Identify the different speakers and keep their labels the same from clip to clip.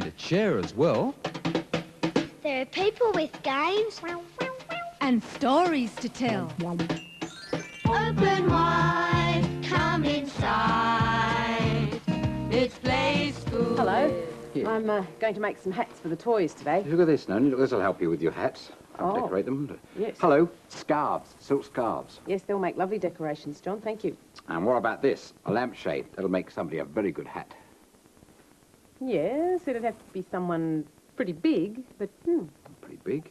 Speaker 1: And a chair as well.
Speaker 2: There are people with games.
Speaker 3: And stories to tell.
Speaker 2: Open wide, come inside. It's Play School.
Speaker 4: Hello.
Speaker 5: Here.
Speaker 4: I'm going to make some hats for the toys today.
Speaker 5: Look at this, Noni. Look, this will help you with your hats. I'll
Speaker 4: Oh.
Speaker 5: decorate them.
Speaker 4: Yes.
Speaker 5: Hello. Scarves. Silk scarves.
Speaker 4: Yes, they'll make lovely decorations, John. Thank you.
Speaker 5: And what about this? A lampshade. That'll make somebody a very good hat.
Speaker 4: Yes, it'd have to be someone pretty big, but
Speaker 5: Pretty big.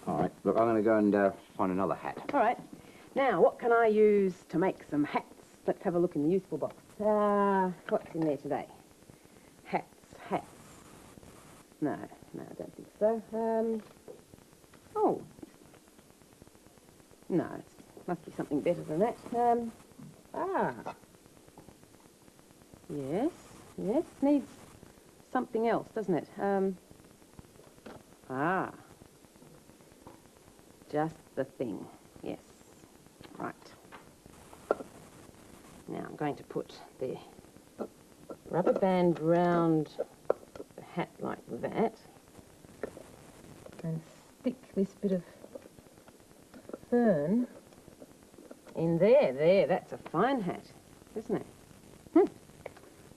Speaker 5: All right. Look, I'm going to go and find another hat.
Speaker 4: all right. Now, what can I use to make some hats? Let's have a look in the useful box. What's in there today? Hats. No, I don't think so. Oh. No, it must be something better than that. Yes, needs something else, doesn't it? Just the thing, yes. Right. Now I'm going to put the rubber band round the hat like that and stick this bit of fern in there. There, that's a fine hat, isn't it?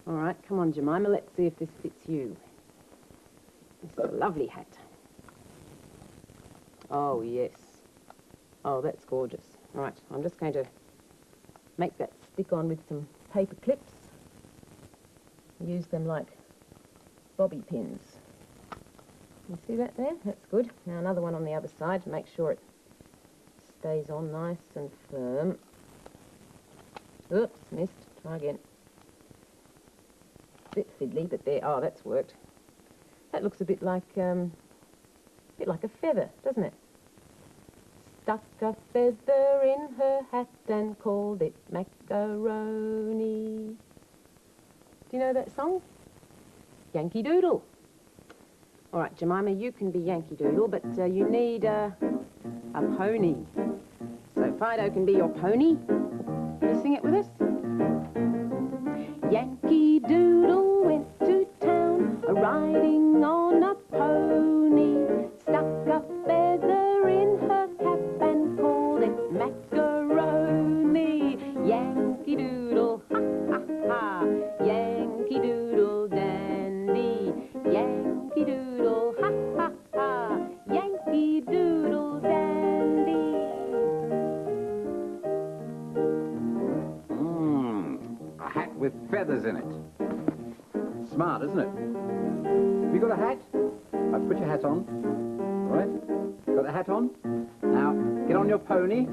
Speaker 4: All right, come on, Jemima, let's see if this fits you. This is a lovely hat. Oh, yes. Oh, that's gorgeous. Right, I'm just going to make that stick on with some paper clips. Use them like bobby pins. You see that there? That's good. Now another one on the other side to make sure it stays on nice and firm. Oops, missed. Try again. Bit fiddly, but there. Oh, that's worked. That looks a bit like a feather, doesn't it? Stuck a feather in her hat and called it macaroni. Do you know that song? Yankee Doodle. All right, Jemima, you can be Yankee Doodle, but you need a pony. So Fido can be your pony. Can you sing it with us? Yankee Doodle went to town, riding on a pony. Stuck a feather in her cap and called it macaroni. Yankee Doodle, ha ha ha. Yankee Doodle dandy. Yankee Doodle, ha ha ha. Yankee Doodle dandy.
Speaker 5: A hat with feathers in it. Smart, isn't it? Have you got a hat? Put your hat on. All right? Got the hat on? Now, get on your pony.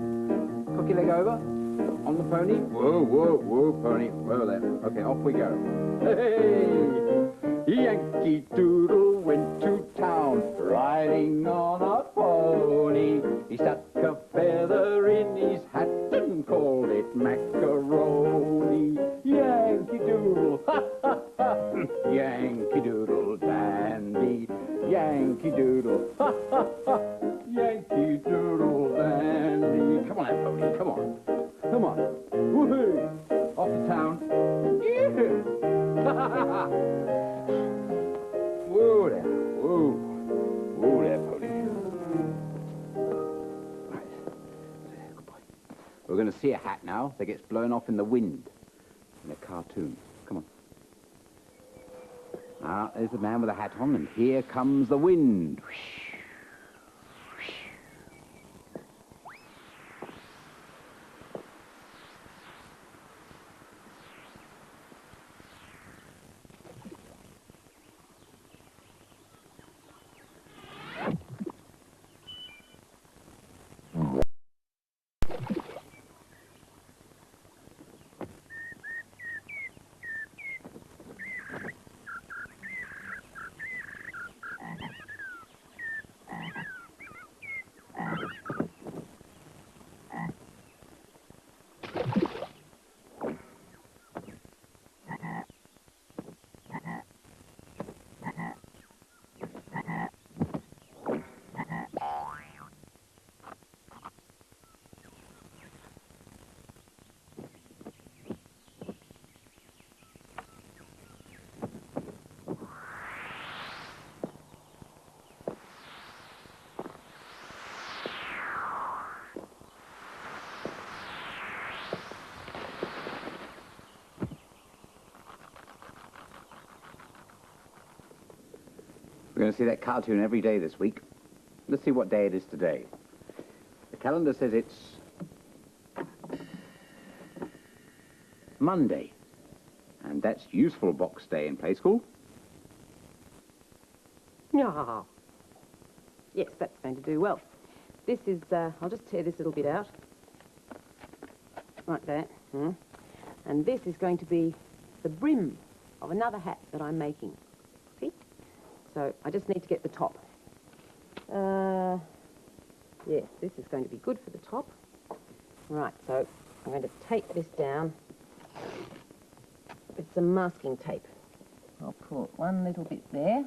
Speaker 5: Cock your leg over. On the pony. Whoa, pony. Whoa there. Okay, off we go. Hey! Yankee Doodle went to town, riding on a pony. He stuck a feather in his hat and called it macaroni. Yankee Doodle, ha ha ha. Yankee Doodle dandy. Yankee Doodle, ha ha ha. Yankee Doodle dandy. Come on, that pony, come on. Come on. Woohoo! Off to town. Yeah. Ha ha ha ha. Whoa there. Whoa there, pony. Right. Good boy. We're going to see a hat now that gets blown off in the wind in a cartoon. Come on. Now, there's the man with the hat on, and here comes the wind. going to see that cartoon every day this week. Let's see what day it is today. The calendar says it's Monday. And that's Useful Box Day in Play School.
Speaker 4: Yeah. Yes, that's going to do well. This is, I'll just tear this little bit out. Like that. And this is going to be the brim of another hat that I'm making. See? So I just need to get the top. Yes, this is going to be good for the top. Right, so I'm going to tape this down with some masking tape. I'll put one little bit there.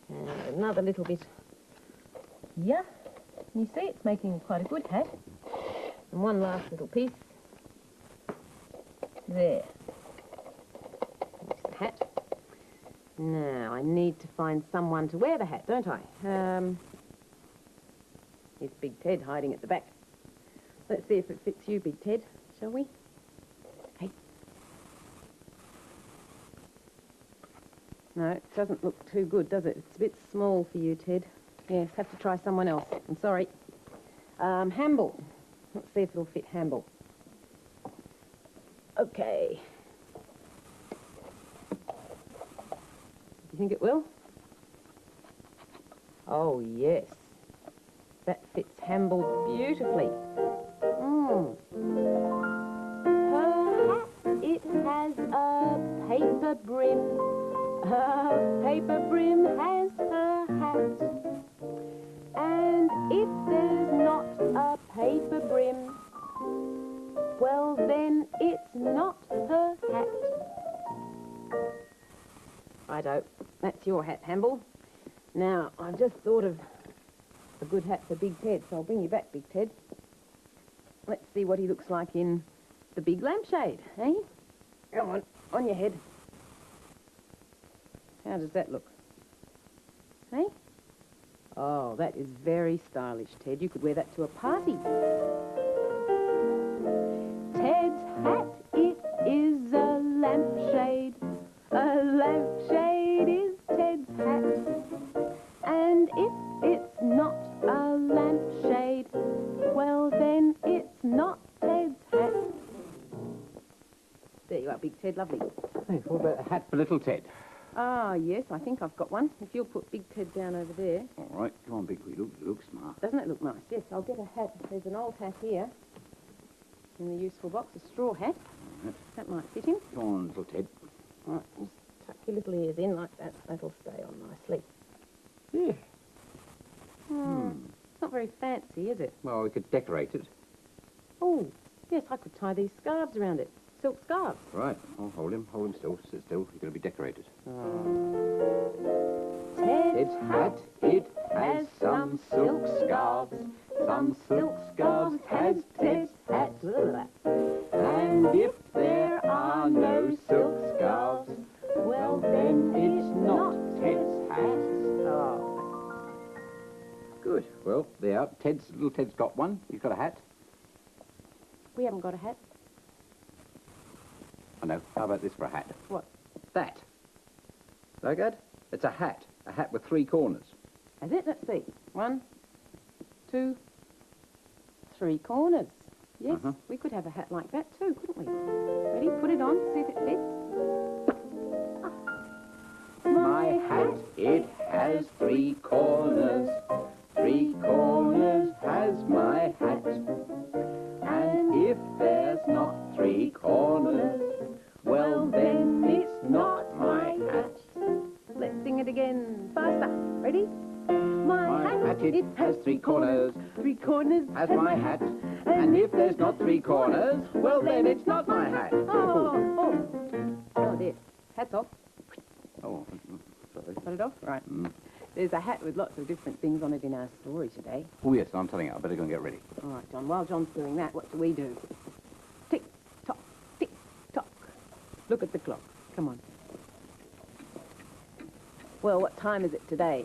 Speaker 4: And another little bit here. You see, it's making quite a good hat. And one last little piece. There. There's the hat. Now, I need to find someone to wear the hat, don't I? It's Big Ted hiding at the back. Let's see if it fits you, Big Ted, shall we? Hey. No, it doesn't look too good, does it? It's a bit small for you, Ted. Yes, have to try someone else. I'm sorry. Hamble. Let's see if it'll fit Hamble. Okay. You think it will? Oh, yes. That fits Hamble beautifully. Her hat, it has a paper brim. Her paper brim has her hat. And if there's not a paper brim, well then it's not her hat. Righto, that's your hat, Hamble. Now, I've just thought of a good hat for Big Ted, so I'll bring you back, Big Ted. Let's see what he looks like in the big lampshade, eh? Come on your head. How does that look? Hey? Oh, that is very stylish, Ted. You could wear that to a party. Ted's hat, it is a lampshade. A lampshade is Ted's hat. And if it's not a lampshade, well then it's not Ted's hat. There you are, Big Ted, lovely.
Speaker 5: Hey, what about a hat for little Ted?
Speaker 4: Ah, yes, I think I've got one. If you'll put Big Ted down over there.
Speaker 5: All right, come on, Big. You look smart.
Speaker 4: Doesn't it look nice? Yes, I'll get a hat. There's an old hat here in the useful box, a straw hat.
Speaker 5: Right.
Speaker 4: That might fit him.
Speaker 5: Come on, little Ted.
Speaker 4: All right, just tuck your little ears in like that. That'll stay on nicely.
Speaker 5: Yeah.
Speaker 4: It's not very fancy, is it?
Speaker 5: Well, we could decorate it.
Speaker 4: Oh, yes, I could tie these scarves around it. Silk scarves.
Speaker 5: Right. Oh, hold him still. Sit still. You're going to be decorated.
Speaker 4: Ted's
Speaker 5: hat, it has some silk scarves. Some silk scarves has Ted's hat. And if there are no silk scarves, well then it's not Ted's hat.
Speaker 4: Oh.
Speaker 5: Good. Well, there. Little Ted's got one. You've got a hat.
Speaker 4: We haven't got a hat.
Speaker 5: I know. How about this for a hat?
Speaker 4: What?
Speaker 5: That. Like that? It's a hat. A hat with 3 corners.
Speaker 4: Is it? Let's see. 1, 2, 3 corners. Yes, we could have a hat like that too, couldn't we? Ready? Put it on, see if it fits.
Speaker 5: My hat, it has 3 corners. 3 corners has my hat. And if there's not 3 corners, well then it's not my hat.
Speaker 4: Let's sing it again. Faster. Ready?
Speaker 5: My hat, it has 3 corners.
Speaker 4: 3 corners
Speaker 5: Has my hat. And if there's not 3 corners, well then it's not my hat.
Speaker 4: Oh dear. Hat's off.
Speaker 5: Oh, sorry.
Speaker 4: Got it off? Right. There's a hat with lots of different things on it in our story today.
Speaker 5: Oh, yes, I'm telling you, I better go and get ready.
Speaker 4: All right, John. While John's doing that, what do we do? Tick, tock, tick, tock. Look at the clock. Come on. Well, what time is it today?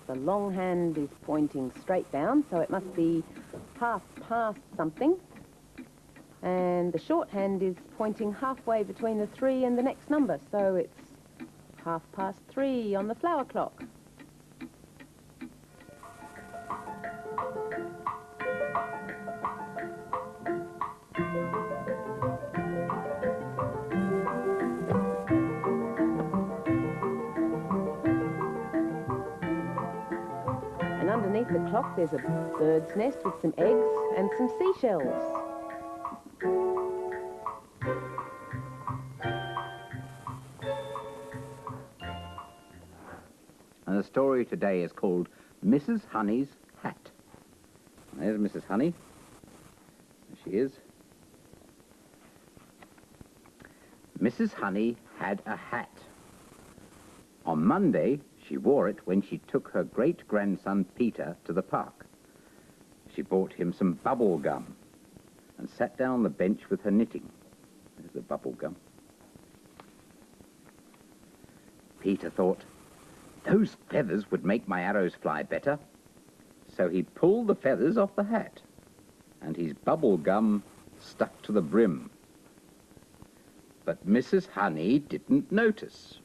Speaker 4: The long hand is pointing straight down, so it must be 1/2 something. And the short hand is pointing halfway between the 3 and the next number, so it's 3:30 on the flower clock. And underneath the clock there's a bird's nest with some eggs and some seashells.
Speaker 5: And the story today is called Mrs. Honey's Hat. And there's Mrs. Honey. There she is. Mrs. Honey had a hat. On Monday, she wore it when she took her great-grandson Peter to the park. She bought him some bubble gum and sat down on the bench with her knitting. There's the bubble gum. Peter thought, those feathers would make my arrows fly better. So he pulled the feathers off the hat, and his bubble gum stuck to the brim. But Mrs. Honey didn't notice.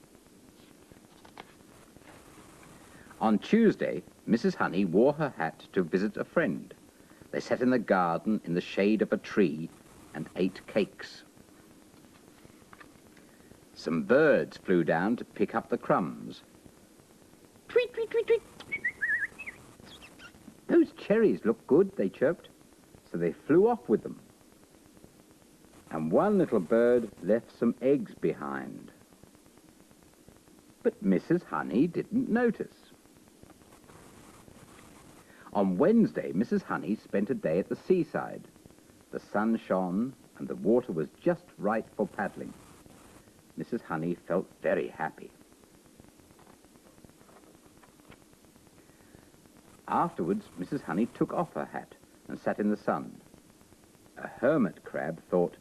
Speaker 5: On Tuesday, Mrs. Honey wore her hat to visit a friend. They sat in the garden in the shade of a tree and ate cakes. Some birds flew down to pick up the crumbs. Tweet, tweet, tweet, tweet. Those cherries look good, they chirped, so they flew off with them. And one little bird left some eggs behind. But Mrs. Honey didn't notice. On Wednesday, Mrs. Honey spent a day at the seaside. The sun shone and the water was just right for paddling. Mrs. Honey felt very happy. Afterwards, Mrs. Honey took off her hat and sat in the sun. A hermit crab thought,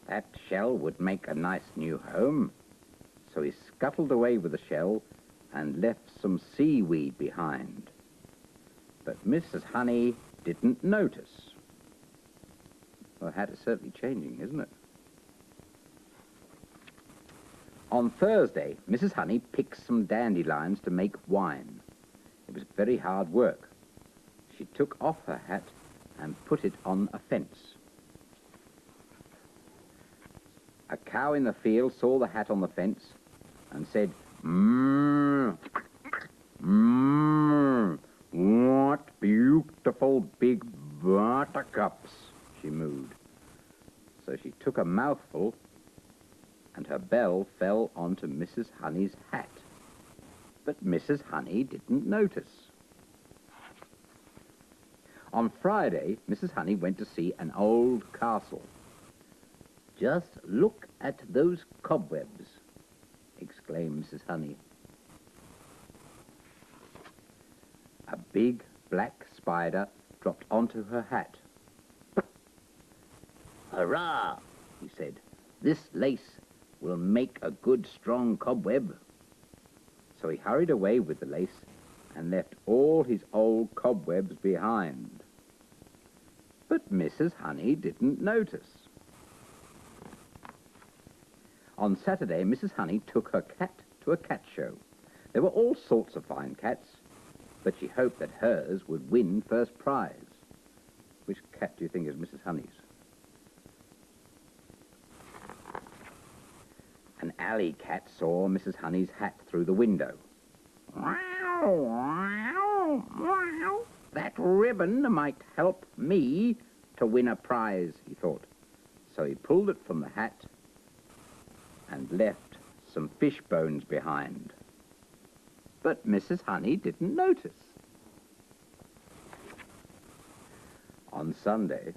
Speaker 5: that shell would make a nice new home. So he scuttled away with the shell and left some seaweed behind. But Mrs. Honey didn't notice. Well, the hat is certainly changing, isn't it? On Thursday, Mrs. Honey picked some dandelions to make wine. It was very hard work. She took off her hat and put it on a fence. A cow in the field saw the hat on the fence and said, "Mmm, mmm, what beautiful big buttercups," she mooed. So she took a mouthful and her bell fell onto Mrs. Honey's hat. But Mrs. Honey didn't notice. On Friday, Mrs. Honey went to see an old castle. "Just look at those cobwebs," exclaimed Mrs. Honey. A big black spider dropped onto her hat. "Hurrah," he said. "This lace will make a good strong cobweb." So he hurried away with the lace and left all his old cobwebs behind. But Mrs. Honey didn't notice. On Saturday, Mrs. Honey took her cat to a cat show. There were all sorts of fine cats, but she hoped that hers would win first prize. Which cat do you think is Mrs. Honey's? An alley cat saw Mrs. Honey's hat through the window. "Wow, wow, wow. That ribbon might help me to win a prize," he thought. So he pulled it from the hat and left some fish bones behind. But Mrs. Honey didn't notice. On Sunday,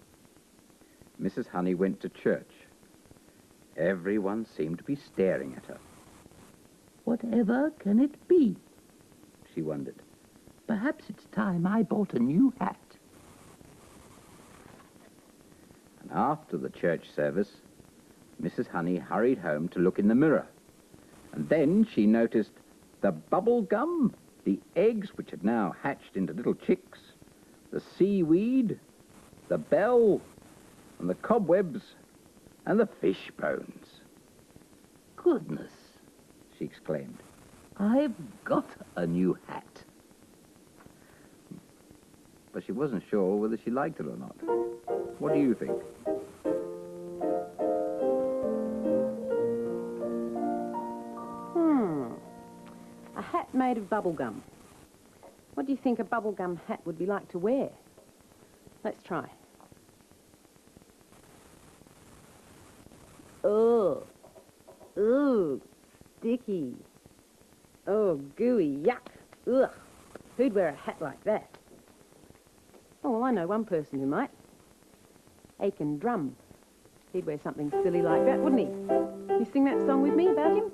Speaker 5: Mrs. Honey went to church. Everyone seemed to be staring at her. "Whatever can it be?" she wondered. "Perhaps it's time I bought a new hat." And after the church service, Mrs. Honey hurried home to look in the mirror. And then she noticed the bubble gum, the eggs which had now hatched into little chicks, the seaweed, the bell, and the cobwebs, and the fish bones. "Goodness," she exclaimed. "I've got a new hat." But she wasn't sure whether she liked it or not. What do you think?
Speaker 4: A hat made of bubble gum. What do you think a bubblegum hat would be like to wear? Let's try. Oh. Ooh. Sticky. Oh, gooey. Yuck. Ugh. Who'd wear a hat like that? Oh, well, I know one person who might. Aiken Drum. He'd wear something silly like that, wouldn't he? You sing that song with me about him?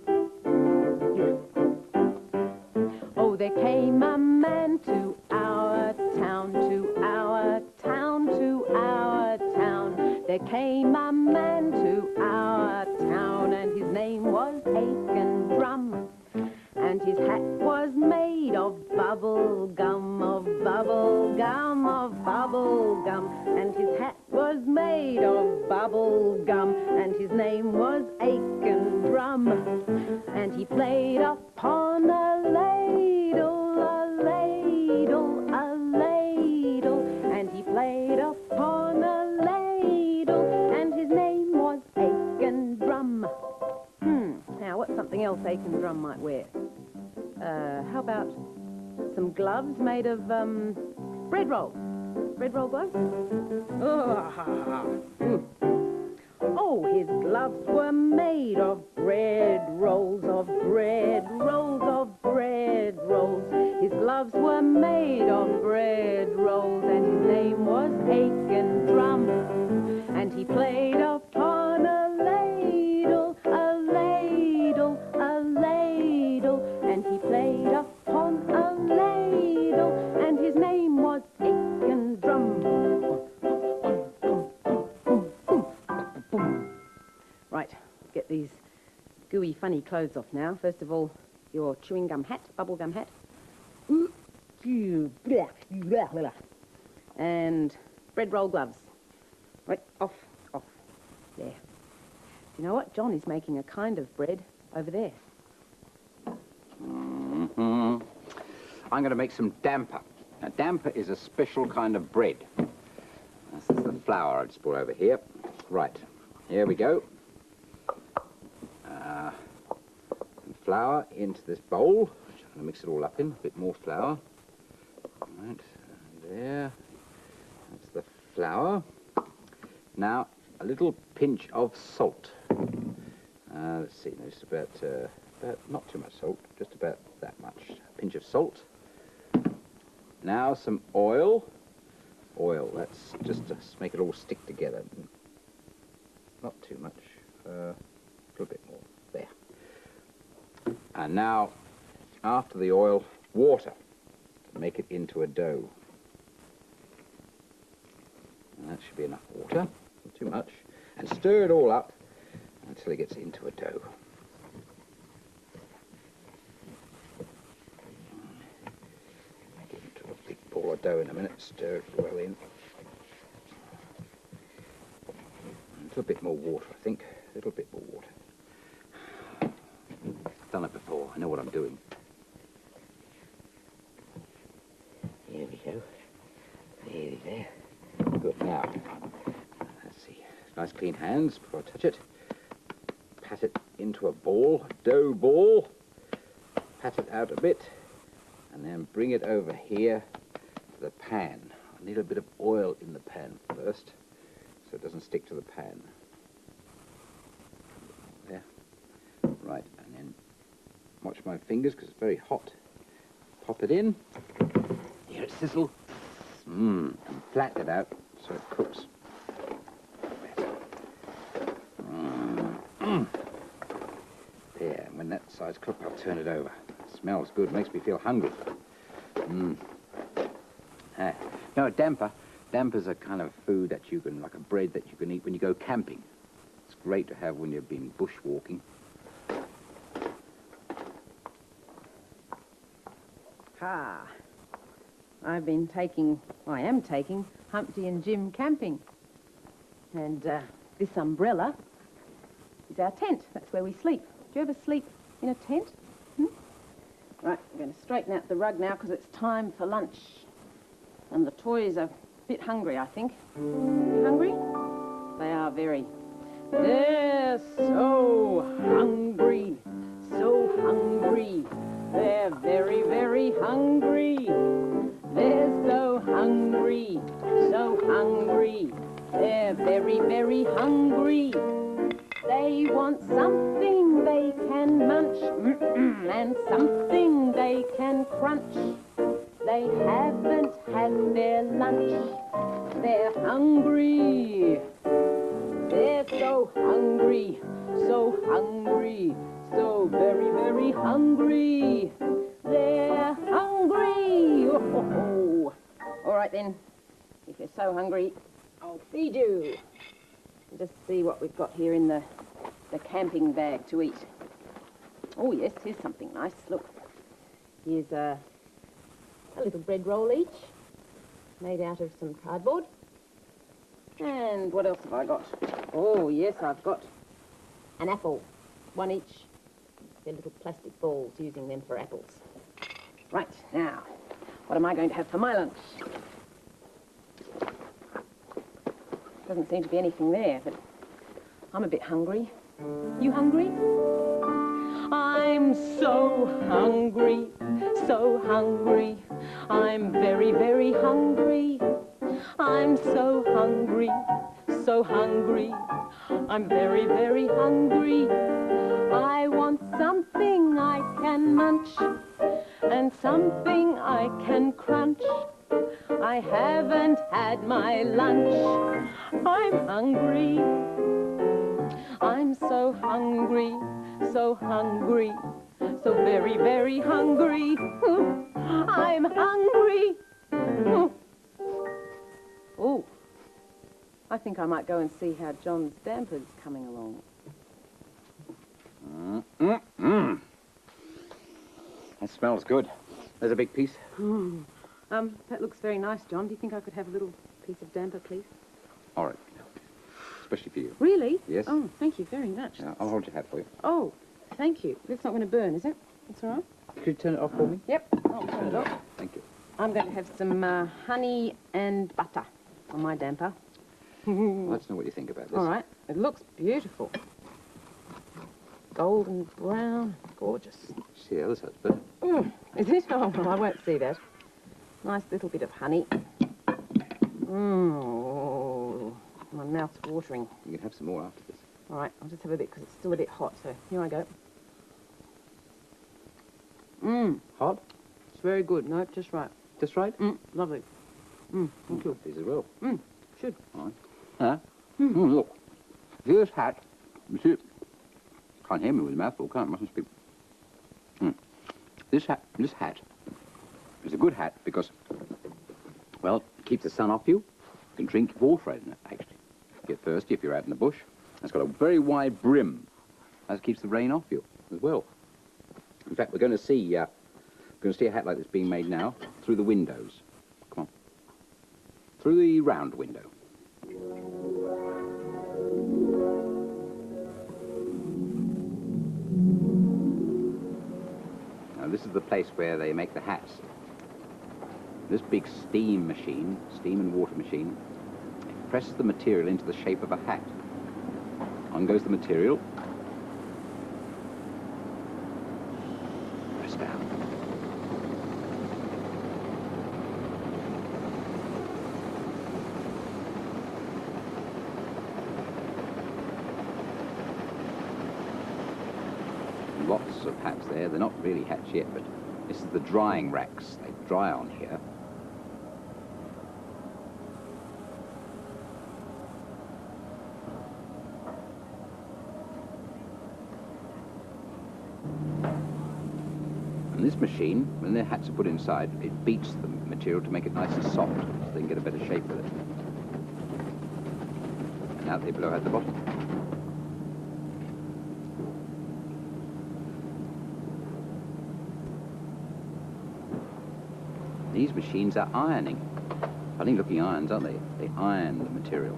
Speaker 4: Oh, there came a man to our town, to our town, to our town. There came a man to our town, and his name was Aiken Drum. And his hat was made of bubble gum, of bubble gum, of bubble gum. And his hat was made of bubble gum, and his name was Aiken Drum. And he played upon a ladle, a ladle, a ladle. And he played upon a ladle, and his name was Aiken Drum. Now, what's something else Aiken Drum might wear? How about some gloves made of bread rolls? Bread roll gloves? Oh, his gloves were made of bread rolls, of bread rolls, of bread rolls. His gloves were made of bread rolls, and his name was Aiken Drum. And he played upon a ladle, a ladle, a ladle. And he played upon a ladle, and his name was Aiken Drum. Right, get these gooey, funny clothes off now. First of all, your chewing gum hat, bubble gum hat. And bread roll gloves. Right, off. There. You know what? John is making a kind of bread over there.
Speaker 5: I'm going to make some damper. Now, damper is a special kind of bread. This is the flour I just brought over here. Right, here we go. Some flour into this bowl, which I'm going to mix it all up in. A bit more flour. Right, there. That's the flour. Now, a little pinch of salt. Let's see, just about not too much salt, just about that much. A pinch of salt. Now some oil. Oil, that's just to make it all stick together. Not too much, a little bit more, there. And now, after the oil, water to make it into a dough. And that should be enough water, not too much. And stir it all up until it gets into a dough. Get into a big ball of dough in a minute, stir it well in. A little bit more water, I think. A little bit more water. I've done it before, I know what I'm doing. Here we go. Nearly there. Good, now, let's see. Nice clean hands before I touch it. Pat it into a ball, dough ball. Pat it out a bit, and then bring it over here to the pan. I need a bit of oil in the pan first, so it doesn't stick to the pan. There. Right, and then watch my fingers because it's very hot. Pop it in. Hear it sizzle. And flatten it out so it cooks. There, and when that side's cooked, I'll turn it over. It smells good, makes me feel hungry. Now, a damper. Damper's a kind of food that you can, like a bread that you can eat when you go camping. It's great to have when you've been bushwalking.
Speaker 4: I am taking Humpty and Jim camping. And this umbrella is our tent. That's where we sleep. Do you ever sleep in a tent. Right, I'm going to straighten out the rug now because it's time for lunch. And the toys are a bit hungry, I think. You hungry? They are very. They're so hungry. So hungry. They're very, very hungry. They're so hungry. So hungry. They're very, very hungry. They want something they can munch and something they can crunch. They haven't had their lunch. They're hungry. They're so hungry, so hungry, so very, very hungry. They're hungry. Oh. All right then, if you're so hungry, I'll feed you. Just see what we've got here in the camping bag to eat. Oh yes, here's something nice. Look, here's a little bread roll each, made out of some cardboard. And what else have I got? Oh yes, I've got an apple, one each. They're little plastic balls, using them for apples. Right, now, what am I going to have for my lunch? Doesn't seem to be anything there, but I'm a bit hungry. You hungry? I'm so hungry, so hungry. I'm very, very hungry. I'm so hungry, so hungry. I'm very, very hungry. I want something I can munch and something I can crunch. I haven't had my lunch. I'm hungry. I'm so hungry, so hungry, so very, very hungry. I'm hungry. Oh, I think I might go and see how John's damper's coming along.
Speaker 5: That smells good. There's a big piece.
Speaker 4: That looks very nice, John. Do you think I could have a little piece of damper, please?
Speaker 5: All right. Especially for you.
Speaker 4: Really?
Speaker 5: Yes.
Speaker 4: Oh, thank you very much.
Speaker 5: Yeah, I'll hold your hat for you.
Speaker 4: Oh, thank you. That's not going to burn, is it? That's all right?
Speaker 5: Could you turn it off for me?
Speaker 4: Yep. I'll turn it off.
Speaker 5: Thank you.
Speaker 4: I'm going to have some honey and butter on my damper.
Speaker 5: Let's know what you think about this.
Speaker 4: All right. It looks beautiful. Golden brown. Gorgeous.
Speaker 5: See the other side's better.
Speaker 4: Is it? Oh, well, I won't see that. Nice little bit of honey. My mouth's watering.
Speaker 5: You can have some more after this.
Speaker 4: All right, I'll just have a bit because it's still a bit hot, so here I go.
Speaker 5: Hot?
Speaker 4: It's very good. No, just right.
Speaker 5: Just right?
Speaker 4: Lovely. Thank you.
Speaker 5: These as well.
Speaker 4: Should.
Speaker 5: All right. Look. See this hat? You see it? Can't hear me with a mouthful, can't I? Mustn't speak. This hat is a good hat because, well, it keeps the sun off you. You can drink water in it, actually. Get thirsty if you're out in the bush. It's got a very wide brim. That keeps the rain off you as well. In fact, we're going to see a hat like this being made now through the windows. Come on. Through the round window. Now, this is the place where they make the hats. This big steam and water machine, presses the material into the shape of a hat. On goes the material. Press down. Lots of hats there. They're not really hats yet, but this is the drying racks. They dry on here. And this machine, when their hats are put inside, it beats the material to make it nice and soft, so they can get a better shape with it. And now they blow out the bottom. These machines are ironing. Funny looking irons, aren't they? They iron the material.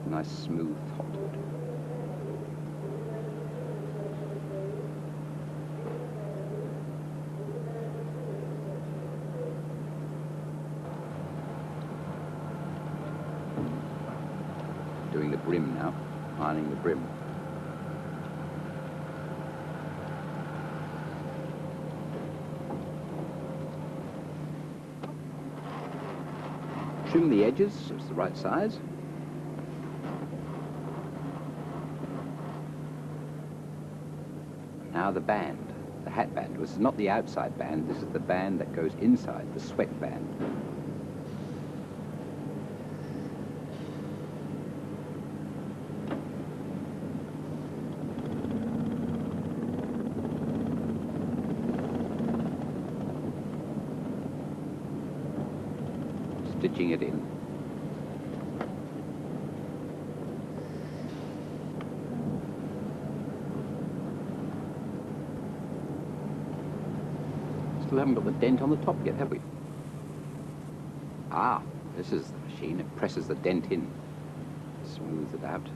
Speaker 5: Nice, smooth, hot wood. brim now, ironing the brim. Trim the edges so it's the right size. Now the band, the hat band. This is not the outside band, this is the band that goes inside, the sweat band. Stitching it in. Still haven't got the dent on the top yet, have we? Ah, this is the machine. It presses the dent in, smooths it out.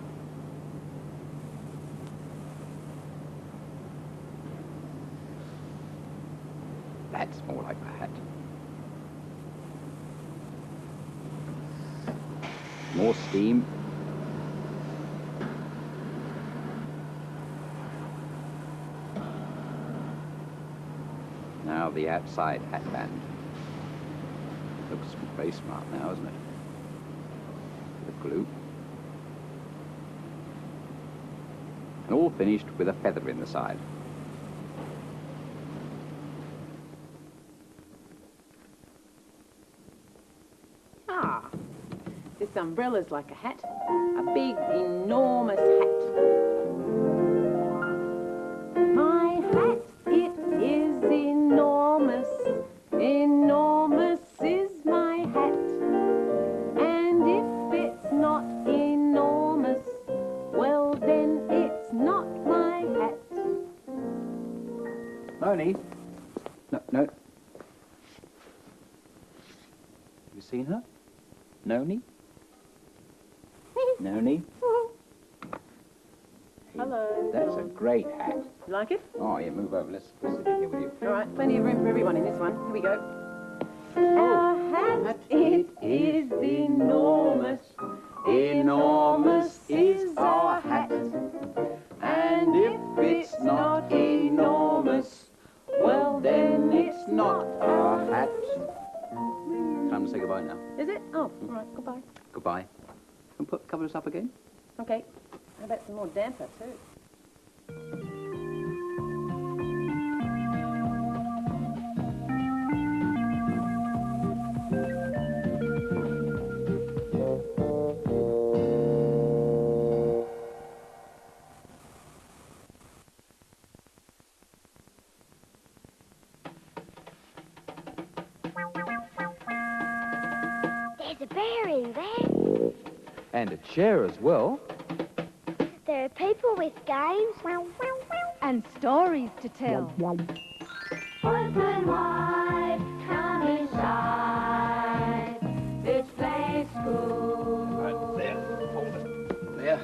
Speaker 5: That's more like the hat. More steam. Now the outside hat band. Looks very smart now, isn't it? The glue. And all finished with a feather in the side.
Speaker 4: Ah, this umbrella's like a hat. A big, enormous hat. My hat, it is enormous. Enormous is my hat. And if it's not enormous, well then it's not my hat.
Speaker 5: Noni? No, no. Have you seen her? Noni? Noni?
Speaker 4: Hello.
Speaker 5: That's a great hat.
Speaker 4: You like it?
Speaker 5: Oh, yeah, move over. Let's sit in here with you.
Speaker 4: All right, plenty of room for everyone in this one. Here we go. Our hat, it is enormous. Enormous is our hat. And if it's not enormous, well then it's not our hat.
Speaker 5: Time to say goodbye now.
Speaker 4: Is it? Oh, all right, goodbye.
Speaker 5: Goodbye. And cover us up again?
Speaker 4: Okay. How about some more damper too?
Speaker 2: There's a bear in there.
Speaker 5: And a chair as well.
Speaker 2: There are people with games.
Speaker 3: And stories to tell.
Speaker 2: Open wide, come inside. It's play school.
Speaker 5: There.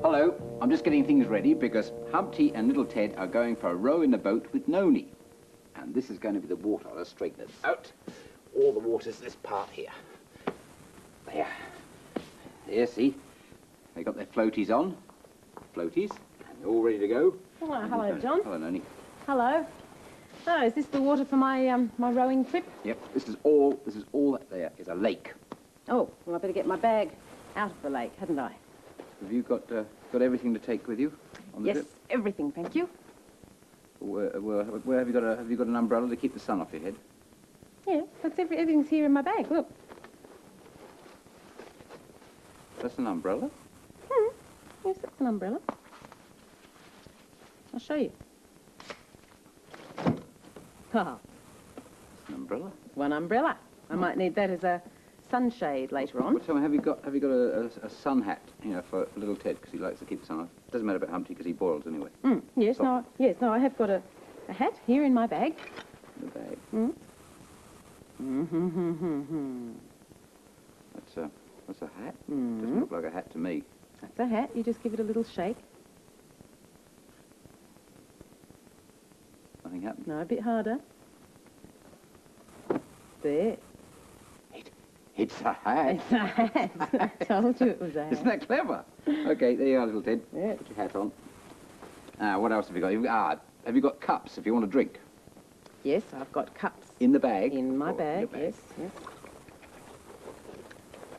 Speaker 5: Hello. I'm just getting things ready because Humpty and Little Ted are going for a row in the boat with Noni. And this is going to be the water. Let's straighten it out. All the water's this part here. There. There, see? They got their floaties on. Floaties. And they're all ready to go.
Speaker 4: Oh, hello, John.
Speaker 5: Hello, Noni.
Speaker 4: Hello. Oh, is this the water for my my rowing trip?
Speaker 5: Yep. This is all that there is a lake.
Speaker 4: Oh, well, I better get my bag out of the lake, hadn't I?
Speaker 5: Have you got everything to take with you on the
Speaker 4: Yes,
Speaker 5: trip?
Speaker 4: everything, thank you.
Speaker 5: Where have you got an umbrella to keep the sun off your head?
Speaker 4: Yeah, that's everything's here in my bag, look.
Speaker 5: That's an umbrella?
Speaker 4: Yes, that's an umbrella. I'll show you. Ha,
Speaker 5: An umbrella?
Speaker 4: one umbrella. I might need that as a sunshade later on.
Speaker 5: Well, tell me, have you got a sun hat, for little Ted because he likes to keep the sun off? Doesn't matter about Humpty because he boils anyway.
Speaker 4: Yes, no, I have got a hat here in my bag.
Speaker 5: In the bag. That's a hat. Doesn't look like a hat to me.
Speaker 4: That's a hat. You just give it a little shake.
Speaker 5: Nothing happened.
Speaker 4: No, a bit harder. There.
Speaker 5: Hey, It's a hat.
Speaker 4: It's a hat. I told you it was a hat.
Speaker 5: Isn't that clever? Okay, there you are, little Ted.
Speaker 4: Yeah.
Speaker 5: Put your hat on. What else have you got? Have you got cups if you want a drink?
Speaker 4: Yes, I've got cups.
Speaker 5: In the bag?
Speaker 4: In my
Speaker 5: Oh,
Speaker 4: bag,
Speaker 5: your bag.
Speaker 4: yes, yes.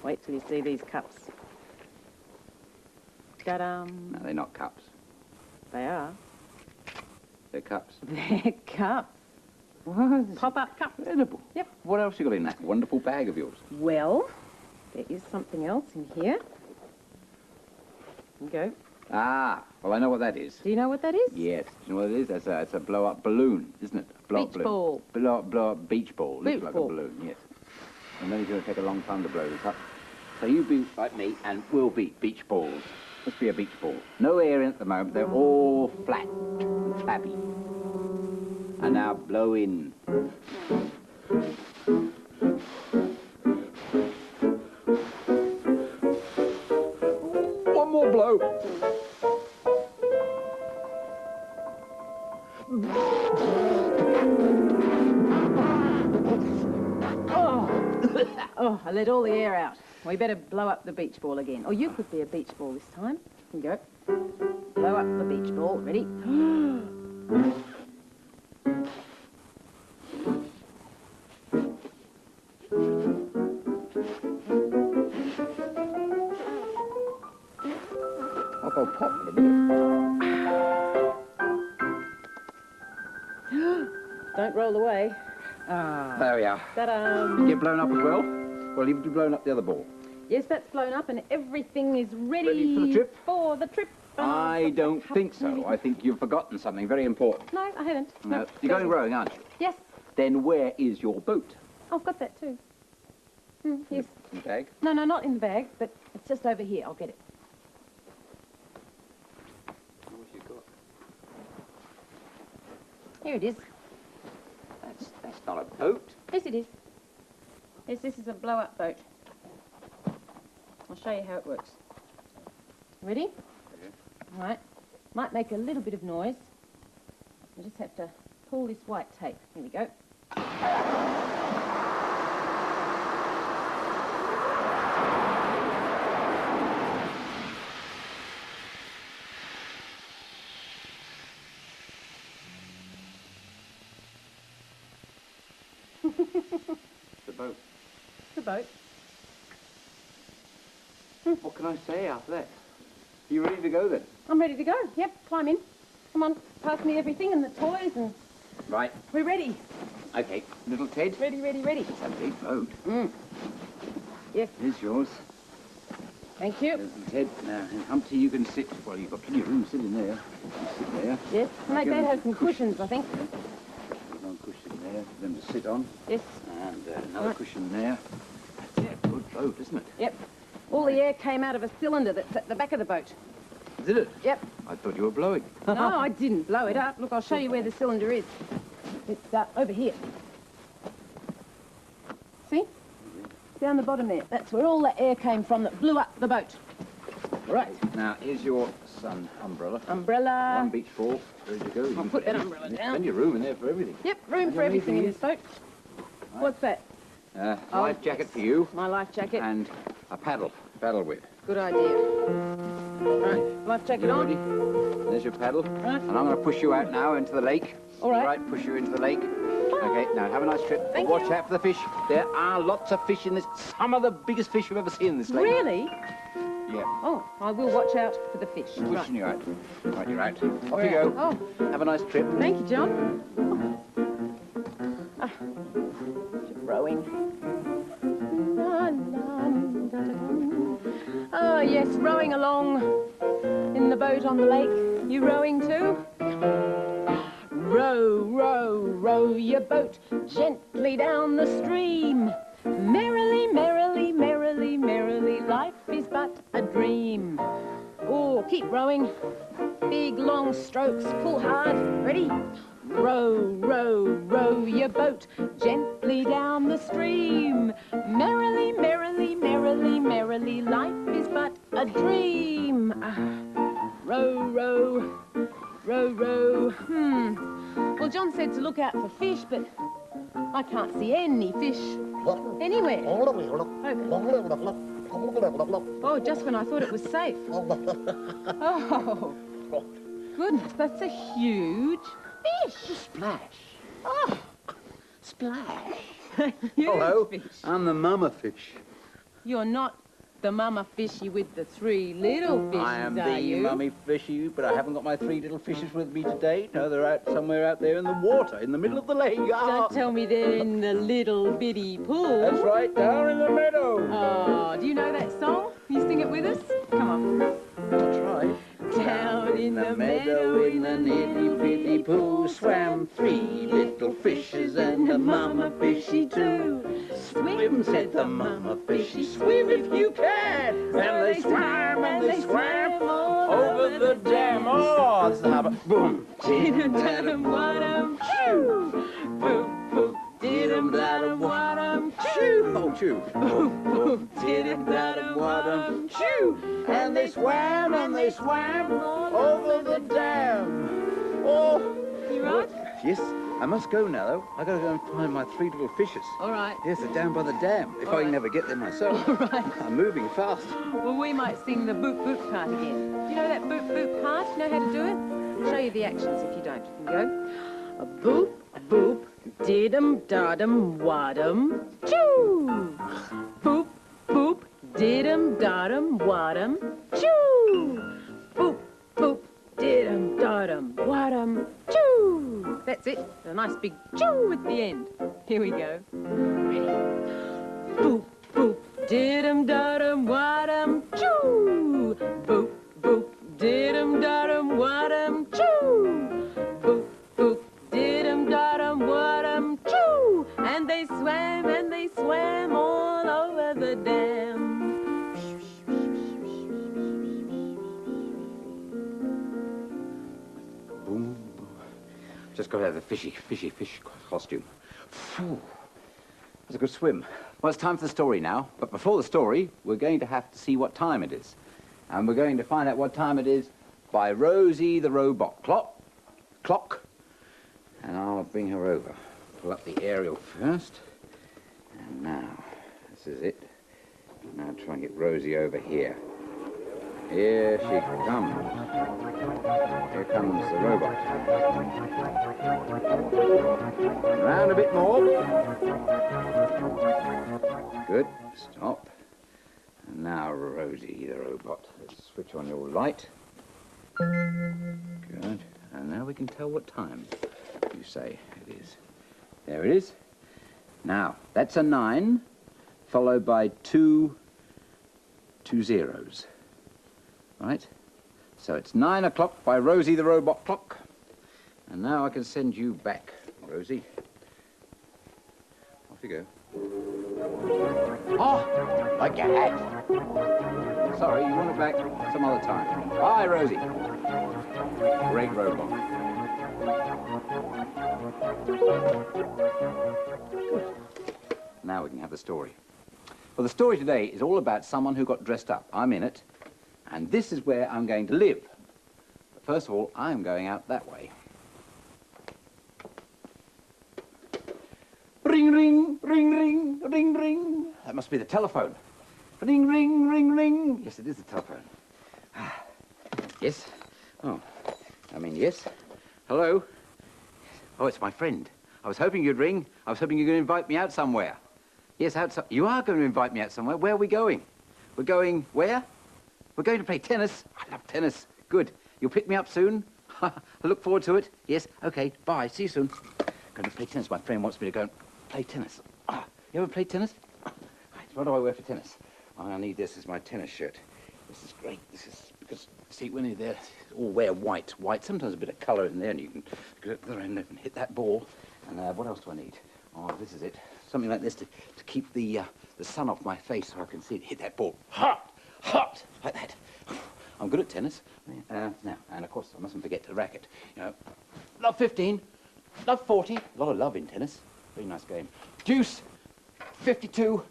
Speaker 4: Wait till you see these cups. Ta-da!
Speaker 5: No, they're not cups.
Speaker 4: They are.
Speaker 5: They're cups.
Speaker 4: They're cups.
Speaker 5: What?
Speaker 4: Pop-up cups.
Speaker 5: Incredible.
Speaker 4: Yep.
Speaker 5: What else you got in that wonderful bag of yours?
Speaker 4: Well, there is something else in here. Here you go.
Speaker 5: Well, I know what that is.
Speaker 4: Do you know what that is?
Speaker 5: Yes. Do you know what it is? It's a blow-up balloon, isn't it? A blow-up
Speaker 4: Beach ball.
Speaker 5: Blow-up beach ball.
Speaker 4: Beach
Speaker 5: Looks like
Speaker 4: ball.
Speaker 5: a balloon, yes. And then it's going to take a long time to blow this up. So you be like me, and we'll beat beach balls. Must be a beach ball. No air in at the moment. They're all flat, flabby. And now blow in. One more blow.
Speaker 4: Oh, I let all the air out. We better blow up the beach ball again. Oh, you could be a beach ball this time. Here you go. Blow up the beach ball. Ready?
Speaker 5: I'll go pop in a minute.
Speaker 4: Don't roll away.
Speaker 5: There we are.
Speaker 4: Ta-da!
Speaker 5: Get blown up as well? Well, you've blown up the other ball.
Speaker 4: Yes, that's blown up and everything is ready,
Speaker 5: Ready for the trip?
Speaker 4: For the trip.
Speaker 5: I don't think so. I think you've forgotten something very important.
Speaker 4: No, I haven't.
Speaker 5: No, you're going rowing, aren't you?
Speaker 4: Yes,
Speaker 5: Then where is your boat?
Speaker 4: I've got that too. Yes.
Speaker 5: In the bag?
Speaker 4: No, not in the bag, but it's just over here. I'll get it.
Speaker 5: What's you got?
Speaker 4: Here it is.
Speaker 5: That's not a boat.
Speaker 4: Yes, it is. Yes, this is a blow-up boat. I'll show you how it works. Ready?
Speaker 5: Okay.
Speaker 4: All right. Might make a little bit of noise. I just have to pull this white tape. Here we go.
Speaker 5: The boat.
Speaker 4: The boat.
Speaker 5: What can I say after that? Are you ready to go then?
Speaker 4: I'm ready to go. Yep, climb in. Come on, pass me everything and the toys and
Speaker 5: Right.
Speaker 4: we're ready.
Speaker 5: Okay. Little Ted.
Speaker 4: Ready, ready, ready.
Speaker 5: It's a big boat.
Speaker 4: Yes,
Speaker 5: Here's yours.
Speaker 4: thank you.
Speaker 5: Little Ted. Now, in Humpty, you can sit. Well, you've got plenty of room sitting there. You sit there.
Speaker 4: Yes, make
Speaker 5: Give
Speaker 4: that
Speaker 5: them
Speaker 4: have some cushions, I think.
Speaker 5: There's one cushion there for them to sit on.
Speaker 4: Yes,
Speaker 5: And another
Speaker 4: Right.
Speaker 5: cushion there. That's it. Good boat, isn't it?
Speaker 4: yep. All the air came out of a cylinder that's at the back of the boat.
Speaker 5: Did it?
Speaker 4: Yep.
Speaker 5: I thought you were blowing.
Speaker 4: No, I didn't blow it up. Look, I'll show you where the cylinder is. It's over here. See? Down the bottom there. That's where all the air came from that blew up the boat. Right.
Speaker 5: Now, here's your sun umbrella.
Speaker 4: Umbrella.
Speaker 5: One beach ball. Ready to go. You
Speaker 4: I'll
Speaker 5: can
Speaker 4: put that
Speaker 5: there's
Speaker 4: umbrella down.
Speaker 5: Plenty of room in there for everything.
Speaker 4: Yep, room for everything in this boat. What's that?
Speaker 5: Life jacket for you.
Speaker 4: My life jacket.
Speaker 5: And a paddle. Paddle whip.
Speaker 4: Good idea. Right, life jacket
Speaker 5: You
Speaker 4: on.
Speaker 5: ready? There's your paddle.
Speaker 4: Right.
Speaker 5: And I'm going to push you out now into the lake.
Speaker 4: All right.
Speaker 5: Right, push you into the lake. Okay, now have a nice trip.
Speaker 4: Thank
Speaker 5: Watch
Speaker 4: you.
Speaker 5: out for the fish. There are lots of fish in this. Some of the biggest fish you've ever seen in this lake.
Speaker 4: Really?
Speaker 5: Yeah.
Speaker 4: Oh, I will watch out for the fish.
Speaker 5: I'm
Speaker 4: Right.
Speaker 5: pushing you out. Right, you're out. Off
Speaker 4: We're
Speaker 5: you
Speaker 4: out.
Speaker 5: go.
Speaker 4: Oh,
Speaker 5: Have a nice trip.
Speaker 4: thank you, John. Ah, rowing. La, la, da, da, da. Oh, yes, rowing along in the boat on the lake. You rowing too? Row, row, row your boat gently down the stream. Merrily, merrily, merrily, merrily, life is but a dream. Oh, keep rowing. Big, long strokes, pull hard. Ready? Row, row, row your boat gently down the stream. Merrily, merrily, merrily, merrily, life is but a dream. Row, row, row, row. Well, John said to look out for fish, but I can't see any fish anywhere. Oh, just when I thought it was safe. Oh, goodness, that's a huge fish.
Speaker 5: Splash.
Speaker 4: Oh,
Speaker 5: Splash.
Speaker 4: huge
Speaker 5: Hello.
Speaker 4: fish.
Speaker 5: I'm the mama fish.
Speaker 4: You're not the mama fishy with the 3 little fishes,
Speaker 5: I am
Speaker 4: are
Speaker 5: the
Speaker 4: you?
Speaker 5: mummy fishy, but I haven't got my 3 little fishes with me today. No, they're out somewhere out there in the water, in the middle of the lake.
Speaker 4: Don't tell me they're in the little bitty pool.
Speaker 5: That's right, down in the meadow.
Speaker 4: Oh, do you know that song? You sing it with us? Come on.
Speaker 5: That's right.
Speaker 4: Down in the meadow in the nitty-bitty pool swam 3 little fishes and the mama fishy too.
Speaker 5: Swim, said the mama fishy, swim if you can. And they swam over the dam. Oh, that's the harbour. Boom.
Speaker 4: Did-em-da-dum-wa-dum, choo. Boop, boop, did-em-da-dum-wa-dum, choo.
Speaker 5: Oh, chew.
Speaker 4: Boop, boop, did-em-da-dum-wa-dum, choo.
Speaker 5: And they swam over the dam. Oh.
Speaker 4: You right?
Speaker 5: Yes, I must go now, though. I gotta go and find my 3 little fishes.
Speaker 4: All right.
Speaker 5: Yes, they're down by the dam. If
Speaker 4: All
Speaker 5: I can
Speaker 4: right.
Speaker 5: never get there myself.
Speaker 4: All right.
Speaker 5: I'm moving fast.
Speaker 4: Well, we might sing the boop boop part again. Do you know that boop boop part? You know how to do it? I'll show you the actions if you don't. You can go. A boop boop, did-em da-dum wa-dum, choo. Boop boop, did-em da-dum wa-dum, choo. Boop boop, did-em da-dum wa-dum, choo. That's it. A nice big choo at the end. Here we go. Ready? Boop boop, did-em da-dum wa-dum, choo. Boop boop, did-em da-dum wa-dum, choo. Boop boop, did-em da-dum wa-dum, choo. And they swam all over the dam.
Speaker 5: Boom. Just got to have the fishy fish costume. Phew. That's a good swim. Well, it's time for the story now. But before the story, we're going to have to see what time it is. And we're going to find out what time it is by Rosie the robot clock. And I'll bring her over. Pull up the aerial first. And now, this is it. Now try and get Rosie over here. Here she comes. Here comes the robot. Round a bit more. Good. Stop. And now, Rosie the robot. Let's switch on your light. Good. And now we can tell what time you say it is. There it is. Now, that's a 9, followed by two zeros. Right? So it's 9 o'clock by Rosie the robot clock. And now I can send you back, Rosie. Off you go. Oh, like your hat. Sorry, you want it back some other time. Bye, Rosie. Great robot. Good. Now we can have the story. Well, the story today is all about someone who got dressed up. I'm in it. And this is where I'm going to live. But first of all, I'm going out that way. Ring, ring, ring, ring, ring, ring. That must be the telephone. Ring, ring, ring, ring. Yes, it is the telephone. Yes? Oh, I mean, yes. Hello? Oh, it's my friend. I was hoping you'd ring. I was hoping you were going to invite me out somewhere. Yes, outside. You are going to invite me out somewhere. Where are we going? We're going where? We're going to play tennis. I love tennis. Good. You'll pick me up soon? I look forward to it. Yes. Okay. Bye. See you soon. Going to play tennis. My friend wants me to go and play tennis. You ever play tennis? Right. What do I wear for tennis? I need this as my tennis shirt. This is great. This is because, see, when you're there, all wear white. White. Sometimes a bit of colour in there, and you can go up there and hit that ball. And what else do I need? Oh, this is it. Something like this to keep the sun off my face so I can see it. Hit that ball. Hot! Hot! Like that. I'm good at tennis. Now, and of course, I mustn't forget the racket. You know, love 15, love 40. A lot of love in tennis. Very nice game. Deuce, 52,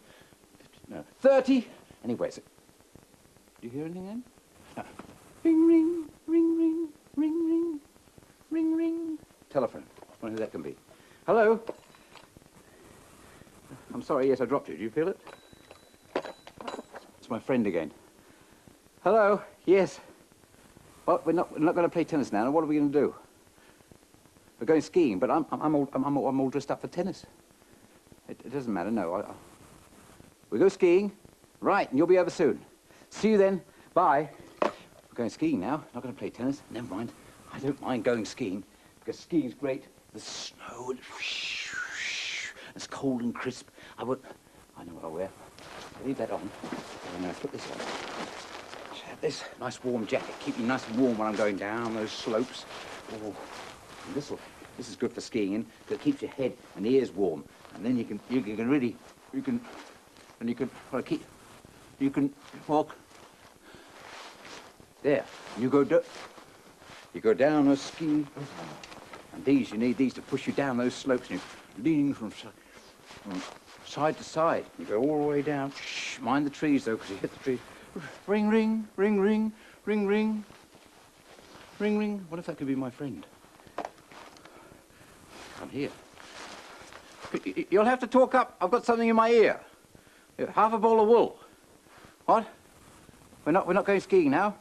Speaker 5: 30. Anyway, so... Do you hear anything then? No. Ring, ring, ring, ring, ring, ring, ring, ring. Telephone. I wonder who that can be. Hello? I'm sorry, yes, I dropped you. Do you feel it? It's my friend again. Hello, yes. What, we're not going to play tennis now. What are we going to do? We're going skiing, but I'm all dressed up for tennis. It doesn't matter, no. We go skiing, right, and you'll be over soon. See you then, bye. We're going skiing now, not going to play tennis. Never mind, I don't mind going skiing, because skiing's great. The snow, and it's cold and crisp. I know what I'll wear. I'll leave that on, and then I'll put this on. I should have this nice warm jacket, keep me nice and warm when I'm going down those slopes. Oh, and this is good for skiing, because it keeps your head and ears warm. And then you can walk. There, you go down a ski. And you need these to push you down those slopes, and you're leaning from side to side. You go all the way down. Shh, mind the trees though, because you hit the tree. Ring, ring, ring, ring, ring, ring. Ring, ring. What if that could be my friend? I'm here. You'll have to talk up. I've got something in my ear. Half a bowl of wool. What? We're not going skiing now?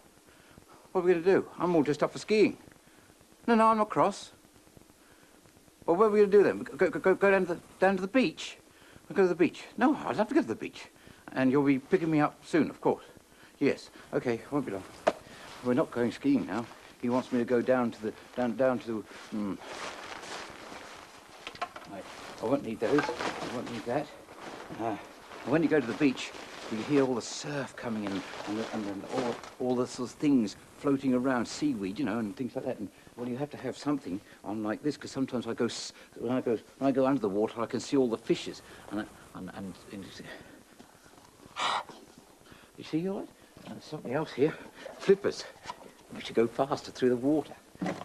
Speaker 5: What are we going to do? I'm all dressed up for skiing. No, I'm not cross. Well, what are we going to do then? Go down to the beach? We'll go to the beach. No, I'd love to go to the beach. And you'll be picking me up soon, of course. Yes. Okay, won't be long. We're not going skiing now. He wants me to go down to the I won't need those. I won't need that. When you go to the beach, you hear all the surf coming in, and all the sort of things floating around, seaweed, you know, and things like that. And well, you have to have something on like this, because sometimes when I go under the water, I can see all the fishes, and you see all right? And there's something else here, flippers. We should go faster through the water.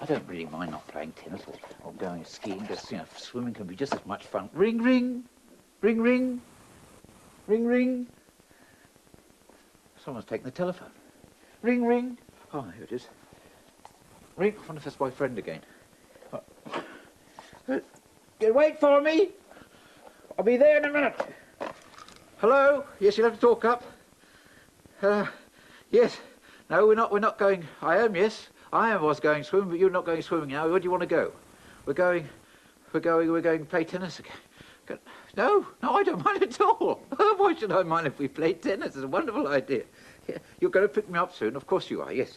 Speaker 5: I don't really mind not playing tennis or going skiing, because, you know, swimming can be just as much fun. Ring, ring, ring, ring, ring, ring. Someone's taken the telephone. Ring, ring. Oh, here it is. Ring. I wonder if that's my friend again. Wait for me. I'll be there in a minute. Hello? Yes, you'll have to talk up. Yes. No, we're not going. I am, yes. I was going swimming, but you're not going swimming now. Where do you want to go? We're going to play tennis again. No, I don't mind at all. Why should I mind if we play tennis? It's a wonderful idea. Yeah, you're going to pick me up soon. Of course you are, yes.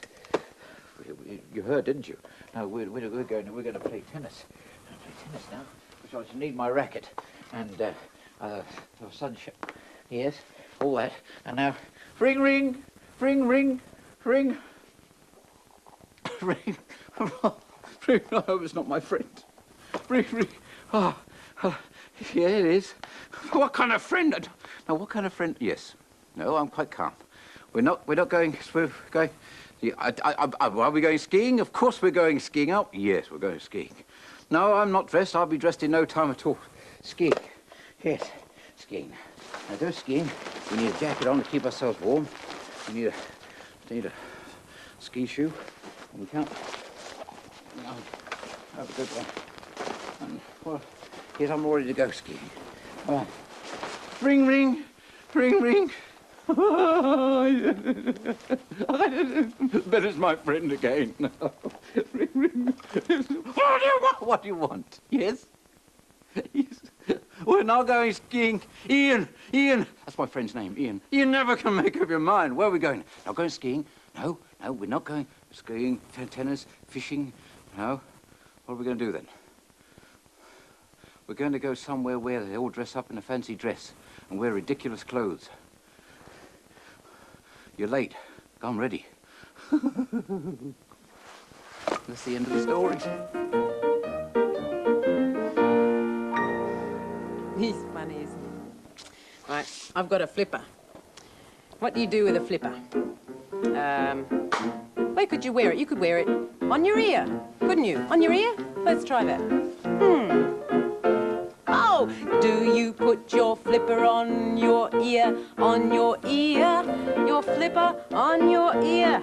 Speaker 5: You heard, didn't you? No, we're going to play tennis. We're going to play tennis now. Which I should need my racket and sunshine. Yes, all that. And now, ring, ring, ring, ring, ring. Ring, ring. I hope it's not my friend. Ring, ring. Oh, yeah, it is. What kind of friend? Now, what kind of friend? Yes. No, I'm quite calm. We're not going. We're going. Are we going skiing? Of course we're going skiing. Oh, yes, we're going skiing. No, I'm not dressed. I'll be dressed in no time at all. Skiing. Yes, skiing. Now, go skiing. We need a jacket on to keep ourselves warm. We need a ski shoe. And we can't. No, have a good one. And, well, yes, I'm all ready to go skiing. Come on. Ring, ring, ring, ring. But it's my friend again. Ring, ring. What do you want? Yes? Yes. We're not going skiing. Ian, that's my friend's name, Ian. You never can make up your mind. Where are we going? Not going skiing? No, we're not going skiing, tennis, fishing. No. What are we going to do then? We're going to go somewhere where they all dress up in a fancy dress and wear ridiculous clothes. You're late. Come ready. That's the end of the story.
Speaker 1: He's funny, isn't he? Right, I've got a flipper. What do you do with a flipper? Where could you wear it? You could wear it on your ear, couldn't you? On your ear? Let's try that. Oh, do you put your flipper on your ear? On your ear? Your flipper on your ear?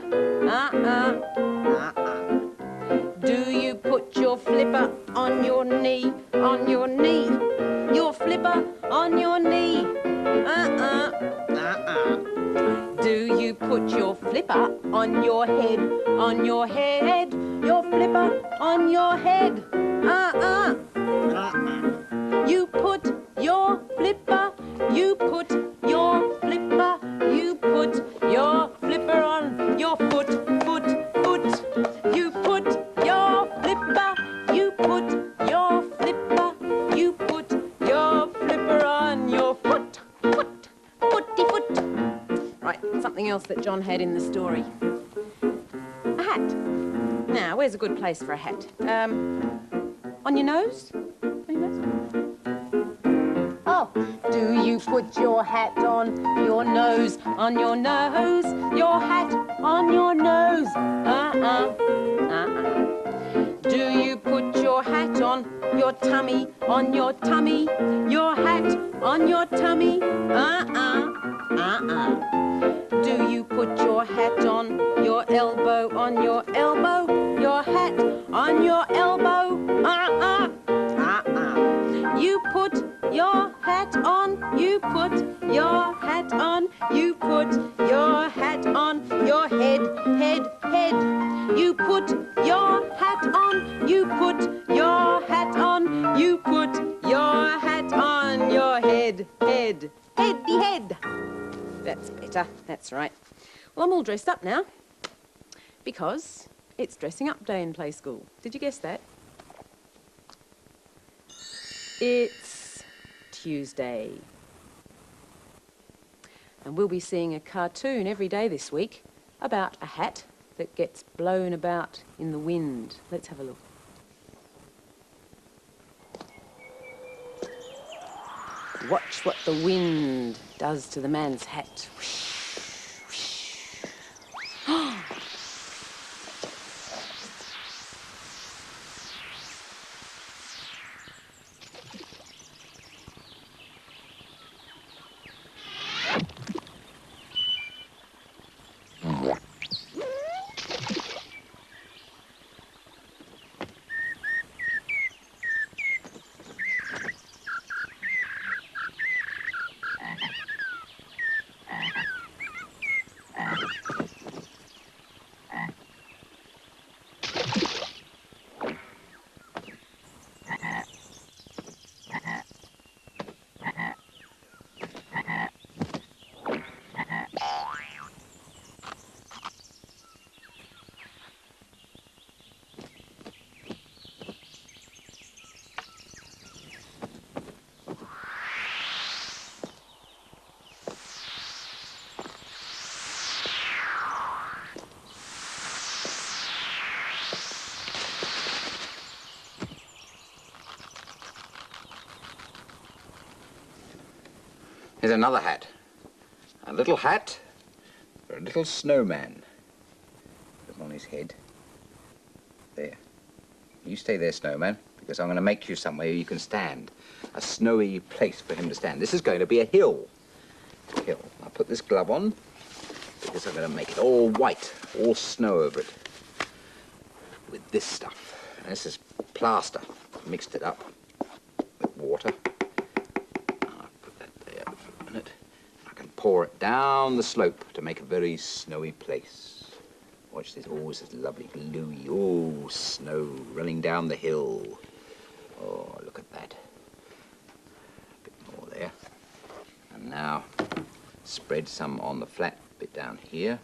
Speaker 1: Do you put your your flipper on your knee, on your knee. Your flipper on your knee. Do you put your flipper on your head, on your head? Your flipper on your head. You put your flipper, you put your flipper, you put your flipper on your foot, foot, foot. You put your flipper, you put your flipper, you put your flipper on your foot, foot, footy foot. Right, something else that John had in the story. A hat. Now, where's a good place for a hat? On your nose? On your nose? Oh, do you put your hat on your nose, on your nose? Your hat on your nose? Do you put your hat on your tummy, on your tummy? Your hat on your tummy? Do you put your hat on your elbow, on your elbow? Your hat on your elbow? You put your hat on, you put your hat on, you put your hat on your head, head, head. You put your hat on, you put your hat on, you put your hat on your head, head, heady head. That's better, that's right. Well, I'm all dressed up now because it's dressing up day in Play School. Did you guess that? It's Tuesday. And we'll be seeing a cartoon every day this week about a hat that gets blown about in the wind. Let's have a look. Watch what the wind does to the man's hat.
Speaker 5: Here's another hat. A little hat for a little snowman. Put him on his head. There. You stay there, snowman, because I'm going to make you somewhere you can stand. A snowy place for him to stand. This is going to be a hill. Hill. I'll put this glove on because I'm going to make it all white, all snow over it. With this stuff. And this is plaster. Mixed it up with water. Pour it down the slope to make a very snowy place. Watch this. Oh, this is lovely gluey. Oh, snow running down the hill. Oh, look at that. A bit more there. And now spread some on the flat bit down here.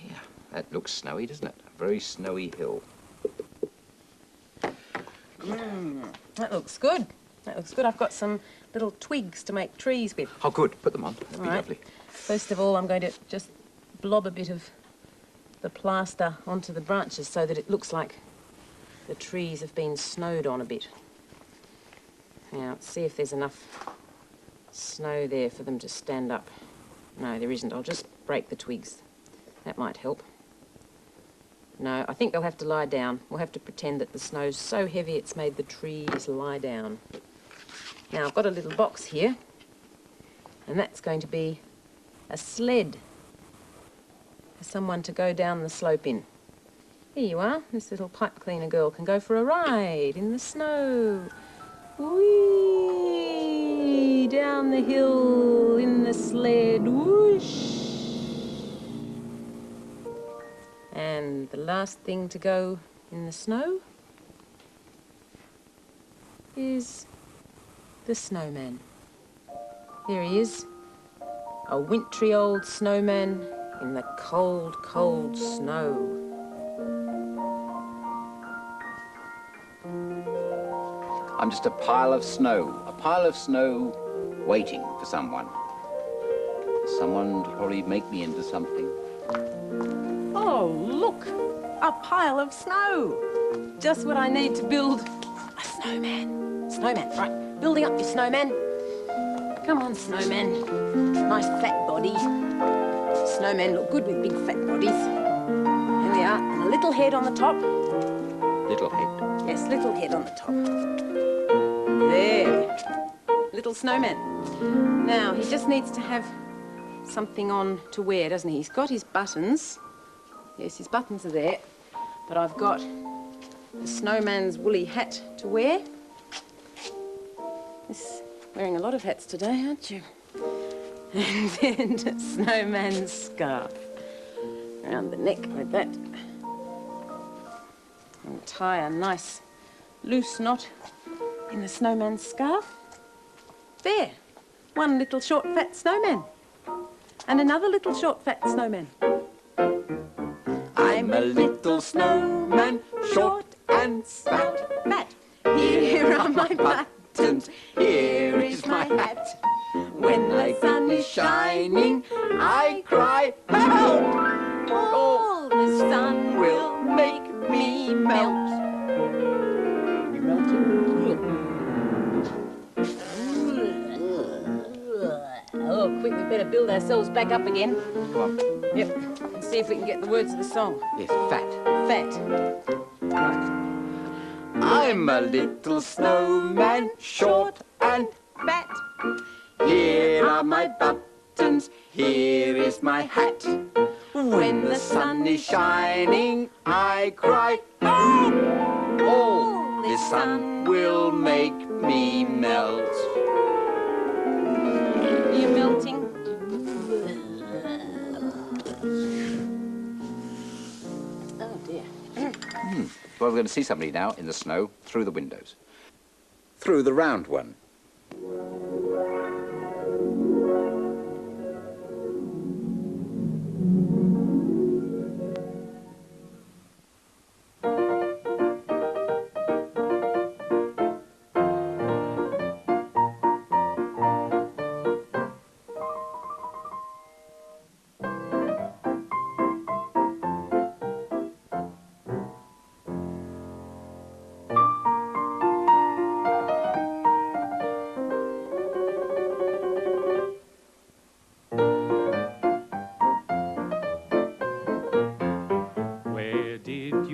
Speaker 5: There. That looks snowy, doesn't it? A very snowy hill.
Speaker 1: That looks good. That looks good. I've got some little twigs to make trees with.
Speaker 5: Oh, good. Put them on. That'd be lovely.
Speaker 1: First of all, I'm going to just blob a bit of the plaster onto the branches so that it looks like the trees have been snowed on a bit. Now, let's see if there's enough snow there for them to stand up. No, there isn't. I'll just break the twigs. That might help. No, I think they'll have to lie down. We'll have to pretend that the snow's so heavy it's made the trees lie down. Now, I've got a little box here, and that's going to be a sled for someone to go down the slope in.
Speaker 4: Here you are. This little pipe cleaner girl can go for a ride in the snow. Whee! Down the hill in the sled. Whoosh! And the last thing to go in the snow is the snowman. There he is, a wintry old snowman in the cold, cold snow.
Speaker 5: I'm just a pile of snow waiting for someone. Someone to probably make me into something.
Speaker 4: Oh, look, a pile of snow. Just what I need to build a snowman. Snowman, right, building up your snowman. Come on, snowman. Nice fat body. Snowmen look good with big fat bodies. Here we are, and a little head on the top.
Speaker 5: Little head.
Speaker 4: Yes, little head on the top. There. Little snowman. Now, he just needs to have something on to wear, doesn't he? He's got his buttons. Yes, his buttons are there. But I've got the snowman's woolly hat to wear. This, wearing a lot of hats today, aren't you? And then a snowman's scarf around the neck like that. And tie a nice loose knot in the snowman's scarf. There, one little short fat snowman. And another little short fat snowman.
Speaker 5: I'm a little snowman, short and fat.
Speaker 4: Fat. Here are my buttons, here is my hat. When the sun is shining, I cry, help! Oh, the sun will make me melt. You melting? Oh, quick, we better build ourselves back up again.
Speaker 5: Go on.
Speaker 4: Yep, and see if we can get the words of the song.
Speaker 5: Yes, fat.
Speaker 4: Fat. Right.
Speaker 5: I'm a little snowman, short and
Speaker 4: Fat.
Speaker 5: here are my buttons, here is my hat. When the sun is shining, I cry, help! Oh, the sun will make me melt.
Speaker 4: You're melting. Oh dear.
Speaker 5: Well, we're going to see somebody now in the snow through the windows. Through the round one.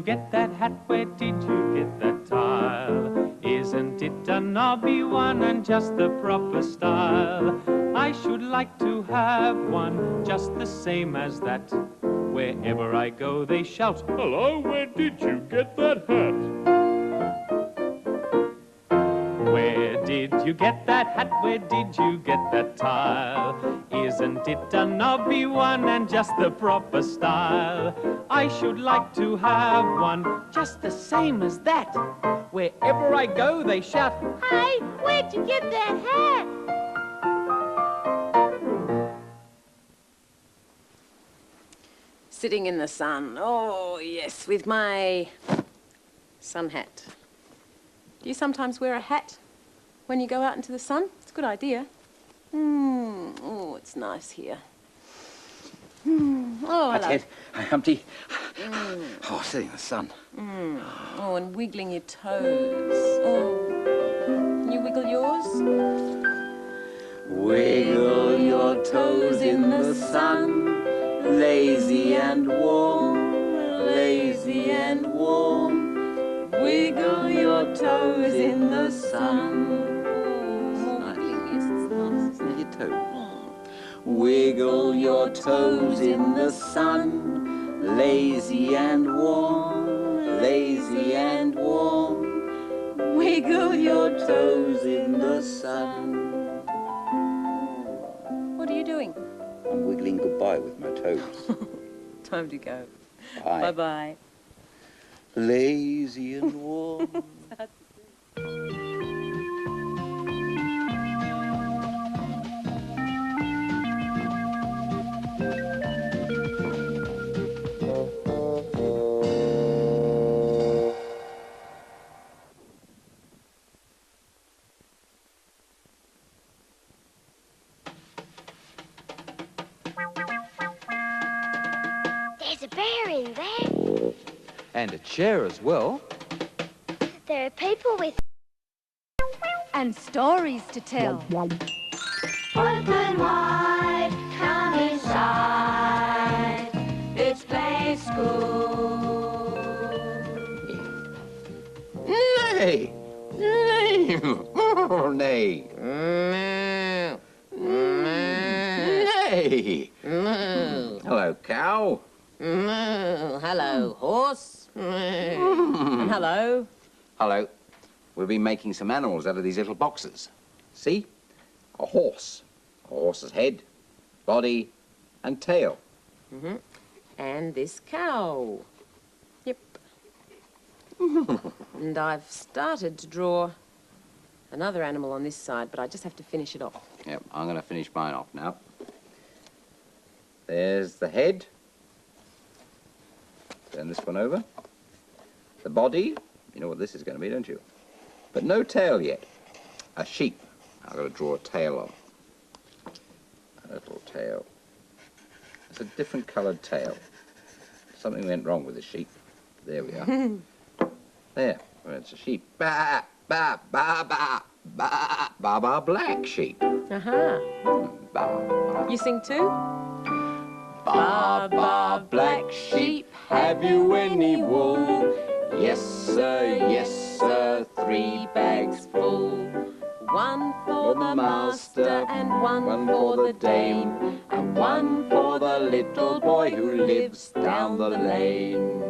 Speaker 6: Get that hat, where did you get that tile? Isn't it a knobby one and just the proper style? I should like to have one just the same as that. Wherever I go they shout, hello, where did you get that hat? Where did you get that hat? Where did you get that tile? Isn't it a knobby one and just the proper style? I should like to have one just the same as that. Wherever I go they shout,
Speaker 2: Hey, where'd you get that hat?
Speaker 4: Sitting in the sun. Oh, yes, with my sun hat. Do you sometimes wear a hat when you go out into the sun? It's a good idea. Oh, it's nice here. Oh, hello.
Speaker 5: Ted, hi, Humpty. Oh, sitting in the sun.
Speaker 4: Oh, and wiggling your toes. Oh, can you wiggle yours?
Speaker 5: Wiggle your toes in the sun, lazy and warm, lazy and warm.
Speaker 4: Wiggle your toes in the sun. Oh, wiggling, yes, it's nice, isn't it?
Speaker 5: Your toes. Wiggle your toes in the sun, lazy and warm,
Speaker 7: lazy and warm. Wiggle your toes in the sun.
Speaker 1: What are you doing?
Speaker 7: I'm wiggling goodbye with my toes.
Speaker 1: Time to go.
Speaker 7: Bye.
Speaker 1: Bye-bye.
Speaker 7: Lazy and warm.
Speaker 2: There's a bear in there.
Speaker 8: And a chair as well.
Speaker 2: There are people with
Speaker 3: And stories to tell.
Speaker 2: open wide. Come inside. It's play school.
Speaker 5: Nay! Nay! Oh, nay! Nay! Hello, cow.
Speaker 1: Hello, horse. And hello.
Speaker 5: Hello. We'll be making some animals out of these little boxes. See? A horse. A horse's head, body, and tail.
Speaker 1: And this cow. Yep. And I've started to draw another animal on this side, but I just have to finish it off.
Speaker 5: Yep, I'm going to finish mine off now. There's the head. Turn this one over. The body. You know what this is going to be, don't you? But no tail yet. A sheep. I've got to draw a tail on. A little tail. It's a different coloured tail. Something went wrong with the sheep. There we are. There. Well, it's a sheep. Ba, ba, ba, ba, ba, ba, ba, black sheep.
Speaker 1: Aha.
Speaker 5: Ba, ba.
Speaker 1: You sing too?
Speaker 5: Ba, ba, black sheep, have you any wool? Yes, sir, 3 bags full.
Speaker 1: One for the master and one for the dame, and one for the little boy who lives down the lane.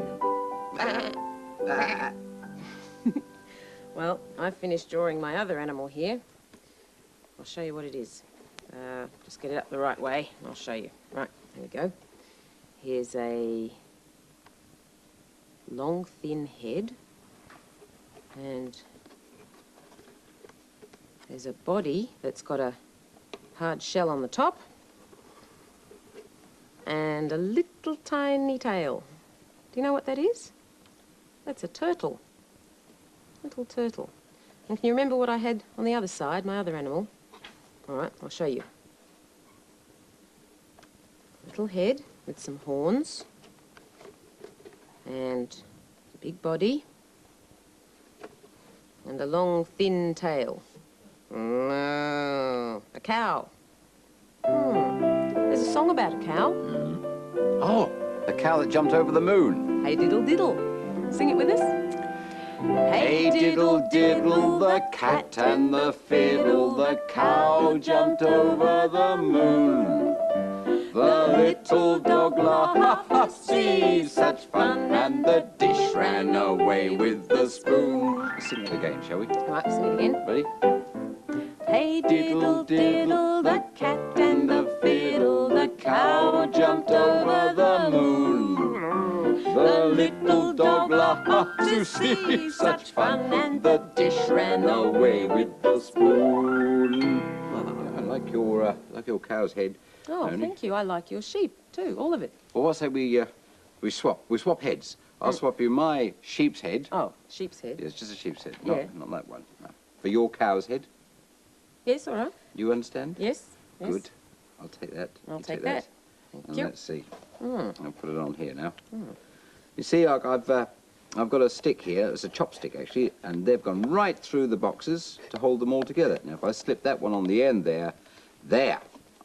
Speaker 1: Well, I've finished drawing my other animal here. I'll show you what it is. Just get it up the right way and I'll show you. Right, there we go. Here's a long, thin head, and there's a body that's got a hard shell on the top and a little tiny tail. Do you know what that is? That's a turtle. Little turtle. And can you remember what I had on the other side, my other animal? All right, I'll show you. Little head with some horns and a big body and a long, thin tail. A cow. There's a song about a cow.
Speaker 5: Oh, the cow that jumped over the moon.
Speaker 1: Hey diddle diddle. Sing it with us.
Speaker 5: Hey diddle diddle, the cat and the fiddle, the cow jumped over the moon. The little dog laughed, see, such fun, and the dish ran away with the spoon. Sing it again, shall we?
Speaker 1: All right, sing it again.
Speaker 5: Ready?
Speaker 1: Hey diddle diddle, the cat and the fiddle, the cow jumped over the moon. The little dog laughed to see such fun, and the dish ran away with the spoon.
Speaker 5: I like your cow's head.
Speaker 1: Oh,
Speaker 5: Tony.
Speaker 1: thank you. I like your sheep too, all of it.
Speaker 5: Well, I say we swap heads. I'll swap you my sheep's head.
Speaker 1: Oh, sheep's head.
Speaker 5: It's just a sheep's head,
Speaker 1: Yeah.
Speaker 5: not that one. No. For your cow's head.
Speaker 1: Yes, all right.
Speaker 5: You understand?
Speaker 1: Yes. Yes.
Speaker 5: Good. I'll take that.
Speaker 1: I'll
Speaker 5: You
Speaker 1: take that. Thank
Speaker 5: And
Speaker 1: you.
Speaker 5: let's see.
Speaker 1: Mm.
Speaker 5: I'll put it on here now. You see, I've got a stick here. It's a chopstick actually, and they've gone right through the boxes to hold them all together. Now, if I slip that one on the end there,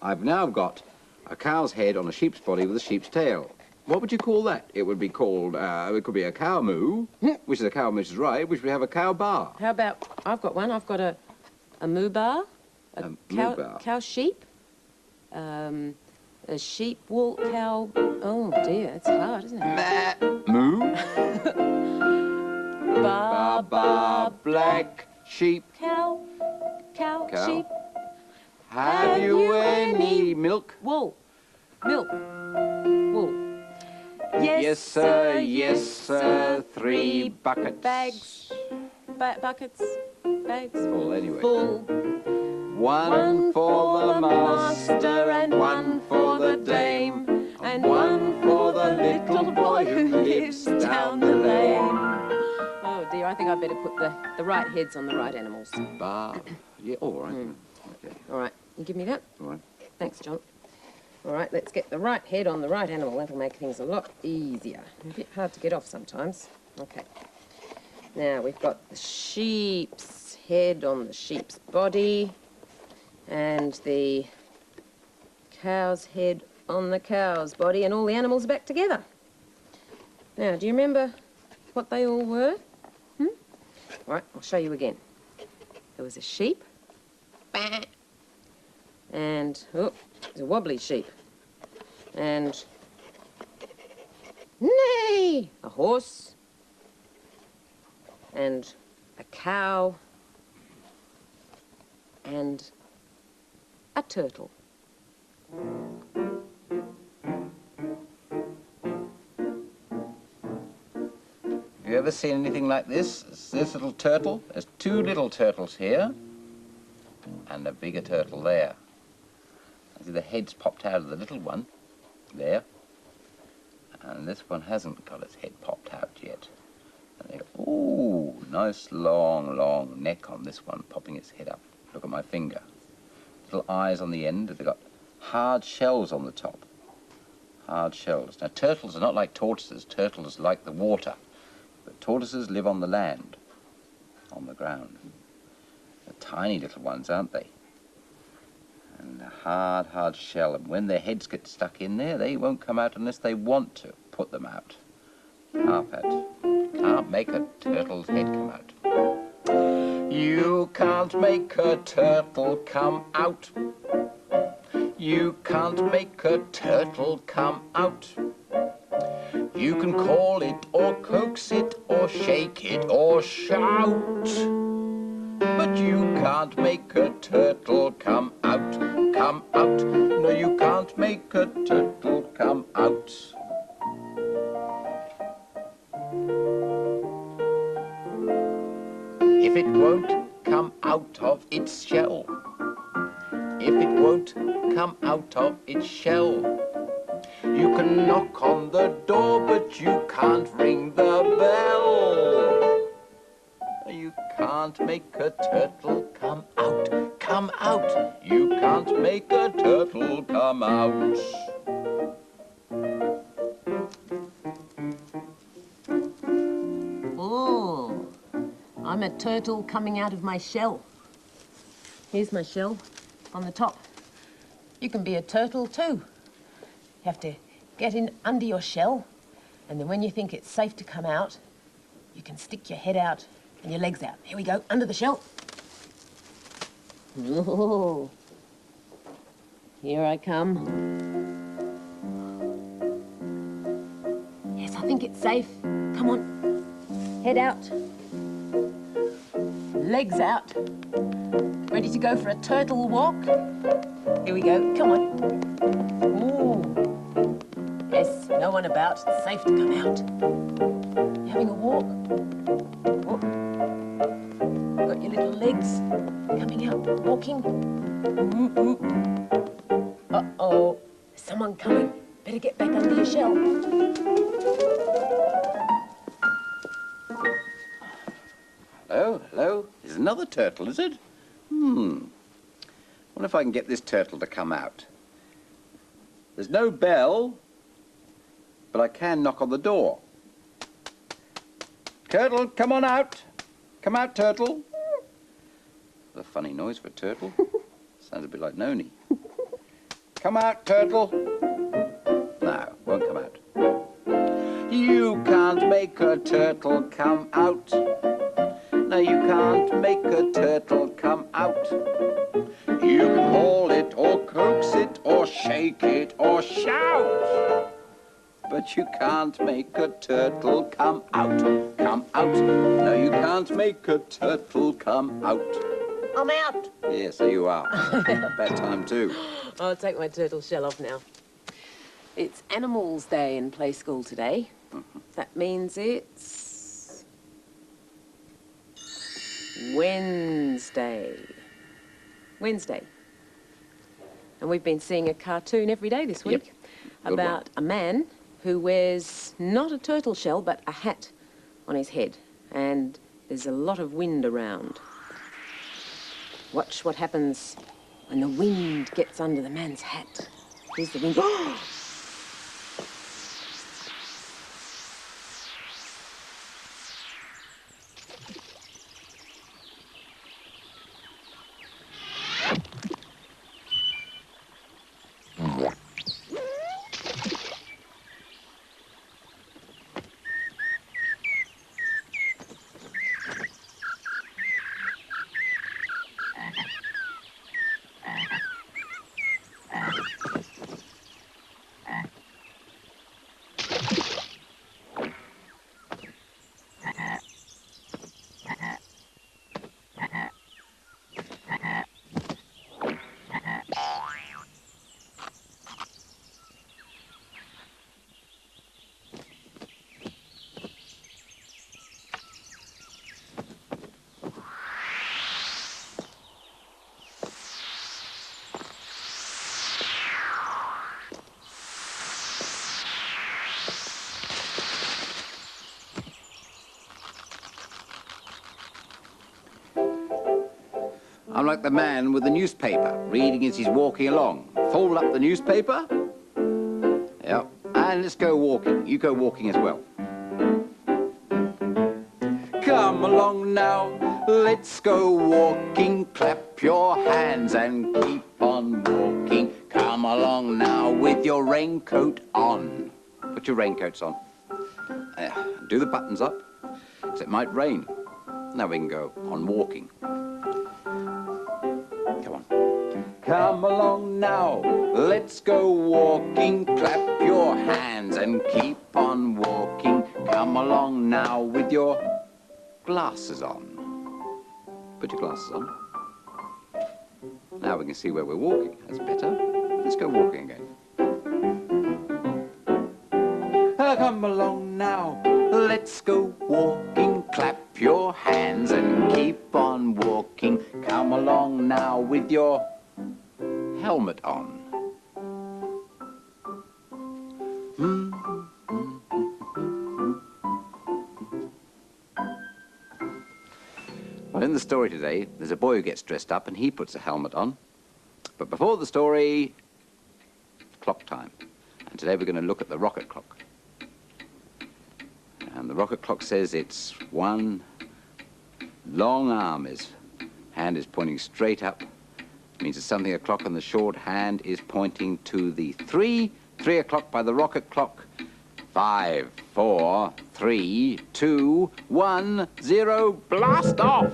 Speaker 5: I've now got a cow's head on a sheep's body with a sheep's tail. What would you call that? It would be called, it could be a cow moo, which is a cow, which is right, which we have a cow bar.
Speaker 1: How about, I've got one. I've got a moo bar, a
Speaker 5: A
Speaker 1: cow,
Speaker 5: moo bar.
Speaker 1: cow sheep, a sheep wool cow. Oh dear, it's hard, isn't it?
Speaker 5: Moo?
Speaker 1: Ba, ba,
Speaker 5: black sheep.
Speaker 1: cow,
Speaker 5: Cow.
Speaker 1: sheep.
Speaker 5: Have you any milk?
Speaker 1: Wool, milk, wool.
Speaker 5: Yes, sir, yes, sir. 3 buckets.
Speaker 1: Bags, buckets, bags.
Speaker 5: Full anyway.
Speaker 1: Full.
Speaker 5: One for the master and one for the dame, and one for the little boy who lives down the lane.
Speaker 1: Oh dear, I think I'd better put the right heads on the right animals.
Speaker 5: Yeah, all right. Okay,
Speaker 1: All right, you give me that?
Speaker 5: all right.
Speaker 1: Thanks, John. All right, let's get the right head on the right animal. That'll make things a lot easier. A bit hard to get off sometimes. Okay. Now, we've got the sheep's head on the sheep's body and the cow's head on the cow's body, and all the animals are back together. Now, do you remember what they all were? All right, I'll show you again. There was a sheep, and, oh, there's a wobbly sheep, and, neigh, a horse, and a cow, and a turtle.
Speaker 5: Have you ever seen anything like this? It's this little turtle. There's 2 little turtles here and a bigger turtle there. See, the head's popped out of the little one there, and this one hasn't got its head popped out yet. And they go, ooh, nice long neck on this one, popping its head up. Look at my finger. Little eyes on the end. They've got hard shells on the top. Hard shells. Now, turtles are not like tortoises. Turtles like the water. But tortoises live on the land, on the ground. They're tiny little ones, aren't they? And a hard shell. And when their heads get stuck in there, they won't come out unless they want to put them out. Can't make a turtle's head come out. You can't make a turtle come out. You can't make a turtle come out. You can call it or coax it or shake it or shout, but you can't make a turtle come out, come out. No, you can't make a turtle come out. If it won't come out of its shell, if it won't come out of its shell, you can knock on the door, but you can't ring the bell. You can't make a turtle come out, come out. You can't make a turtle come out.
Speaker 1: Oh, I'm a turtle coming out of my shell. Here's my shell on the top. You can be a turtle too. You have to get in under your shell, and then when you think it's safe to come out, you can stick your head out and your legs out. Here we go, under the shell. Oh, here I come. Yes, I think it's safe. Come on, head out, legs out. Ready to go for a turtle walk? Here we go, come on. Ooh. Yes, no one about, it's safe to come out. You having a walk? Oh. Got your little legs coming out, walking. Uh-oh, there's someone coming. Better get back under your shell.
Speaker 5: Hello, hello. There's another turtle, is it? Wonder if I can get this turtle to come out. There's no bell, but I can knock on the door. Turtle, come on out. Come out, turtle. What a funny noise for a turtle. Sounds a bit like Noni. Come out, turtle. No, won't come out. You can't make a turtle come out. No, you can't make a turtle come out. You can haul it or coax it or shake it or shout, but you can't make a turtle come out. Come out. No, you can't make a turtle come out.
Speaker 1: I'm out.
Speaker 5: Yes, there you are. Bad time too.
Speaker 4: I'll take my turtle shell off now. It's Animals Day in Play School today. That means it's Wednesday. Wednesday. And we've been seeing a cartoon every day this week about a man who wears not a turtle shell but a hat on his head. And there's a lot of wind around. Watch what happens when the wind gets under the man's hat. Here's the wind.
Speaker 5: I'm like the man with the newspaper, reading as he's walking along. Fold up the newspaper. Yep. And let's go walking. You go walking as well. Come along now, let's go walking. Clap your hands and keep on walking. Come along now with your raincoat on. Put your raincoats on. Do the buttons up, because it might rain. Now we can go on walking. Come on. Come along now, let's go walking. Clap your hands and keep on walking. Come along now with your glasses on. Put your glasses on. Now we can see where we're walking. That's better. Let's go walking again. Come along now, let's go walking. Clap your hands and keep on walking. Come along now with your helmet on. Well, in the story today, there's a boy who gets dressed up and he puts a helmet on. But before the story, clock time. And today we're going to look at the rocket clock. And the rocket clock says it's one long arm. His hand is pointing straight up. It means it's something o'clock, and the short hand is pointing to the 3 o'clock by the rocket clock. 5, 4, 3, 2, 1, 0, blast off!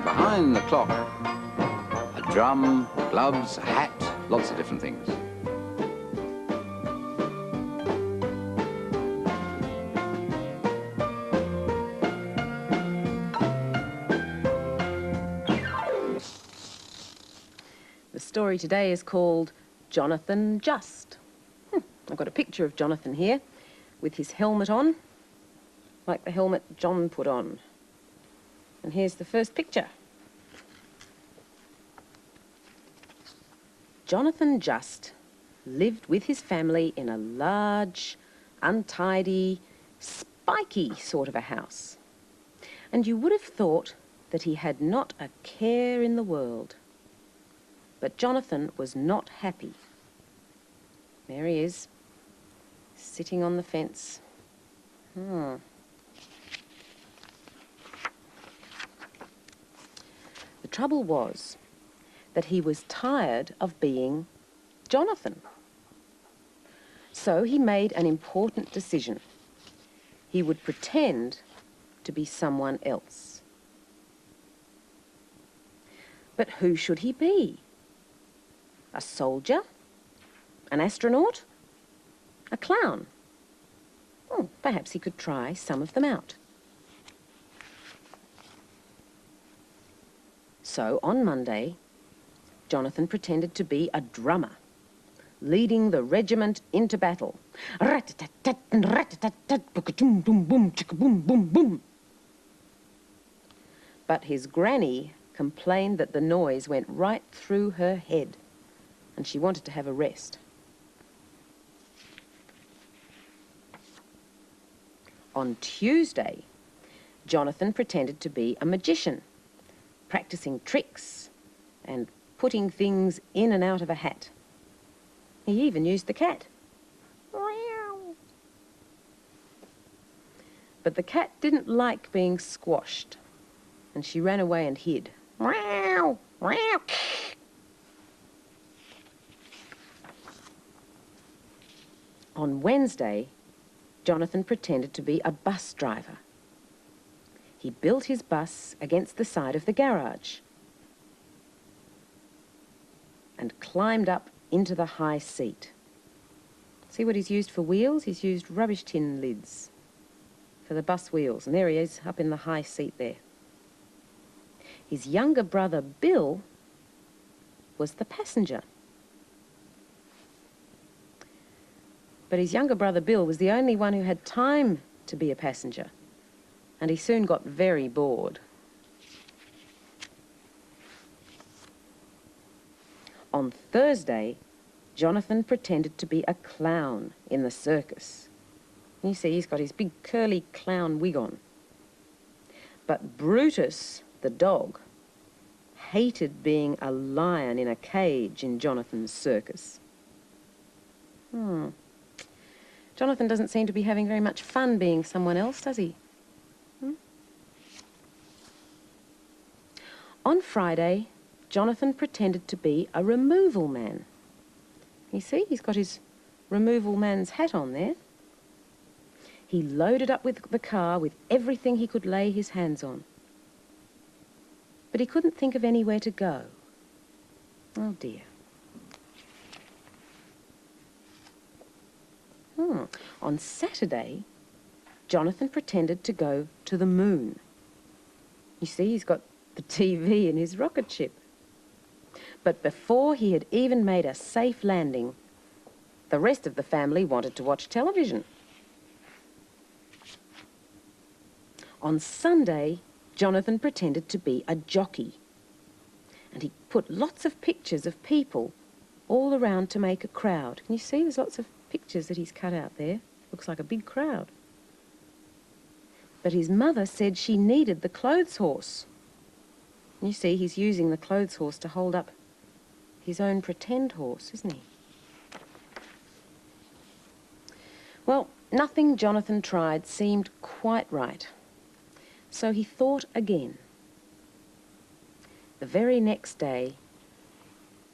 Speaker 5: Behind the clock, a drum, gloves, a hat, lots of different things.
Speaker 4: The story today is called Jonathan Just. I've got a picture of Jonathan here with his helmet on, like the helmet John put on. And here's the first picture. Jonathan Just lived with his family in a large, untidy, spiky sort of a house. And you would have thought that he had not a care in the world. But Jonathan was not happy. There he is, sitting on the fence. The trouble was that he was tired of being Jonathan. So he made an important decision. He would pretend to be someone else. But who should he be? A soldier? An astronaut? A clown? Oh, perhaps he could try some of them out. So, on Monday, Jonathan pretended to be a drummer, leading the regiment into battle. Rat-a-tat-tat, rat-a-tat-tat, boom-boom-boom, chicka-boom-boom-boom. But his granny complained that the noise went right through her head, and she wanted to have a rest. On Tuesday, Jonathan pretended to be a magician, practicing tricks and putting things in and out of a hat. He even used the cat. But the cat didn't like being squashed, and she ran away and hid. On Wednesday, Jonathan pretended to be a bus driver. He built his bus against the side of the garage and climbed up into the high seat. See what he's used for wheels? He's used rubbish tin lids for the bus wheels, and there he is up in the high seat there. His younger brother, Bill, was the passenger. But his younger brother, Bill, was the only one who had time to be a passenger, and he soon got very bored. On Thursday, Jonathan pretended to be a clown in the circus. You see, he's got his big curly clown wig on. But Brutus, the dog, hated being a lion in a cage in Jonathan's circus. Jonathan doesn't seem to be having very much fun being someone else, does he? On Friday, Jonathan pretended to be a removal man. You see, he's got his removal man's hat on there. He loaded up with the car with everything he could lay his hands on. But he couldn't think of anywhere to go. Oh, dear. On Saturday, Jonathan pretended to go to the moon. You see, he's got the TV in his rocket ship. But before he had even made a safe landing, the rest of the family wanted to watch television. On Sunday, Jonathan pretended to be a jockey, and he put lots of pictures of people all around to make a crowd. Can you see? There's lots of pictures that he's cut out there. Looks like a big crowd. But his mother said she needed the clothes horse. And you see, he's using the clothes horse to hold up his own pretend horse, isn't he? Well, nothing Jonathan tried seemed quite right. So he thought again. The very next day,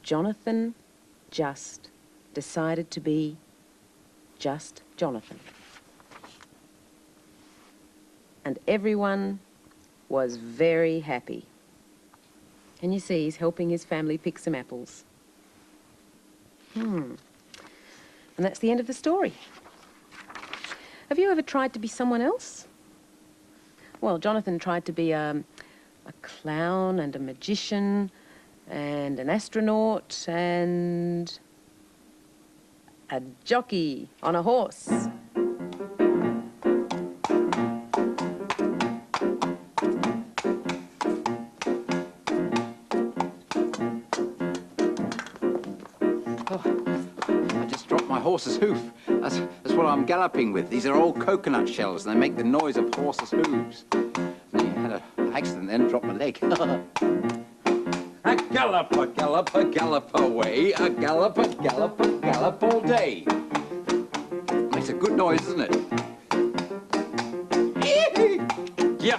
Speaker 4: Jonathan just decided to be just Jonathan. And everyone was very happy. And you see, he's helping his family pick some apples. And that's the end of the story. Have you ever tried to be someone else? Well, Jonathan tried to be a clown and a magician and an astronaut and a jockey on a horse.
Speaker 5: I just dropped my horse's hoof. That's what I'm galloping with. These are old coconut shells, and they make the noise of horses' hooves. I had an accident then, dropped my leg. A gallop, gallop away. A gallop, gallop all day. Makes a good noise, doesn't it? Yeah.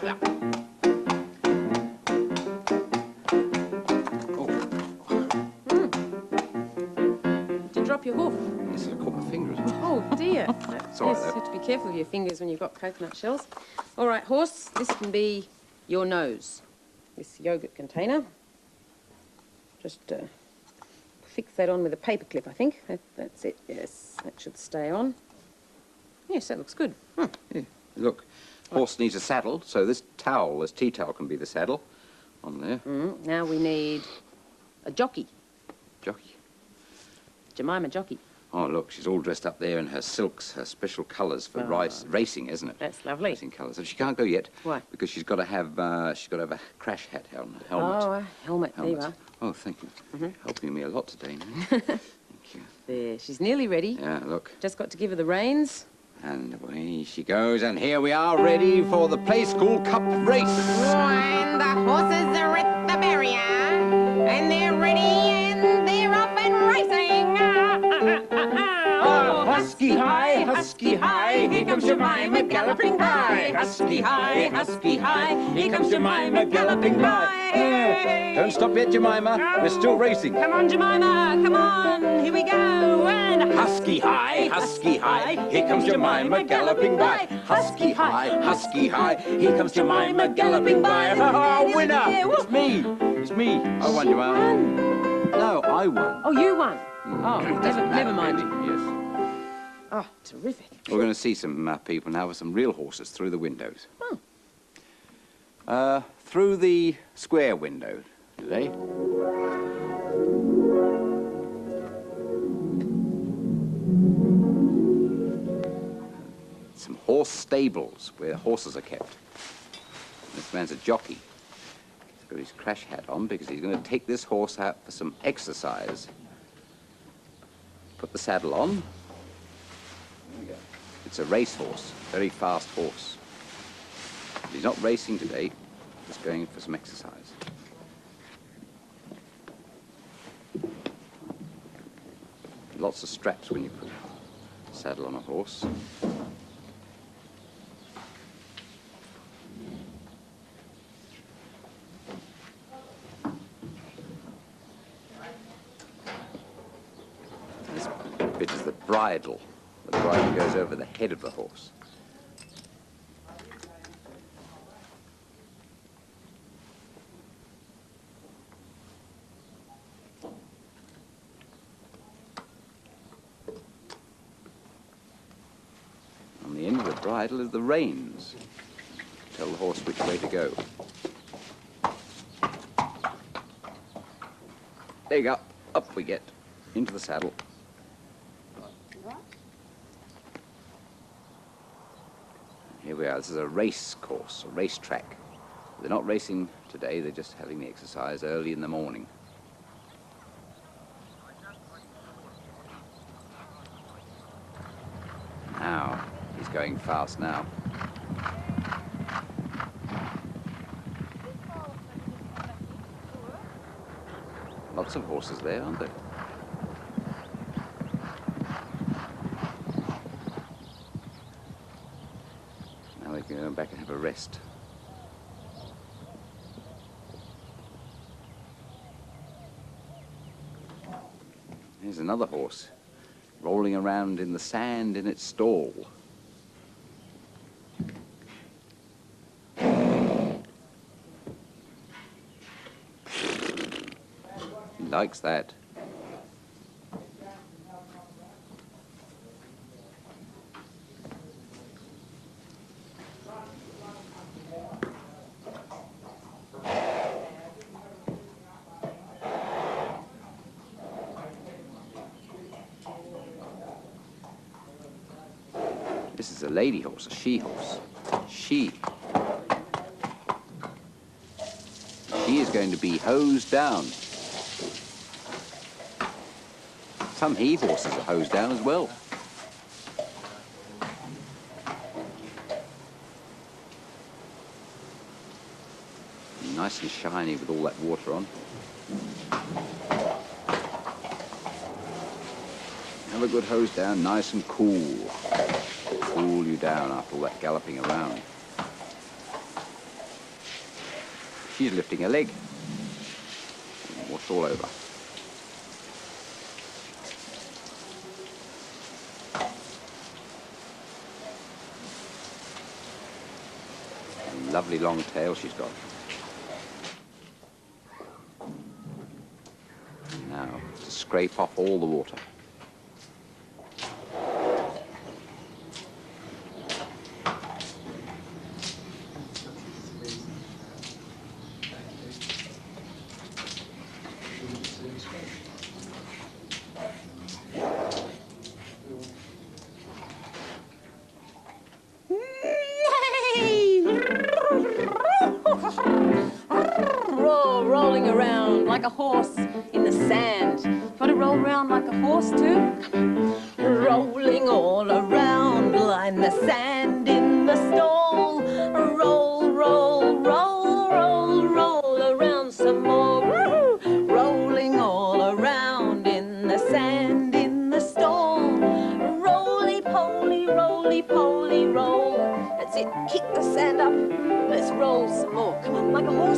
Speaker 4: Drop your hoof.
Speaker 5: Yes, I caught my finger as well.
Speaker 4: Oh, dear.
Speaker 5: Sorry,
Speaker 4: Yes,
Speaker 5: though.
Speaker 4: have to be careful of your fingers when you've got coconut shells. All right, horse, this can be your nose. This yogurt container. Just fix that on with a paper clip, I think. That's it, yes. That should stay on. Yes, that looks good.
Speaker 5: Yeah. Look, horse needs a saddle, so this towel, this tea towel, can be the saddle on there.
Speaker 4: Now we need a jockey.
Speaker 5: Jockey.
Speaker 4: Jemima jockey.
Speaker 5: Oh, look, she's all dressed up there in her silks, her special colours for racing, isn't it?
Speaker 4: That's lovely.
Speaker 5: Racing colours. And she can't go yet.
Speaker 4: Why?
Speaker 5: Because she's got to have a crash hat helmet.
Speaker 4: Oh, a helmet. There you are.
Speaker 5: Oh, thank you. Helping me a lot today, Nan. Thank you.
Speaker 4: There, she's nearly ready.
Speaker 5: Yeah, look.
Speaker 4: Just got to give her the reins.
Speaker 5: And away she goes, and here we are, ready for the Play School Cup race.
Speaker 1: And the horses are at the barrier, and they're ready, and they're off and racing. Oh, husky high, here comes Jemima galloping by. Husky high, here comes Jemima galloping by.
Speaker 5: Don't stop yet, Jemima. We're still racing.
Speaker 1: Come on, Jemima, come on, here we go. And
Speaker 5: Husky high, here comes Jemima galloping by. Husky high, here comes Jemima galloping by. Oh, winner! It's me. It's me. I won, Jemima. No, I won.
Speaker 4: Oh, you won. Oh, never mind.
Speaker 5: Yes.
Speaker 4: Oh, terrific.
Speaker 5: We're going to see some people now with some real horses through the windows. Through the square window, do they? Some horse stables where horses are kept. This man's a jockey. He's got his crash hat on because he's going to take this horse out for some exercise. Put the saddle on. There we go. It's a race horse, very fast horse. But he's not racing today, just going for some exercise. Lots of straps when you put a saddle on a horse. This bit is the bridle. The bridle goes over the head of the horse. On the end of the bridle is the reins. Tell the horse which way to go. There you go. Up we get. Into the saddle. Here we are. This is a race course, a race track. They're not racing today. They're just having the exercise early in the morning. Now, he's going fast now. Lots of horses there, aren't there? Now we can go back and have a rest. Here's another horse, rolling around in the sand in its stall. He likes that. This is a lady horse, a she-horse. She is going to be hosed down. Some he horses are hosed down as well. Nice and shiny with all that water on. Have a good hose down, nice and cool. Cool you down after all that galloping around. She's lifting her leg. Water all over. A lovely long tail she's got. scrape off all the water.
Speaker 1: Rolling around like a horse in the sand. Got to roll around like a horse too? Rolling all around in the sand in the stall. Roll, roll, roll, roll, roll around some more. Rolling all around in the sand in the stall. Roly-poly, roly-poly, roll. That's it, kick the sand up. Let's roll some more. Come on, like a horse.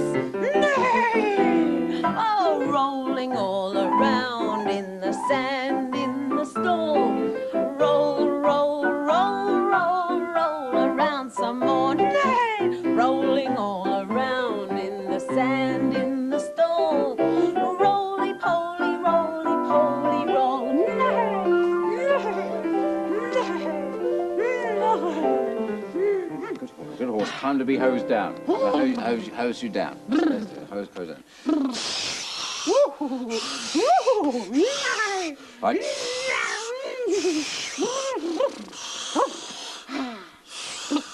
Speaker 1: Oh, rolling all around in the sand in the stall. Roll, roll, roll, roll, roll around some more. Rolling all around in the sand in the stall. Roly-poly, roly-poly, roll.
Speaker 5: Good horse. Time to be hosed down. Hose you down. Hose down. Right.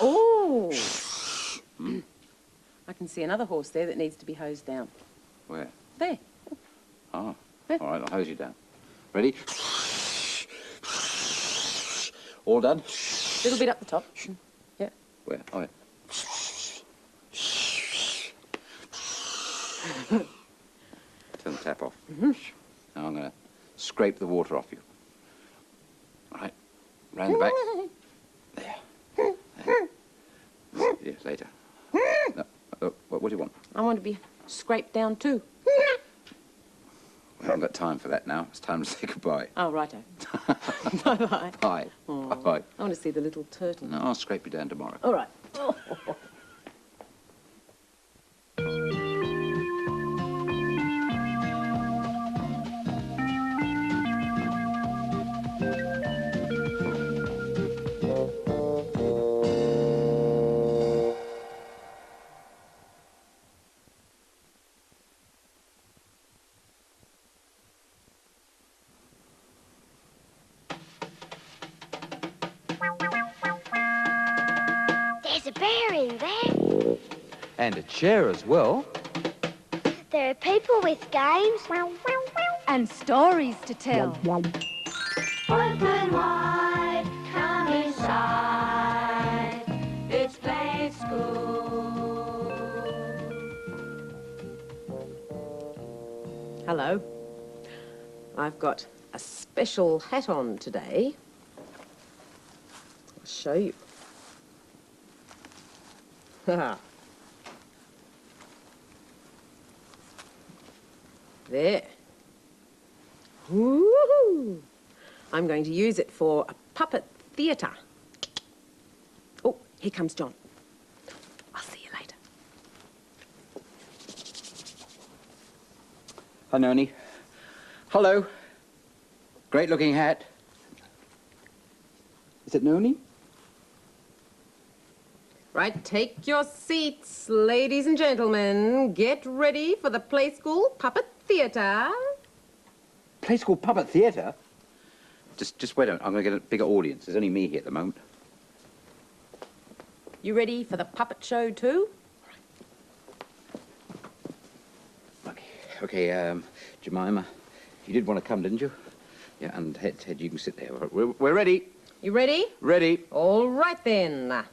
Speaker 1: Oh! I can see another horse there that needs to be hosed down.
Speaker 5: Where?
Speaker 1: There.
Speaker 5: Oh.
Speaker 1: Yeah.
Speaker 5: All right, I'll hose you down. Ready? All done?
Speaker 1: Little bit up the top. Yeah.
Speaker 5: Where? Oh, yeah. Turn the tap off. Now I'm going to scrape the water off you. Right. Round the back. There. Yes, later. No. What do you want?
Speaker 1: I want to be scraped down too.
Speaker 5: We haven't got time for that now. It's time to say goodbye.
Speaker 1: Oh, righto. Bye-bye.
Speaker 5: Bye.
Speaker 1: Oh,
Speaker 5: Bye-bye.
Speaker 1: I want to see the little turtle.
Speaker 5: No, I'll scrape you down tomorrow.
Speaker 1: All right. Oh.
Speaker 2: There's a bear in there.
Speaker 8: And a chair as well.
Speaker 2: There are people with games.
Speaker 3: And stories to tell.
Speaker 9: Footman wide, come inside. It's play school.
Speaker 1: Hello. I've got a special hat on today. I'll show you. There. Woo-hoo. I'm going to use it for a puppet theatre. Oh, here comes John. I'll see you later.
Speaker 5: Hi, Noni. Hello. Great looking hat. Is it Noni?
Speaker 1: Right, take your seats, ladies and gentlemen. Get ready for the Play School Puppet Theatre.
Speaker 5: Play School Puppet Theatre? Just wait a minute. I'm going to get a bigger audience. There's only me here at the moment.
Speaker 1: You ready for the puppet show too?
Speaker 5: Okay, Jemima, you did want to come, didn't you? Yeah, and Ted, you can sit there. We're ready.
Speaker 1: You ready?
Speaker 5: Ready.
Speaker 1: All right then.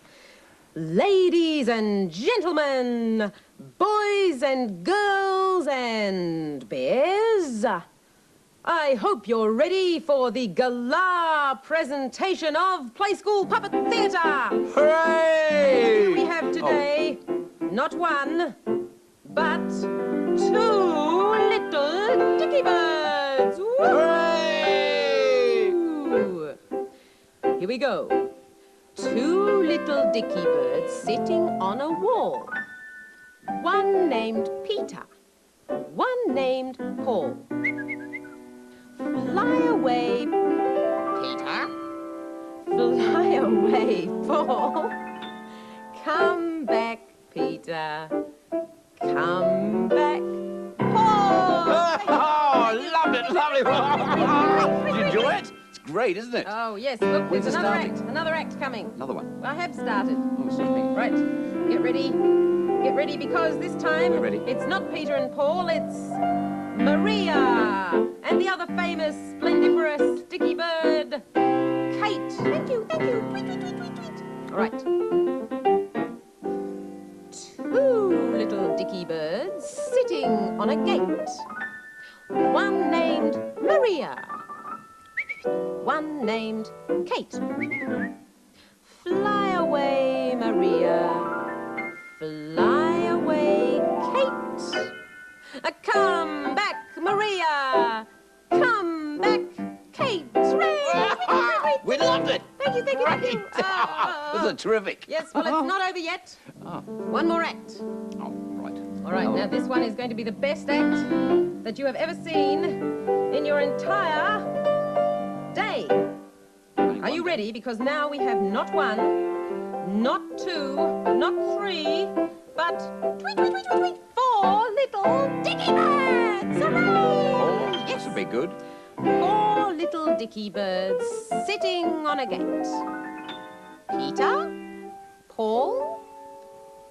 Speaker 1: Ladies and gentlemen, boys and girls and bears, I hope you're ready for the gala presentation of Play School Puppet Theatre.
Speaker 5: Hooray!
Speaker 1: Here we have today not one, but two little dicky birds.
Speaker 5: Hooray!
Speaker 1: Woo! Here we go. Two little dicky birds sitting on a wall. One named Peter, one named Paul. Fly away, Peter. Fly away, Paul. Come back, Peter. Come back, Paul.
Speaker 5: Oh, loved it, lovely. Did you enjoy it? It's great, isn't it?
Speaker 1: Oh, yes, look,
Speaker 5: When's
Speaker 1: there's
Speaker 5: it
Speaker 1: another
Speaker 5: starting?
Speaker 1: act. Another act coming.
Speaker 5: Another one.
Speaker 1: I have started.
Speaker 5: Oh, sorry.
Speaker 1: Right, get ready. Get ready, because this time
Speaker 5: We're ready.
Speaker 1: it's not Peter and Paul, it's Maria and the other famous splendiferous sticky bird, Kate. Thank you, thank you. Tweet, tweet, tweet, tweet, tweet. All right. Two little dicky birds sitting on a gate. One named Maria. One named Kate. Fly away, Maria. Fly away, Kate. Come back, Maria. Come back, Kate.
Speaker 5: We loved it.
Speaker 1: Thank you, thank you, thank you.
Speaker 5: This is terrific.
Speaker 1: Yes, well, it's not over yet.
Speaker 5: Oh,
Speaker 1: One more act.
Speaker 5: oh right.
Speaker 1: All right, now this one is going to be the best act that you have ever seen in your entire day. Are you ready? Because now we have not one, not two, not three, but tweet, tweet, tweet, tweet, tweet, 4 little dicky birds! Hooray!
Speaker 5: Oh,
Speaker 1: Yes.
Speaker 5: this would be good.
Speaker 1: 4 little dicky birds sitting on a gate. Peter, Paul,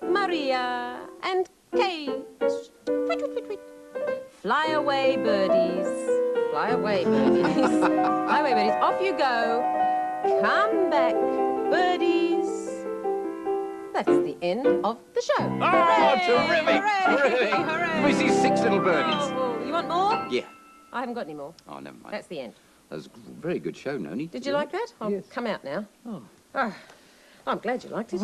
Speaker 1: Maria, and Kate. Tweet, tweet, tweet, tweet. Fly away, birdies. Fly away, birdies. Fly away, birdies. Off you go. Come back, birdies. That's the end of the show.
Speaker 5: Oh,
Speaker 1: Hooray!
Speaker 5: terrific,
Speaker 1: Hooray!
Speaker 5: terrific.
Speaker 1: Hooray!
Speaker 5: Can we see 6 little birdies?
Speaker 1: Oh, you want more?
Speaker 5: Yeah.
Speaker 1: I haven't got any more.
Speaker 5: Oh, never mind.
Speaker 1: That's the end.
Speaker 5: That was a very good show, Noni.
Speaker 1: Did you like that? I'll
Speaker 5: Yes.
Speaker 1: come out now.
Speaker 5: Oh.
Speaker 1: Ah, I'm glad you liked it.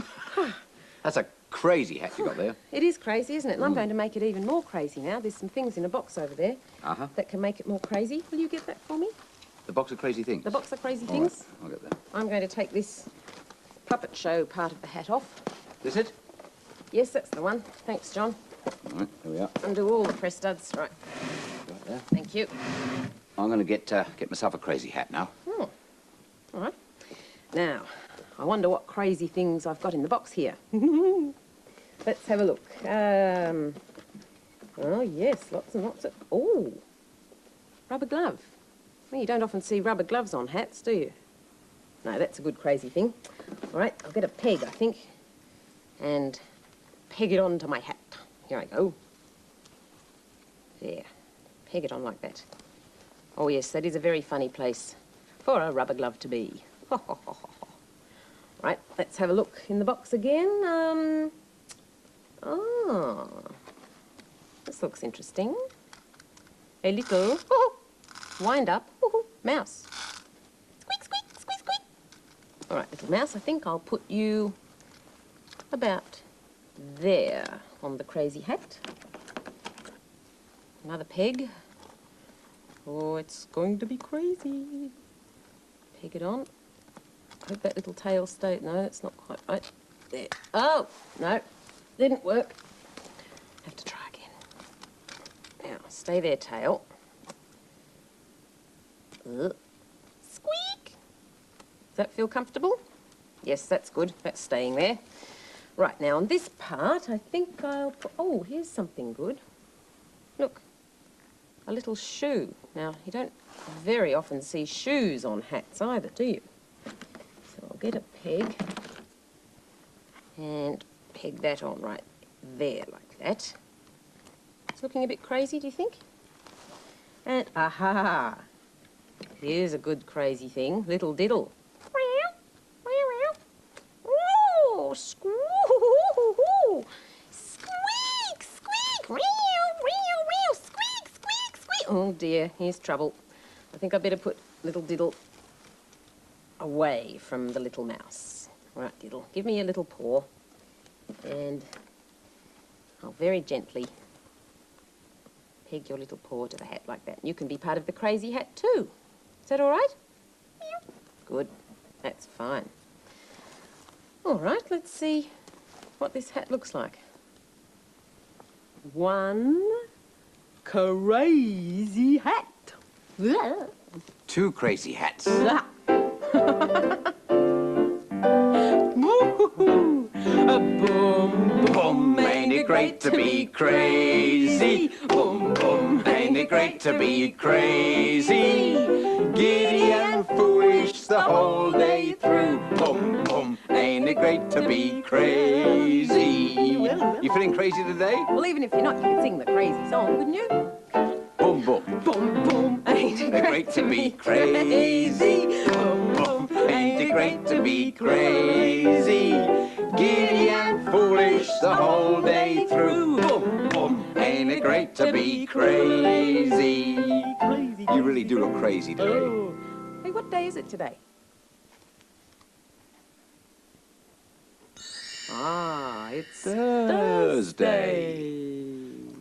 Speaker 5: That's a crazy hat you got there.
Speaker 1: It is crazy, isn't it? And I'm going to make it even more crazy now. There's some things in a box over there
Speaker 5: Uh-huh.
Speaker 1: that can make it more crazy. Will you get that for me?
Speaker 5: The box of crazy things.
Speaker 1: The box of crazy
Speaker 5: All
Speaker 1: things.
Speaker 5: right, I'll get that.
Speaker 1: I'm going to take this puppet show part of the hat off.
Speaker 5: This it?
Speaker 1: Yes, that's the one. Thanks, John.
Speaker 5: All right, here we are.
Speaker 1: Undo all the press studs. Right.
Speaker 5: Right there.
Speaker 1: Thank you.
Speaker 5: I'm going to get myself a crazy hat now.
Speaker 1: Oh. All right. Now, I wonder what crazy things I've got in the box here. Let's have a look. Oh, yes, lots and lots of... Oh, rubber glove. Well, you don't often see rubber gloves on hats, do you? No, that's a good crazy thing. All right, I'll get a peg, I think, and peg it onto my hat. Here I go. There. Peg it on like that. Oh, yes, that is a very funny place for a rubber glove to be. Right, let's have a look in the box again. Oh, this looks interesting. A little wind-up mouse. Squeak, squeak, squeak, squeak. All right, little mouse, I think I'll put you about there on the crazy hat. Another peg. Oh, it's going to be crazy. Peg it on. Hope that little tail stayed. No, it's not quite right. There. Oh, no. Didn't work. Have to try again. Now, stay there, tail. Squeak. Does that feel comfortable? Yes, that's good. That's staying there. Right, now on this part, I think I'll put... Oh, here's something good. Look. A little shoe. Now, you don't very often see shoes on hats either, do you? So I'll get a peg and peg that on right there like that. It's looking a bit crazy, do you think? And, aha! Here's a good crazy thing. Little diddle. Oh, squeak, squeak, squeak, squeak, squeak. Oh dear, here's trouble. I think I better put little diddle away from the little mouse. Right, diddle, give me a little paw. And I'll very gently peg your little paw to the hat like that. You can be part of the crazy hat too. Is that all right? Good, that's fine. All right, let's see what this hat looks like. One crazy hat.
Speaker 5: 2 crazy hats.
Speaker 1: Ah. Moo-hoo-hoo. A boom, boom, ain't it great to be crazy? Boom, boom, ain't it great to be crazy? Giddy and foolish the whole day through. Boom, boom, ain't it great to be crazy?
Speaker 5: You feeling crazy today?
Speaker 4: Well, even if you're not, you could sing the crazy song, couldn't you?
Speaker 5: Boom, boom.
Speaker 1: Boom, boom, ain't it great to be crazy? Boom, boom, ain't it great to be crazy? Giddy and foolish the whole day through. Boom, boom, ain't it great to be crazy?
Speaker 5: You really do look crazy today.
Speaker 4: Oh. Hey, what day is it today? Ah, it's
Speaker 5: Thursday.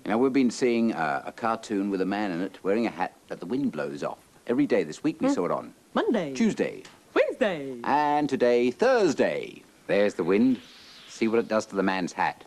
Speaker 5: Now, we've been seeing a cartoon with a man in it wearing a hat that the wind blows off. Every day this week we saw it on
Speaker 1: Monday,
Speaker 5: Tuesday,
Speaker 1: Wednesday.
Speaker 5: and today, Thursday. There's the wind. See what it does to the man's hat.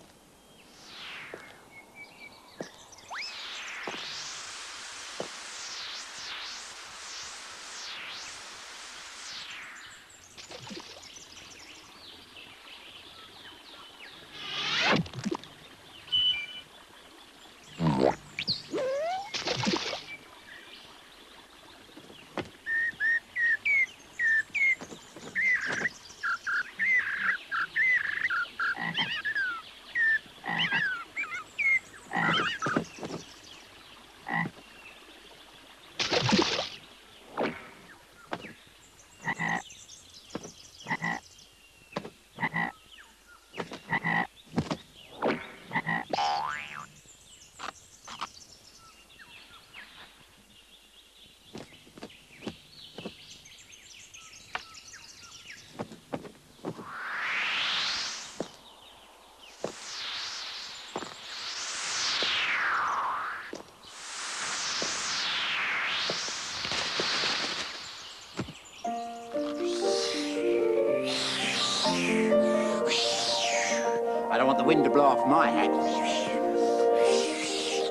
Speaker 5: I don't want the wind to blow off my hat.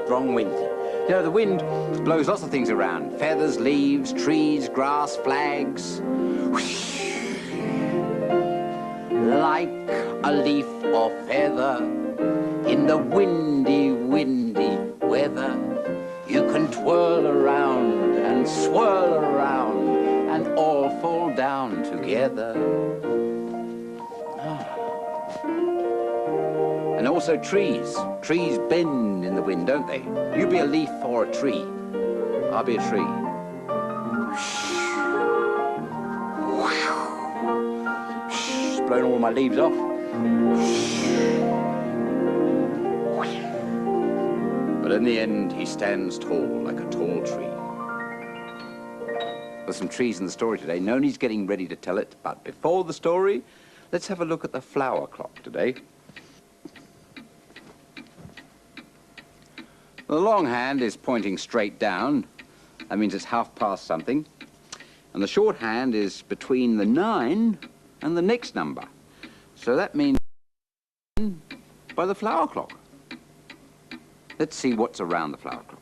Speaker 5: Strong wind. You know, the wind blows lots of things around. Feathers, leaves, trees, grass, flags. Like a leaf or feather in the windy, windy weather. You can twirl around and swirl around and all fall down together. And also trees. Trees bend in the wind, don't they? You be a leaf or a tree. I'll be a tree. It's blown all my leaves off. But in the end, he stands tall, like a tall tree. There's some trees in the story today. Noni's getting ready to tell it, but before the story, let's have a look at the flower clock today. The long hand is pointing straight down. That means it's 1/2 something. And the short hand is between the 9 and the next number. So that means by the flower clock. Let's see what's around the flower clock.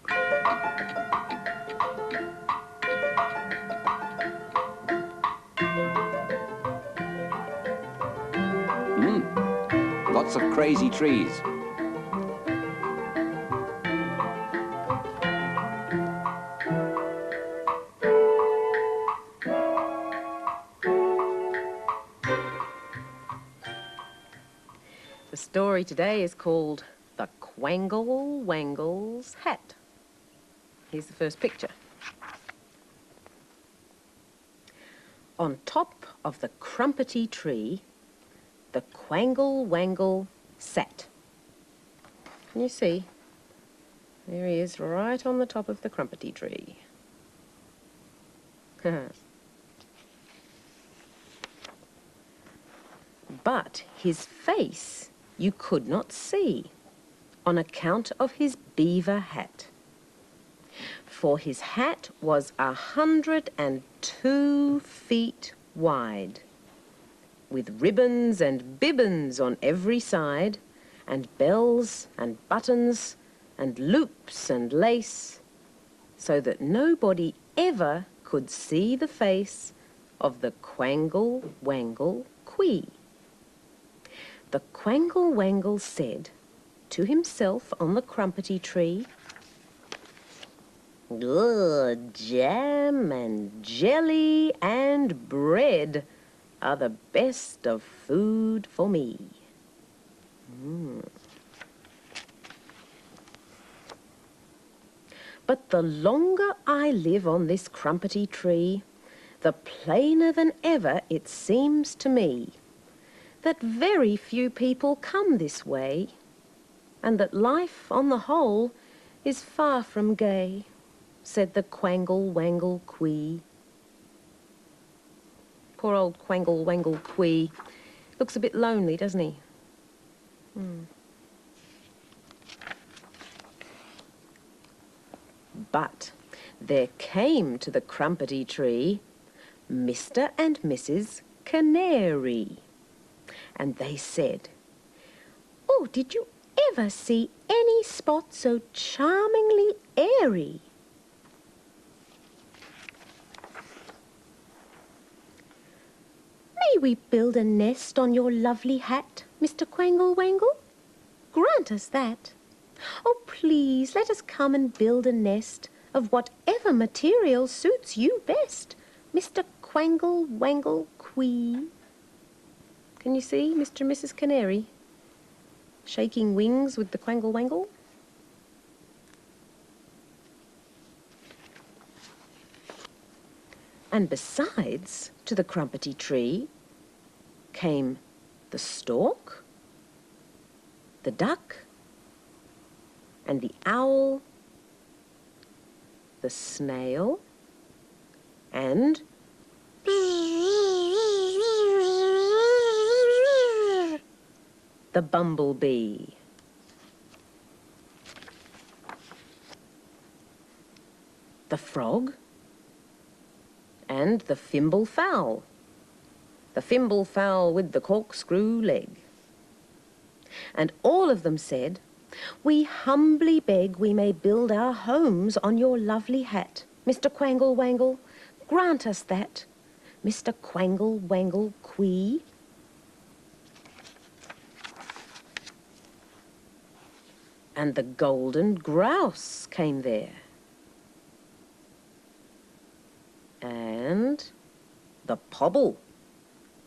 Speaker 5: Lots of crazy trees.
Speaker 4: The story today is called The Quangle Wangle's Hat. Here's the first picture. On top of the crumpety tree, the Quangle Wangle sat. Can you see? There he is, right on the top of the crumpety tree. But his face you could not see on account of his beaver hat. For his hat was 102 feet wide, with ribbons and bibbons on every side, and bells and buttons and loops and lace, so that nobody ever could see the face of the Quangle Wangle Quee. The Quangle Wangle said to himself on the crumpety tree, "Ugh, jam and jelly and bread are the best of food for me." But the longer I live on this crumpety tree, the plainer than ever it seems to me that very few people come this way, and that life on the whole is far from gay, said the Quangle Wangle Quee. Poor old Quangle Wangle Quee. Looks a bit lonely, doesn't he? But there came to the crumpety tree Mr. and Mrs. Canary, and they said, "Oh, did you ever see any spot so charmingly airy?" "May we build a nest on your lovely hat, Mr. Quangle Wangle? Grant us that. Oh, please let us come and build a nest of whatever material suits you best, Mr. Quangle Wangle Quee." Can you see Mr. and Mrs. Canary shaking wings with the Quangle Wangle? And besides, to the crumpety tree came the stork, the duck, and the owl, the snail, and the bumblebee. The frog, and the fimble fowl. The fimble fowl with the corkscrew leg. And all of them said, "We humbly beg we may build our homes on your lovely hat, Mr. Quangle Wangle. Grant us that, Mr. Quangle Wangle Quee." And the golden grouse came there. And the pobble,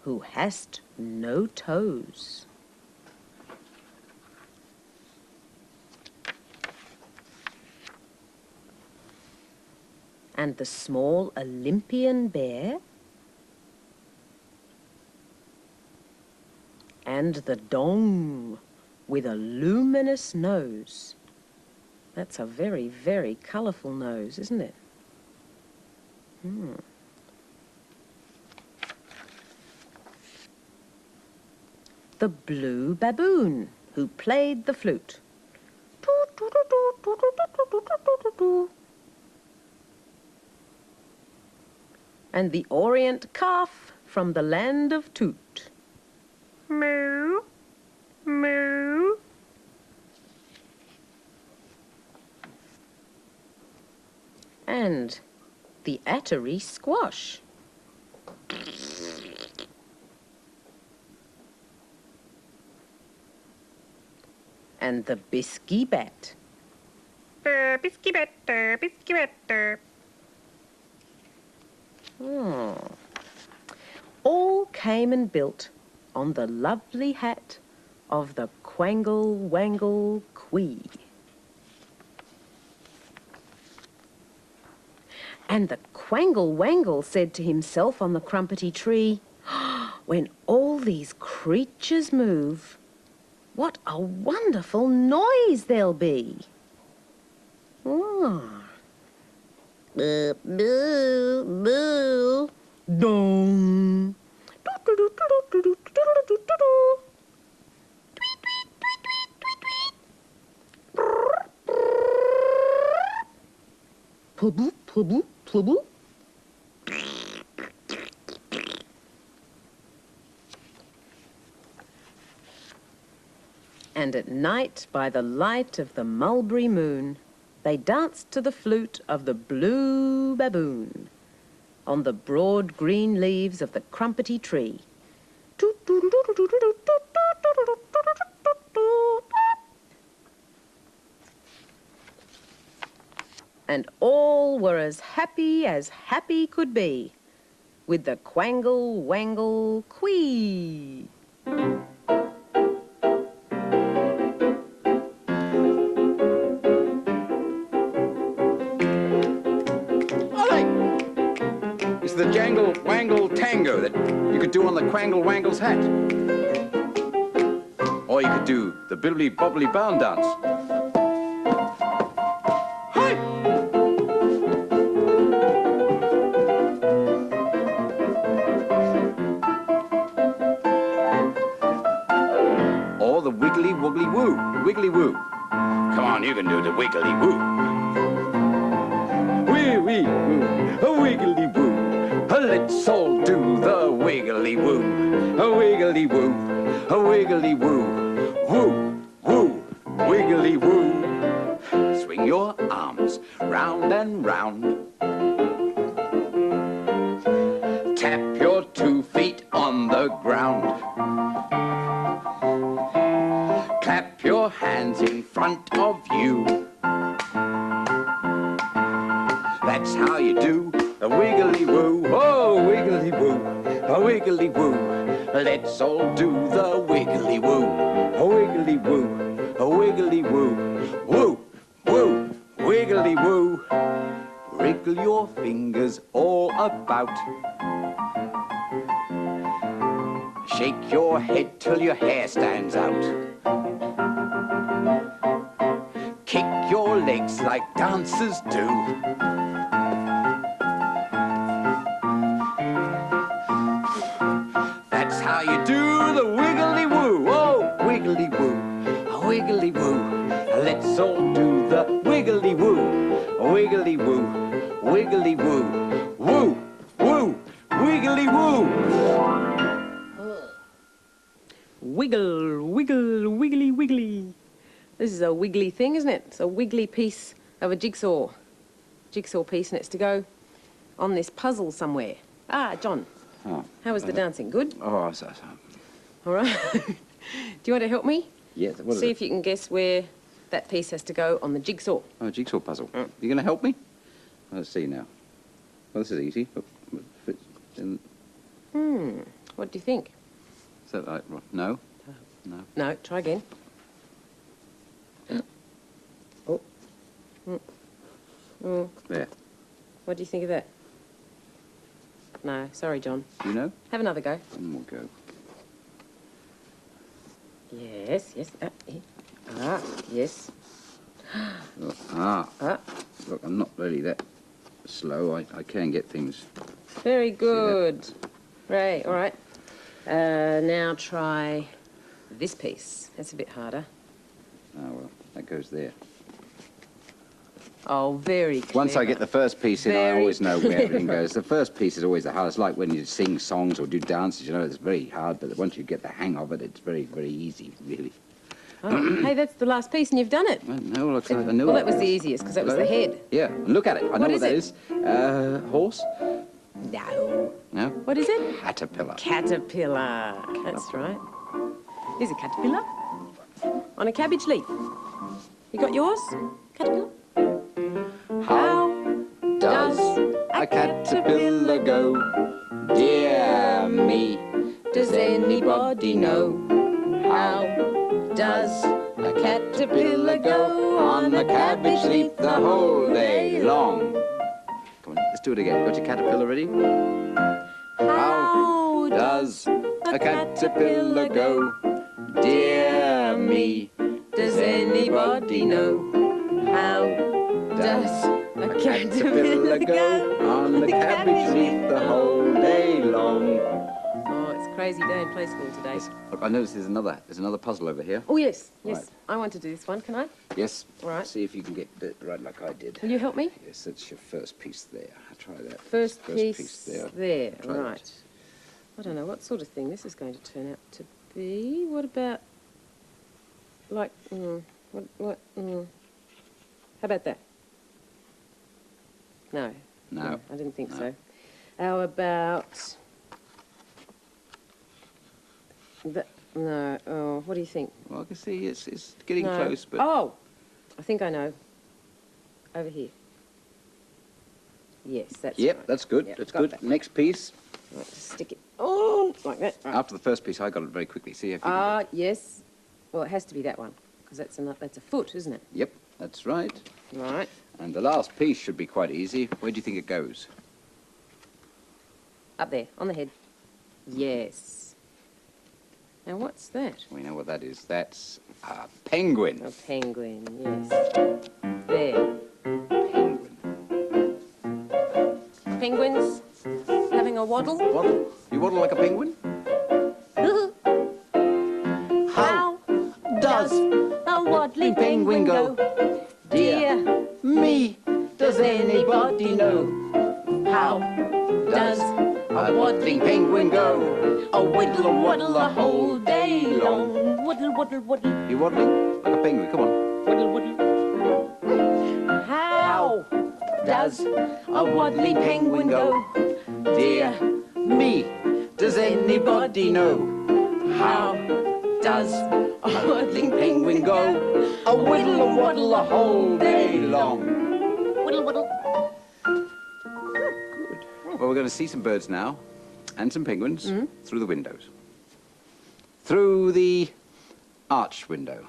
Speaker 4: who hast no toes. And the small Olympian bear, and the dong with a luminous nose. That's a very, very colourful nose, isn't it? The blue baboon, who played the flute. And the Orient calf from the land of Toot. Moo, moo. And the Attery squash. And the Bisky bat. Bisky bat, Bisky bat. All came and built on the lovely hat of the Quangle Wangle Quee. And the Quangle Wangle said to himself on the crumpety tree, "When all these creatures move, what a wonderful noise there'll be!" Boo, boo, boo. Dong. Pluboo, pluboo, pluboo. And at night, by the light of the mulberry moon, they danced to the flute of the blue baboon.
Speaker 1: on the broad green leaves of the crumpety tree. And all were as happy could be, with the quangle, wangle, quee.
Speaker 5: It's the jangle, wangle, tango that you could do on the Quangle Wangle's hat. Or you could do the bibbly bobbly bound dance. Hi! Or the wiggly woogly woo, wiggly woo. Come on, you can do the wiggly woo. Wee wee woo, a wiggly woo. Let's all do the wiggly woo, a wiggly woo, a wiggly woo, woo, woo, wiggly woo. Swing your arms round and round. Tap your 2 feet on the ground. Clap your hands in front of you. That's how you do a wiggly woo, oh wiggly woo, a wiggly woo. Let's all do the wiggly woo, a wiggly woo, a wiggly woo, woo, woo, wiggly woo. Wriggle your fingers all about. Shake your head till your hair stands out. Kick your legs like dancers do. That's how you do the wiggly woo, oh wiggly woo, a wiggly woo. Let's all do the wiggly woo, a wiggly woo, wiggly woo, woo, woo, wiggly woo.
Speaker 1: Wiggle, wiggle, wiggly, wiggly. This is a wiggly thing, isn't it? It's a wiggly piece of a jigsaw piece, and it's to go on this puzzle somewhere. Ah, John.
Speaker 5: Oh,
Speaker 1: how was the dancing? Good?
Speaker 5: Oh,
Speaker 1: All right. Do you want to help me?
Speaker 5: Yes. What is
Speaker 1: See
Speaker 5: it?
Speaker 1: if you can guess where that piece has to go on the jigsaw.
Speaker 5: Oh, a jigsaw puzzle. You going to help me? Let's see now. Well, this is easy.
Speaker 1: What do you think?
Speaker 5: Is that right? No? No.
Speaker 1: No, try again. Oh.
Speaker 5: There.
Speaker 1: What do you think of that? No, sorry, John.
Speaker 5: You know?
Speaker 1: Have another go.
Speaker 5: One more go.
Speaker 1: Yes, yes. Yes.
Speaker 5: Look,
Speaker 1: Ah.
Speaker 5: Look, I'm not really that slow. I can get things.
Speaker 1: Very good. Right, all right. Now try this piece. That's a bit harder.
Speaker 5: Oh, well, that goes there.
Speaker 1: Oh, very clever.
Speaker 5: Once I get the first piece in, I
Speaker 1: Very
Speaker 5: always know where everything
Speaker 1: clever.
Speaker 5: goes. The first piece is always the hardest. Like when you sing songs or do dances, you know, it's very hard, but once you get the hang of it, it's very, very easy, really.
Speaker 1: Oh, hey, that's the last piece and you've done it.
Speaker 5: Well, no, look, I knew
Speaker 1: Well,
Speaker 5: it.
Speaker 1: that was the easiest because that was the head.
Speaker 5: Yeah, look at it. I know what that
Speaker 1: is
Speaker 5: is. Horse?
Speaker 1: No.
Speaker 5: No?
Speaker 1: What is it?
Speaker 5: Caterpillar.
Speaker 1: Caterpillar. That's right. Here's a caterpillar on a cabbage leaf. You got yours? Caterpillar?
Speaker 5: How does a caterpillar go? Dear me,
Speaker 1: Does anybody know? How does a caterpillar go on a cabbage leaf
Speaker 5: the whole day long? Come on, let's do it again. Got your caterpillar ready?
Speaker 1: How
Speaker 5: Does a caterpillar go? Dear me,
Speaker 1: does anybody know? How does a caterpillar go
Speaker 5: on the cabbage leaf the whole day long?
Speaker 1: Oh, it's a crazy day in play school today.
Speaker 5: Look, I noticed there's another puzzle over here.
Speaker 1: Oh, yes, yes.
Speaker 5: Right.
Speaker 1: I want to do this one, can I?
Speaker 5: Yes.
Speaker 1: All right.
Speaker 5: See if you can get it right like I did.
Speaker 1: Will you help me?
Speaker 5: Yes, that's your first piece there. I'll try that.
Speaker 1: First piece there.
Speaker 5: Try
Speaker 1: Right.
Speaker 5: that.
Speaker 1: I don't know what sort of thing this is going to turn out to be. What about, like, how about that? No.
Speaker 5: No.
Speaker 1: I didn't think
Speaker 5: No.
Speaker 1: so.
Speaker 4: How about... No, oh, what do you think?
Speaker 5: Well, I can see it's getting
Speaker 4: No.
Speaker 5: close, but...
Speaker 4: Oh, I think I know. Over here. Yes, that's
Speaker 5: Yep,
Speaker 4: right.
Speaker 5: that's good.
Speaker 4: Yep,
Speaker 5: That's
Speaker 4: got
Speaker 5: good.
Speaker 4: that.
Speaker 5: Next piece.
Speaker 4: Right, just stick it on like that. Right.
Speaker 5: After the first piece, I got it very quickly. See if you can...
Speaker 4: Ah, yes. Well, it has to be that one, because that's a foot, isn't it?
Speaker 5: Yep, that's right.
Speaker 4: Right.
Speaker 5: And the last piece should be quite easy. Where do you think it goes?
Speaker 4: Up there, on the head. Yes. Now, what's that?
Speaker 5: We know what that is. That's a penguin.
Speaker 4: A penguin, yes. There.
Speaker 5: Penguin.
Speaker 4: Penguins having a waddle.
Speaker 5: Waddle? You waddle like a penguin?
Speaker 4: How does a waddling penguin go? Dear
Speaker 5: me,
Speaker 4: does anybody know? How does
Speaker 5: a waddling penguin go?
Speaker 4: a whittle waddle the whole day long? Waddle, waddle, waddle,
Speaker 5: You waddling like a penguin? Come on.
Speaker 4: waddle, waddle. How does a waddling penguin go?
Speaker 5: Dear me, does anybody know?
Speaker 4: How does a waddling penguin go?
Speaker 5: A whittle and waddle the whole day long.
Speaker 4: Waddle, waddle.
Speaker 5: Good. Well, we're going to see some birds now, and some penguins, through the windows. Through the arched window.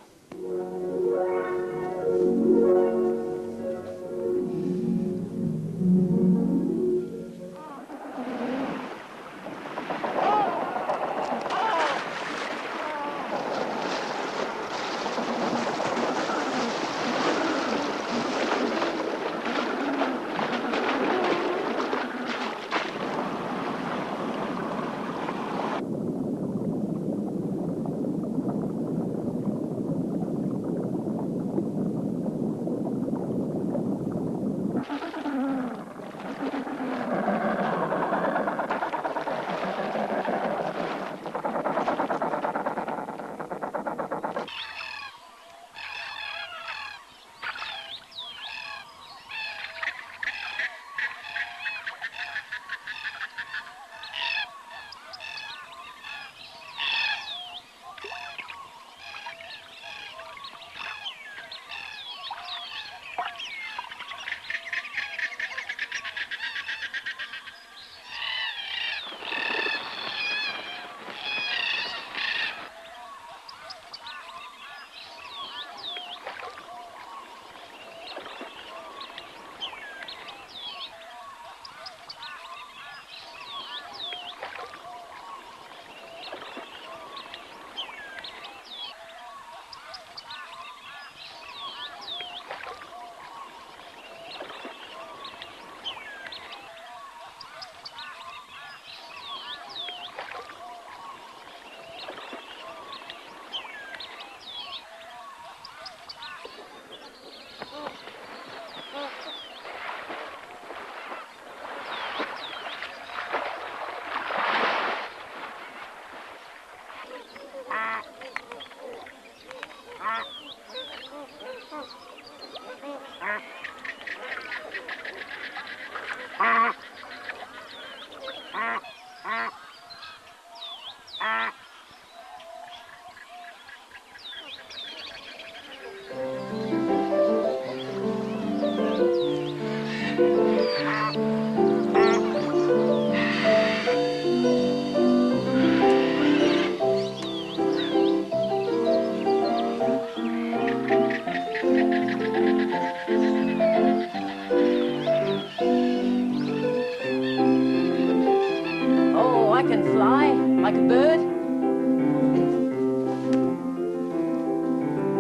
Speaker 4: Oh, I can fly like a bird.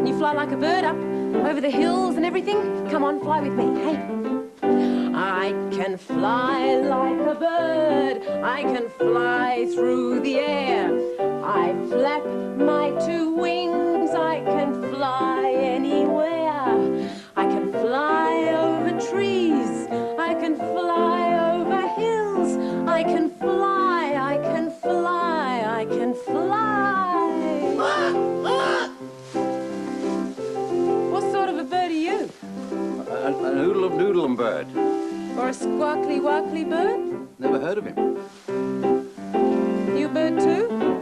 Speaker 4: You fly like a bird up over the hills and everything? Come on, fly with me, hey. I can fly like a bird. I can fly through the air. I flap my two wings. I can fly anywhere. I can fly over trees. I can fly over hills. I can fly. I can fly. I can fly. What sort of a bird are you?
Speaker 5: A noodle-um-noodle-um bird.
Speaker 4: Or a squawkly-wackly bird?
Speaker 5: Never heard of him.
Speaker 1: You a bird too?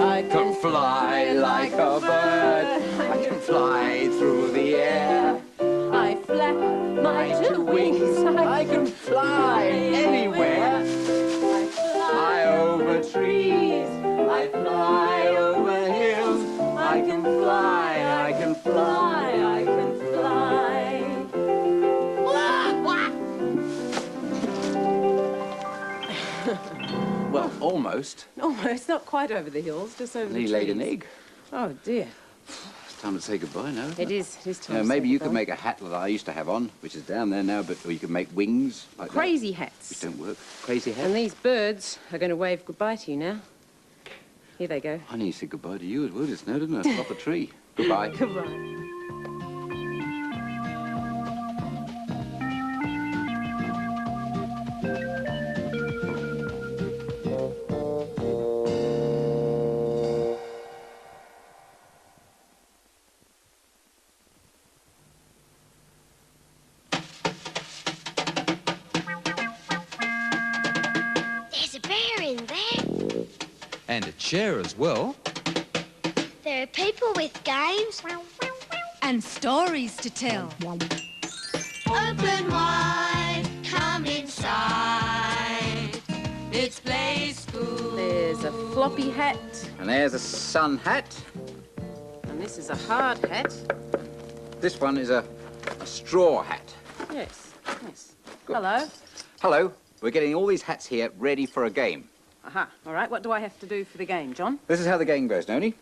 Speaker 1: I
Speaker 5: Can fly like a bird. I can fly through the air.
Speaker 1: I flap my two wings.
Speaker 5: I can fly anywhere.
Speaker 1: I
Speaker 5: Fly over trees. I fly over hills. I can fly. I can fly.
Speaker 1: I can fly.
Speaker 5: Well, almost.
Speaker 1: Almost, not quite over the hills, just over
Speaker 5: And
Speaker 1: the
Speaker 5: he
Speaker 1: trees.
Speaker 5: laid an egg.
Speaker 1: Oh dear.
Speaker 5: It's time to say goodbye now.
Speaker 1: It is time. to
Speaker 5: Maybe
Speaker 1: say
Speaker 5: you could
Speaker 1: goodbye.
Speaker 5: make a hat that I used to have on, which is down there now, but or you could make wings like
Speaker 1: Crazy
Speaker 5: that,
Speaker 1: hats.
Speaker 5: which don't work. Crazy hat.
Speaker 1: And these birds are going to wave goodbye to you now. Here they go.
Speaker 5: I need to say goodbye to you as well just now, didn't I? It's off the tree. Goodbye.
Speaker 1: Goodbye.
Speaker 2: There's a bear in there.
Speaker 8: And a chair as well.
Speaker 2: There are people with games.
Speaker 3: And stories to tell.
Speaker 9: Open wide, come inside. It's play school.
Speaker 1: There's a floppy hat,
Speaker 5: And there's a sun hat.
Speaker 1: and this is a hard hat.
Speaker 5: This one is a straw hat.
Speaker 1: Yes, yes. Hello.
Speaker 5: Hello. We're getting all these hats here ready for a game.
Speaker 1: Aha. All right. What do I have to do for the game, John?
Speaker 5: This is how the game goes, Noni.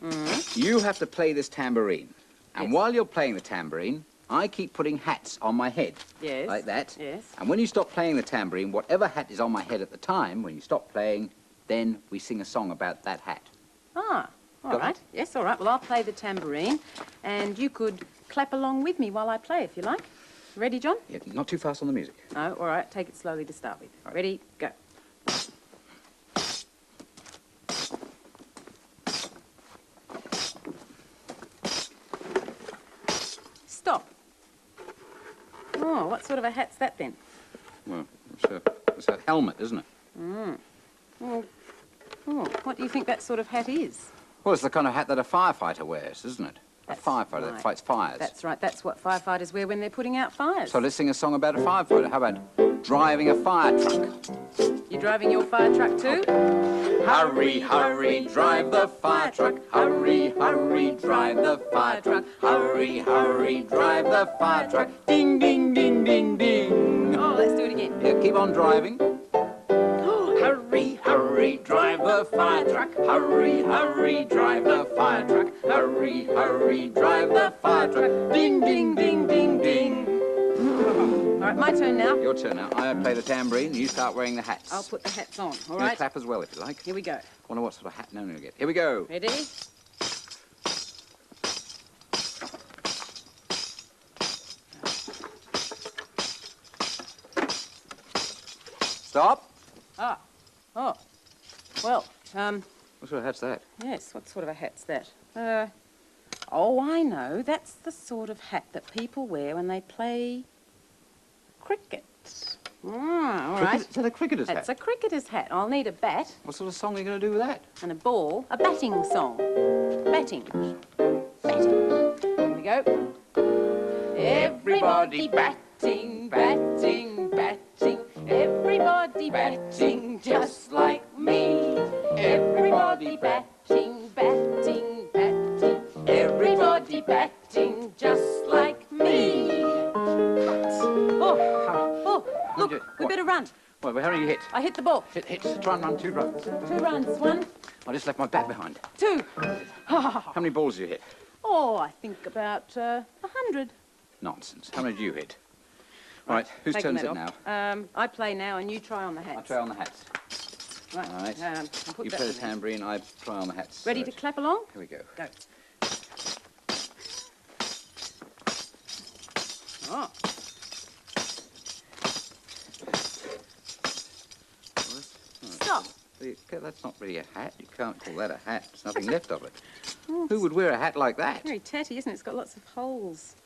Speaker 5: You have to play this tambourine. And
Speaker 1: Yes.
Speaker 5: while you're playing the tambourine, I keep putting hats on my head.
Speaker 1: Yes.
Speaker 5: Like that.
Speaker 1: Yes.
Speaker 5: And when you stop playing the tambourine, whatever hat is on my head at the time, when you stop playing, then we sing a song about that hat.
Speaker 1: Ah. All
Speaker 5: Got
Speaker 1: right.
Speaker 5: it?
Speaker 1: Yes. All right. Well, I'll play the tambourine, and you could clap along with me while I play, if you like. Ready, John?
Speaker 5: Yeah, not too fast on the music.
Speaker 1: No. All right. Take it slowly to start with. Ready? Go. Stop. Oh, what sort of a hat's that then?
Speaker 5: Well, it's a helmet, isn't it?
Speaker 1: Oh, what do you think that sort of hat is?
Speaker 5: Well, it's the kind of hat that a firefighter wears, isn't it?
Speaker 1: That's
Speaker 5: a firefighter that
Speaker 1: right.
Speaker 5: fights fires.
Speaker 1: That's right. That's what firefighters wear when they're putting out fires.
Speaker 5: So let's sing a song about a firefighter. How about driving a fire truck?
Speaker 1: You driving your fire truck too?
Speaker 5: Hurry, hurry, drive the fire truck. Hurry, hurry, drive the fire truck. Hurry, hurry, drive the fire truck. Ding, ding, ding, ding, ding.
Speaker 1: Oh, let's do it again.
Speaker 5: Yeah, keep on driving. Hurry, hurry, drive the fire truck. Hurry, hurry, drive the fire truck. Hurry, hurry, drive the fire truck. Ding, ding, ding, ding, ding.
Speaker 1: All right, my turn now.
Speaker 5: Your turn now. I play the tambourine and you start wearing the hats.
Speaker 1: I'll put the hats on. All
Speaker 5: You can
Speaker 1: right.
Speaker 5: clap as well if you like.
Speaker 1: Here we go.
Speaker 5: Wonder what sort of hat Noni will get. Here we go.
Speaker 1: Ready?
Speaker 5: Stop.
Speaker 1: Ah. Oh. Well.
Speaker 5: What sort of hat's that?
Speaker 1: Yes. What sort of a hat's that? Oh, I know. That's the sort of hat that people wear when they play cricket. Ah, all right.
Speaker 5: Is that a cricketer's
Speaker 1: That's
Speaker 5: hat?
Speaker 1: a cricketer's hat. I'll need a bat
Speaker 5: What sort of song are you going to do with that?
Speaker 1: and a ball. A batting song. Batting. Batting. Here we go. Everybody batting, batting, batting. Everybody batting just like me. Everybody batting, batting, batting. Everybody batting just like me. Oh, look, we better run.
Speaker 5: Well, how many you hit?
Speaker 1: I hit the ball.
Speaker 5: Hit. Try and run 2 runs.
Speaker 1: 2 runs. 1,
Speaker 5: I just left my bat behind.
Speaker 1: 2.
Speaker 5: How many balls did you hit?
Speaker 1: Oh, I think about 100.
Speaker 5: Nonsense. How many did you hit? All right, whose turn is it now?
Speaker 1: I play now, and you try on the hats.
Speaker 5: I'll try on the hats.
Speaker 1: Right.
Speaker 5: All right.
Speaker 1: I'll put
Speaker 5: You
Speaker 1: that
Speaker 5: play the
Speaker 1: in there.
Speaker 5: tambourine, I try on the hats.
Speaker 1: Ready to clap along?
Speaker 5: Here we go.
Speaker 1: Go. Oh, stop.
Speaker 5: That's not really a hat. You can't call that a hat. There's nothing left of it. Who would wear a hat like that?
Speaker 1: Very tatty, isn't it? It's got lots of holes.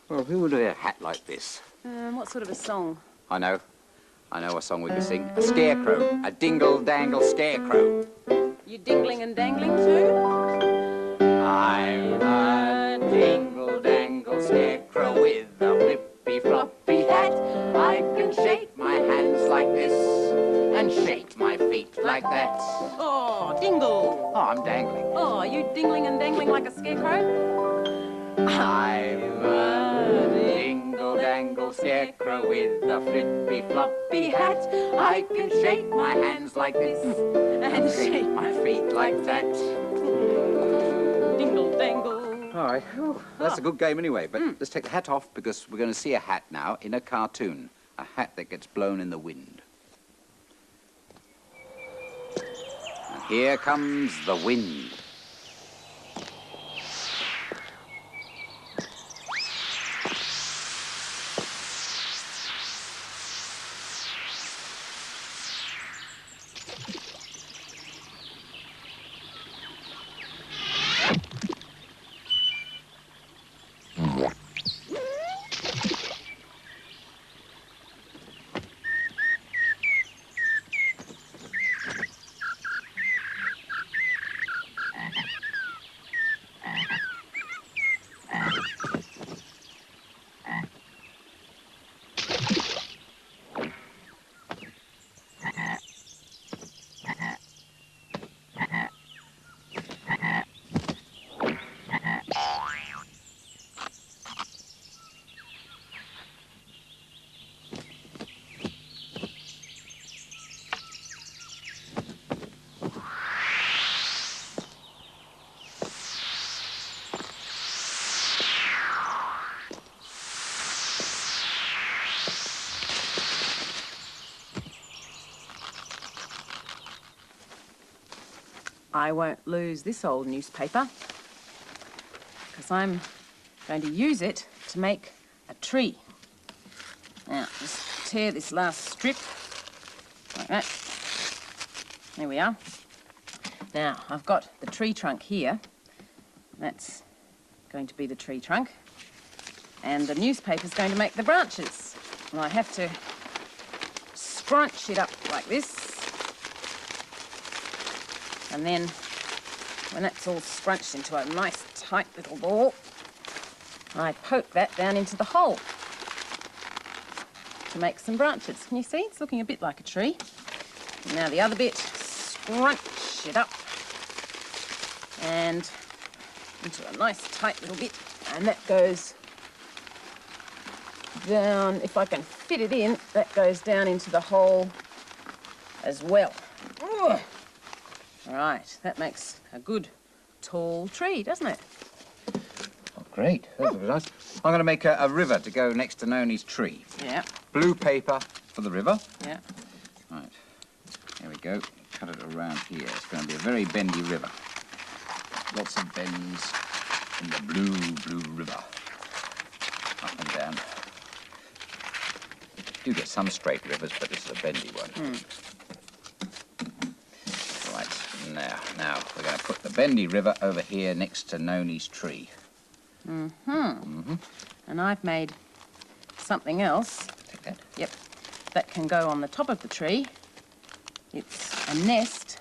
Speaker 5: Well, who would wear a hat like this?
Speaker 1: What sort of a song?
Speaker 5: I know. I know a song we could sing. A scarecrow. A dingle-dangle scarecrow.
Speaker 1: You dingling and dangling too?
Speaker 5: I'm a dingle-dangle scarecrow with a flippy-floppy hat. I can shake my hands like this and shake my feet like that.
Speaker 1: Oh, dingle.
Speaker 5: Oh, I'm dangling.
Speaker 1: Oh, you dingling and dangling like a scarecrow?
Speaker 5: I'm a dingle-dangle scarecrow with a flippy-floppy hat. I can shake my hands like this and shake my feet like that.
Speaker 1: Dingle dangle.
Speaker 5: All right. Whew. That's a good game anyway, but let's take the hat off because we're going to see a hat now in a cartoon. A hat that gets blown in the wind. And here comes the wind.
Speaker 1: I won't lose this old newspaper because I'm going to use it to make a tree. Now, just tear this last strip like that. There we are. Now, I've got the tree trunk here. That's going to be the tree trunk. And the newspaper's going to make the branches. And I have to scrunch it up like this. And then, when that's all scrunched into a nice tight little ball, I poke that down into the hole to make some branches. Can you see? It's looking a bit like a tree. Now the other bit, scrunch it up and into a nice tight little bit, and that goes down, if I can fit it in, that goes down into the hole as well. Ugh. Right, that makes a good tall tree, doesn't it?
Speaker 5: Oh, great. That was nice. I'm going to make a river to go next to Noni's tree.
Speaker 1: Yeah.
Speaker 5: Blue paper for the river.
Speaker 1: Yeah.
Speaker 5: Right. Here we go. Cut it around here. It's going to be a very bendy river. Lots of bends in the blue river. Up and down. You do get some straight rivers, but this is a bendy one. Now, we're going to put the bendy river over here next to Noni's tree. And
Speaker 1: I've made something else.
Speaker 5: Take that.
Speaker 1: Yep. That can go on the top of the tree. It's a nest,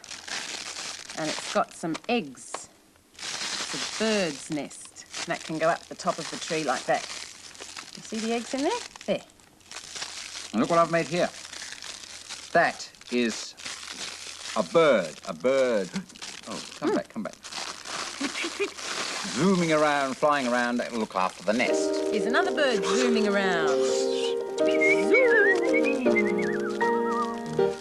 Speaker 1: and it's got some eggs. It's a bird's nest. And that can go up the top of the tree like that. You see the eggs in there? There.
Speaker 5: And look what I've made here. That is a bird. A bird. Oh, come back. Zooming around, flying around, that'll look after the nest.
Speaker 1: Here's another bird zooming around.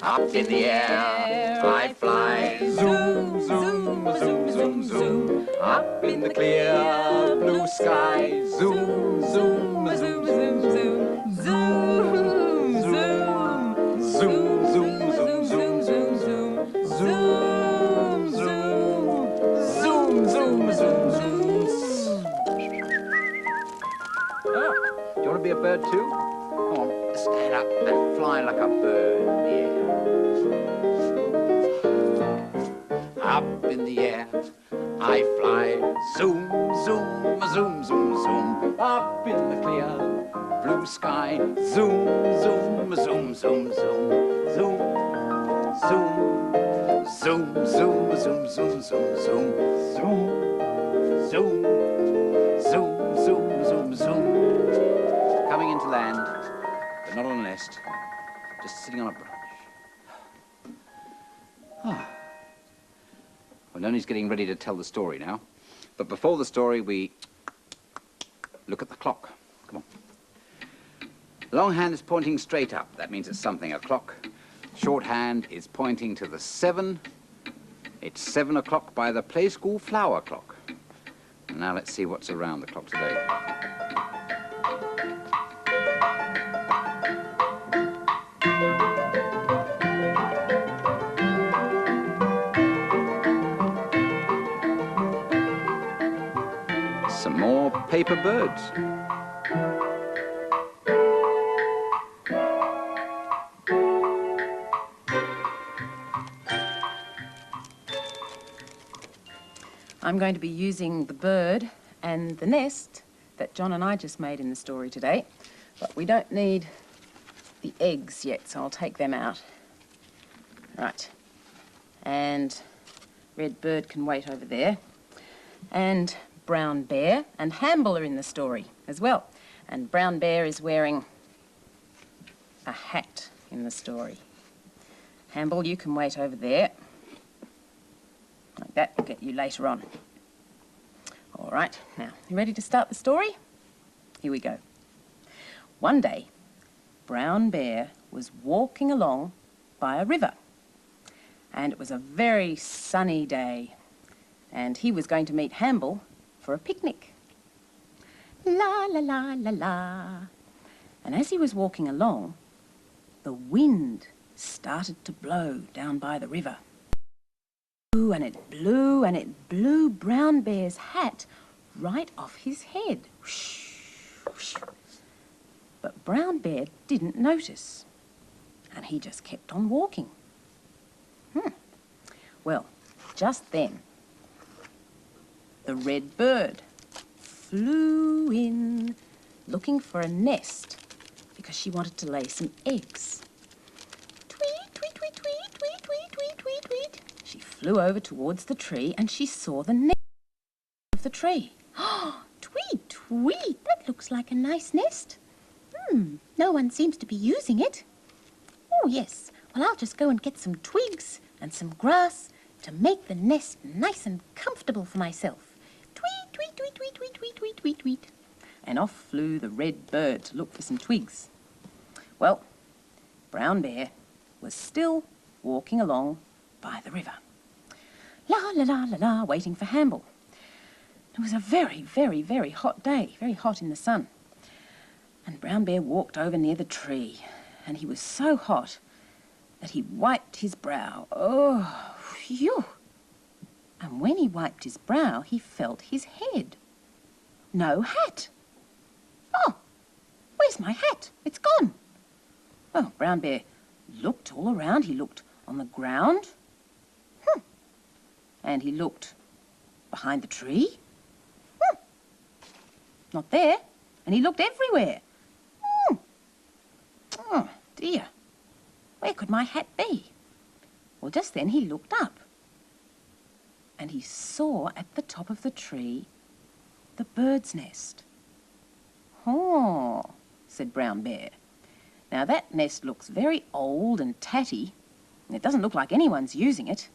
Speaker 5: Up in the air, I fly. Zoom, zoom, zoom, zoom, zoom. Up in the clear blue sky. Zoom, zoom, zoom, zoom, zoom.
Speaker 1: Zoom, zoom.
Speaker 5: Zoom, zoom, zoom, zoom, zoom, zoom. Zoom, zoom, zoom, zoom, zoom, zoom. Oh, do you want to be a bird too? Come on, stand up and fly like a bird. Yeah. Up in the air, I fly. Zoom, zoom, zoom, zoom, zoom. Up in the clear blue sky. Zoom, zoom, zoom, zoom, zoom, zoom, zoom, zoom, zoom, zoom, zoom, zoom, zoom, zoom, zoom, zoom, zoom, zoom. Coming into land, but not on a nest, just sitting on a branch. Well, Noni's getting ready to tell the story now. But before the story, we look at the clock. Come on. Long hand is pointing straight up. That means it's something o'clock. Short hand is pointing to the 7. It's 7 o'clock by the play school flower clock. And now let's see what's around the clock today. Some more paper birds.
Speaker 4: I'm going to be using the bird and the nest that John and I just made in the story today, but we don't need the eggs yet, so I'll take them out. Right, and Red Bird can wait over there, and Brown Bear and Hamble are in the story as well, and Brown Bear is wearing a hat in the story. Hamble, you can wait over there. Like that, we'll get you later on. All right, now, you ready to start the story? Here we go. One day, Brown Bear was walking along by a river, and it was a very sunny day, and he was going to meet Hamble for a picnic. La, la, la, la, la. And as he was walking along, the wind started to blow down by the river. And it blew, and it blew Brown Bear's hat right off his head. But Brown Bear didn't notice, and he just kept on walking. Well, just then, the Red Bird flew in, looking for a nest, because she wanted to lay some eggs. Tweet, tweet, tweet, tweet, tweet, tweet, tweet, tweet, tweet. She flew over towards the tree and she saw the nest of the tree. Oh, tweet, tweet, that looks like a nice nest. No one seems to be using it. Oh, yes, well, I'll just go and get some twigs and some grass to make the nest nice and comfortable for myself. Tweet, tweet, tweet, tweet, tweet, tweet, tweet, tweet, tweet. And off flew the Red Bird to look for some twigs. Well, Brown Bear was still walking along by the river. La, la, la, la, la, waiting for Hamble. It was a very, very, very hot day, very hot in the sun. And Brown Bear walked over near the tree, and he was so hot that he wiped his brow. Oh, phew! And when he wiped his brow, he felt his head. No hat. Oh, where's my hat? It's gone. Oh, Brown Bear looked all around. He looked on the ground. And he looked behind the tree. Not there. And he looked everywhere. Oh, dear. Where could my hat be? Well, just then he looked up. And he saw at the top of the tree the bird's nest. Oh, said Brown Bear. Now that nest looks very old and tatty, and it doesn't look like anyone's using it.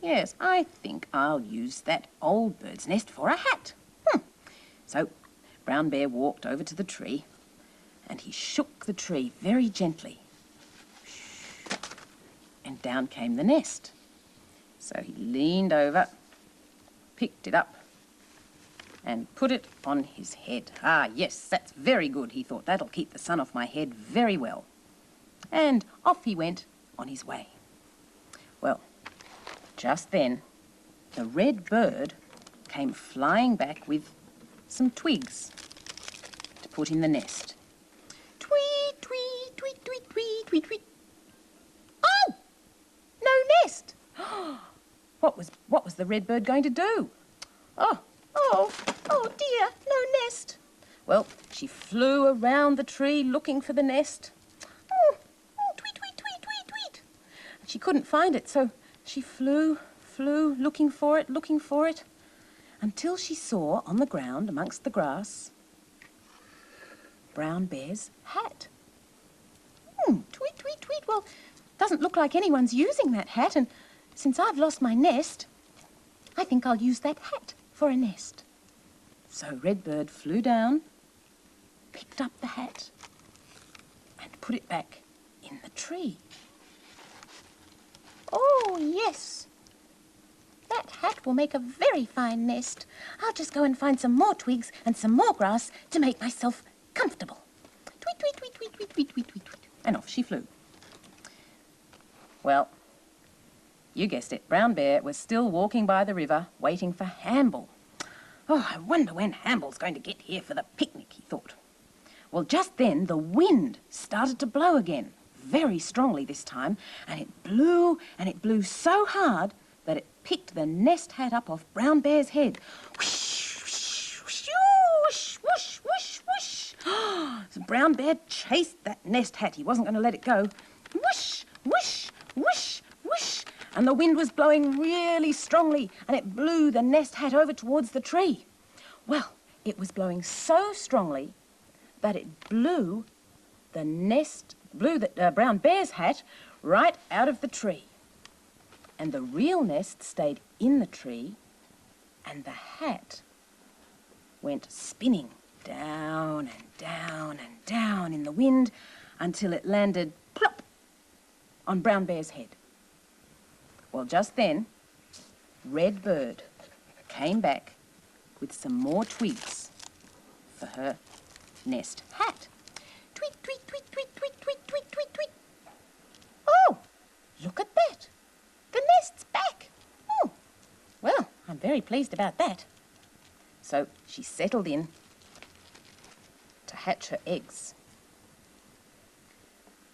Speaker 4: Yes, I think I'll use that old bird's nest for a hat. So Brown Bear walked over to the tree, and he shook the tree very gently. And down came the nest. So he leaned over, picked it up, and put it on his head. Ah, yes, that's very good, he thought. That'll keep the sun off my head very well. And off he went on his way. Well, just then, the Red Bird came flying back with some twigs to put in the nest. Tweet, tweet, tweet, tweet, tweet, tweet, tweet. Oh! No nest! What was the Red Bird going to do? Oh dear, no nest. Well, she flew around the tree looking for the nest. Oh, tweet, tweet, tweet, tweet, tweet. And she couldn't find it, so she flew, looking for it, until she saw on the ground amongst the grass Brown Bear's hat. Tweet, tweet, tweet. Well, doesn't look like anyone's using that hat, and since I've lost my nest, I think I'll use that hat for a nest. So Redbird flew down, picked up the hat, and put it back in the tree. Oh, yes. That hat will make a very fine nest. I'll just go and find some more twigs and some more grass to make myself comfortable. Tweet, tweet, tweet, tweet, tweet, tweet, tweet, tweet, tweet. And off she flew. Well, you guessed it, Brown Bear was still walking by the river, waiting for Hamble. Oh, I wonder when Hamble's going to get here for the picnic, he thought. Well, just then the wind started to blow again, very strongly this time, and it blew so hard that it picked the nest hat up off Brown Bear's head. Whoosh, whoosh, whoosh, whoosh, whoosh, whoosh, whoosh. So Brown Bear chased that nest hat. He wasn't going to let it go. Whoosh, whoosh, whoosh, whoosh. And the wind was blowing really strongly, and it blew the nest hat over towards the tree. Well, it was blowing so strongly that it blew the Brown Bear's hat right out of the tree. And the real nest stayed in the tree, and the hat went spinning down and down and down in the wind until it landed plop on Brown Bear's head. Well, just then, Redbird came back with some more twigs for her nest hat. Tweet, tweet, tweet, tweet, tweet, tweet, tweet, tweet, tweet. Oh, look at that. The nest's back. Oh, well, I'm very pleased about that. So she settled in to hatch her eggs.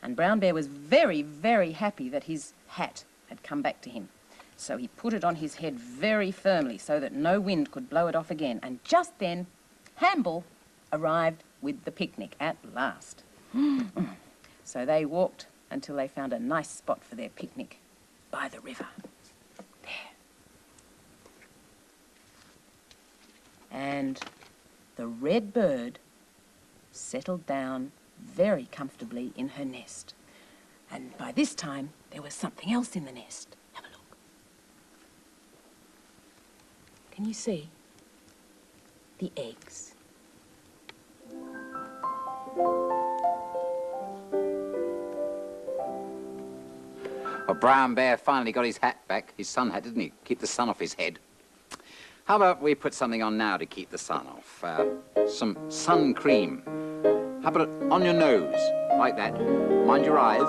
Speaker 4: And Brown Bear was very, very happy that his hat had come back to him. So he put it on his head very firmly so that no wind could blow it off again. And just then, Hamble arrived with the picnic at last. So they walked until they found a nice spot for their picnic by the river. There. And the red bird settled down very comfortably in her nest. And by this time, there was something else in the nest. Have a look. Can you see? The eggs.
Speaker 5: Well, Brown Bear finally got his hat back, his sun hat, didn't he? Keep the sun off his head. How about we put something on now to keep the sun off? Some sun cream. How about it on your nose, like that? Mind your eyes.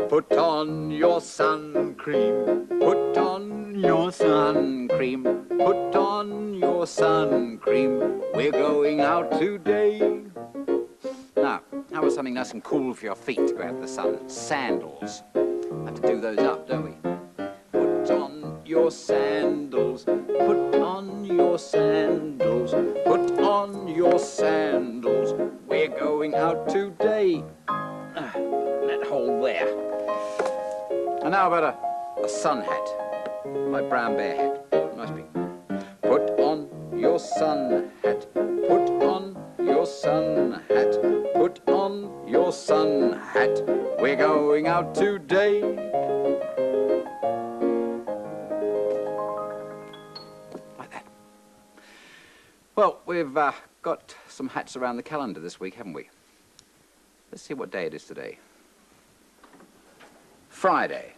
Speaker 5: Put on your sun cream. Put on your sun cream. Put on your sun cream. We're going out today. Now, how about something nice and cool for your feet to go out in the sun? Sandals. Have to do those up, don't we? Put on your sandals. Put on your sandals. Put on your sandals. We're going out today. That hole there. And how about a sun hat? My Brown Bear hat. Nice big. Put on your sun hat. Put on your sun hat. Put on your sun hat. We're going out today. Like that. Well, we've got some hats around the calendar this week, haven't we? Let's see what day it is today. Friday.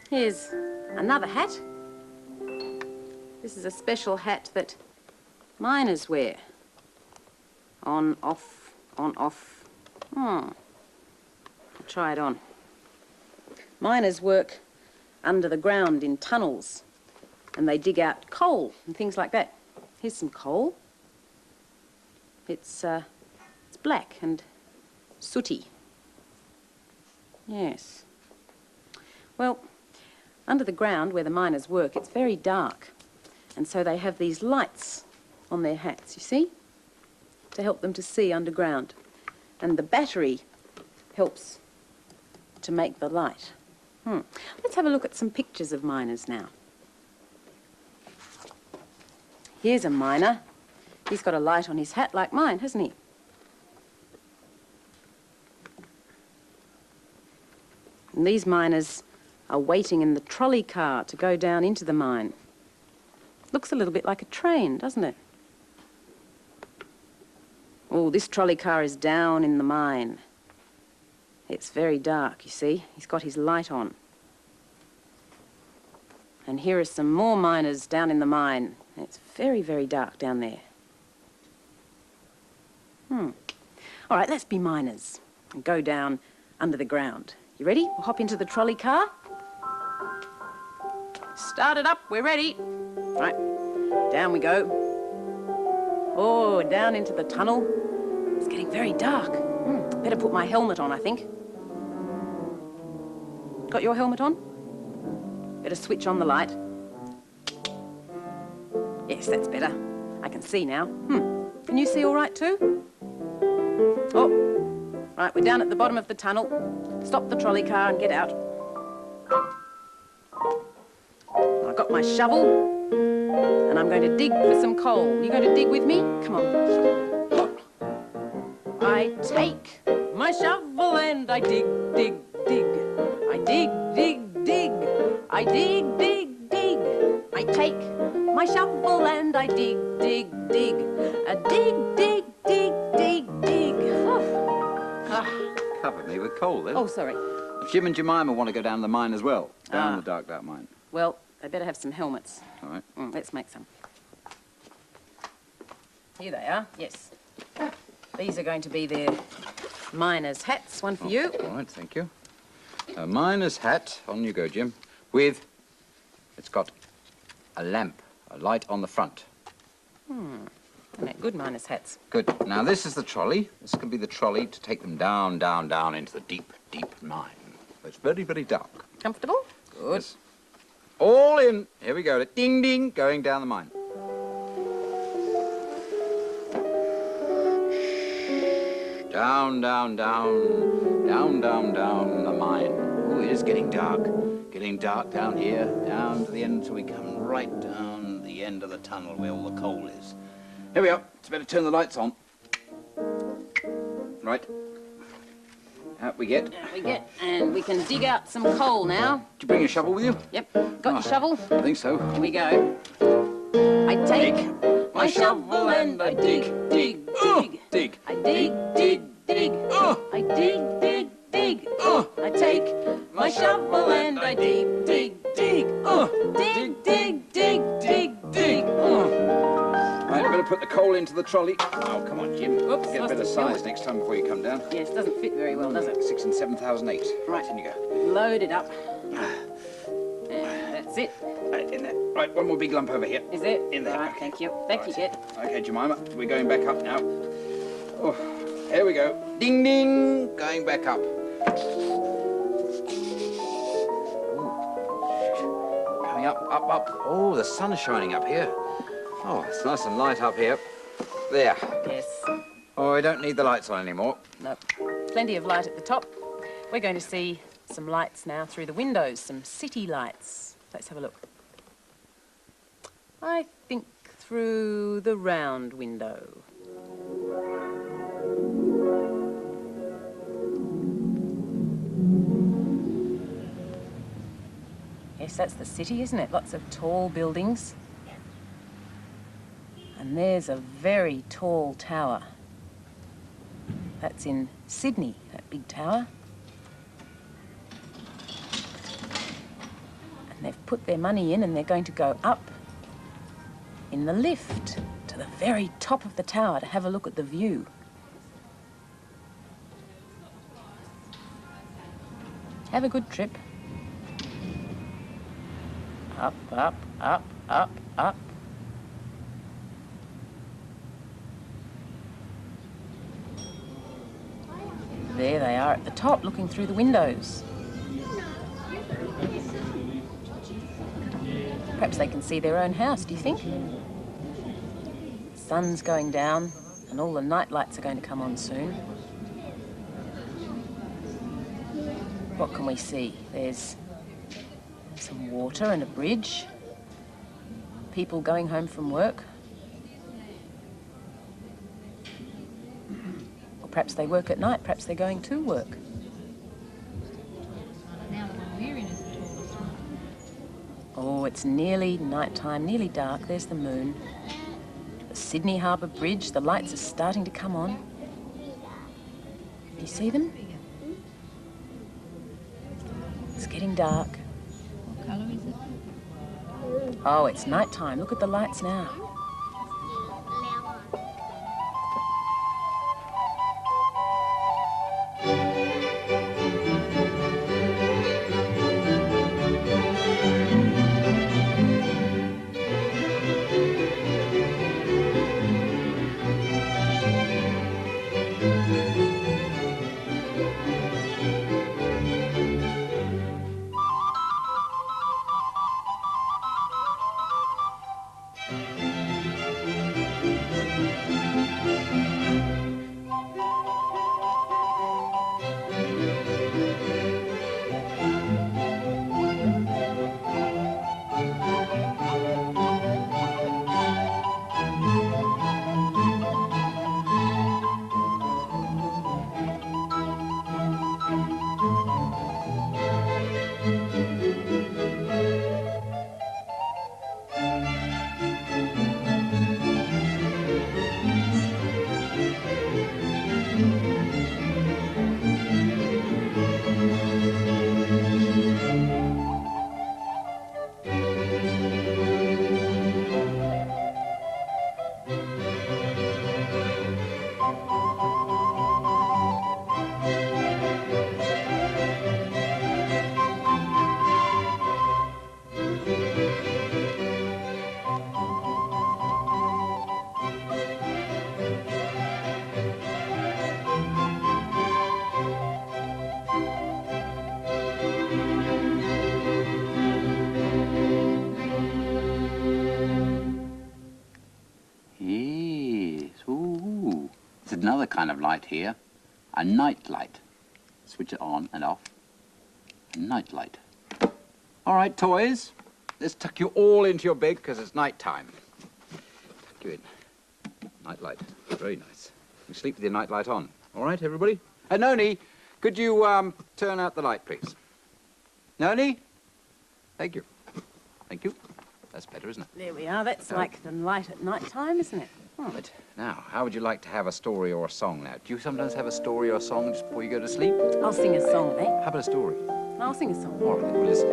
Speaker 4: Here's another hat. This is a special hat that miners wear. On, off, on, off. I'll try it on. Miners work under the ground in tunnels, and they dig out coal and things like that. Here's some coal. It's black and sooty. Yes. Well, Under the ground where the miners work, it's very dark. And so they have these lights on their hats, you see, to help them to see underground. And the battery helps to make the light. Let's have a look at some pictures of miners now. Here's a miner. He's got a light on his hat like mine, hasn't he? And these miners are waiting in the trolley car to go down into the mine. Looks a little bit like a train, doesn't it? Oh, this trolley car is down in the mine. It's very dark, you see. He's got his light on. And here are some more miners down in the mine. It's very, very dark down there. All right, let's be miners and go down under the ground. You ready? We'll hop into the trolley car. Start it up, we're ready. Right, down we go. Oh, down into the tunnel. It's getting very dark. Better put my helmet on, I think. Got your helmet on? Better switch on the light. Yes, that's better. I can see now. Can you see all right too? Oh, right, we're down at the bottom of the tunnel. Stop the trolley car and get out. I've got my shovel and I'm going to dig for some coal. You going to dig with me? Come on. I take my shovel and I dig, dig, dig. I dig, dig, dig. I dig, dig, dig. I take my shovel and I dig, dig, dig. I dig, dig, dig, dig, dig.
Speaker 5: Covered me with coal then.
Speaker 4: Oh, sorry.
Speaker 5: Jim and Jemima want to go down the mine as well. Down the dark mine.
Speaker 4: Well, they better have some helmets.
Speaker 5: All right.
Speaker 4: Let's make some. Here they are, yes. These are going to be their miner's hats. One for you.
Speaker 5: All right, thank you. A miner's hat. On you go, Jim. With, it's got a lamp, a light on the front.
Speaker 4: They make good miner's hats.
Speaker 5: Good. Now, this is the trolley. This can be the trolley to take them down, down, down into the deep, deep mine. It's very, very dark.
Speaker 4: Comfortable? Good.
Speaker 5: Yes. All in. Here we go. Ding, ding, going down the mine. Down, down, down. Down, down, down the mine. Oh, it is getting dark. Getting dark down here, down to the end until we come right down the end of the tunnel where all the coal is. Here we are. It's better turn the lights on. Right. Out we get.
Speaker 4: Out we get, and we can dig out some coal now.
Speaker 5: Did you bring your shovel with you?
Speaker 4: Yep. Got your shovel?
Speaker 5: I think so.
Speaker 4: Here we go. I take my shovel and I dig, dig, dig.
Speaker 5: Dig.
Speaker 4: I dig, dig, dig. I dig, dig, dig. I take my shovel and I dig, dig, dig. Dig, dig, dig, dig, dig.
Speaker 5: Right, I'm going to put the coal into the trolley. Oh, come on, Jim.
Speaker 4: Oops,
Speaker 5: Get a
Speaker 4: lost
Speaker 5: bit of
Speaker 4: the
Speaker 5: size
Speaker 4: helmet.
Speaker 5: next time before you come down.
Speaker 4: Yes, doesn't fit very well, does it?
Speaker 5: 6 and 7,008.
Speaker 4: Right.
Speaker 5: In you go.
Speaker 4: Load it up. And that's it.
Speaker 5: Right, in there. Right, one more big lump over here.
Speaker 4: Is it?
Speaker 5: In there.
Speaker 4: Right, thank you. Thank you, Jet.
Speaker 5: Okay, Jemima, we're going back up now. Oh, here we go. Ding, ding, going back up. Coming up, up, up. Oh, the sun's shining up here. Oh, it's nice and light up here. There.
Speaker 4: Yes.
Speaker 5: Oh, I don't need the lights on anymore.
Speaker 4: Nope. Plenty of light at the top. We're going to see some lights now through the windows, some city lights. Let's have a look. I think through the round window. Yes, that's the city, isn't it? Lots of tall buildings. And there's a very tall tower. That's in Sydney, that big tower. And they've put their money in and they're going to go up in the lift to the very top of the tower to have a look at the view. Have a good trip. Up, up, up, up, up. There they are at the top, looking through the windows. Perhaps they can see their own house, do you think? Sun's going down and all the night lights are going to come on soon. What can we see? There's some water and a bridge. People going home from work. Or perhaps they work at night, perhaps they're going to work. Oh, it's nearly nighttime, nearly dark. There's the moon. The Sydney Harbour Bridge, the lights are starting to come on. You see them? It's getting dark.
Speaker 3: What colour is it?
Speaker 4: Oh, it's nighttime. Look at the lights now.
Speaker 5: Another kind of light here, a night light. Switch it on and off. A night light. All right, toys, let's tuck you all into your bed because it's night time. Tuck you in. Night light, very nice. You sleep with your night light on. All right, everybody? Noni, could you turn out the light, please? Noni? Thank you. Thank you. That's better, isn't it?
Speaker 4: There we are. That's like the light at night time, isn't it?
Speaker 5: Right. Now, how would you like to have a story or a song now? Do you sometimes have a story or a song just before you go to sleep?
Speaker 4: I'll sing a song, eh?
Speaker 5: How about a story?
Speaker 4: I'll sing a song.
Speaker 5: All right, then, we'll listen.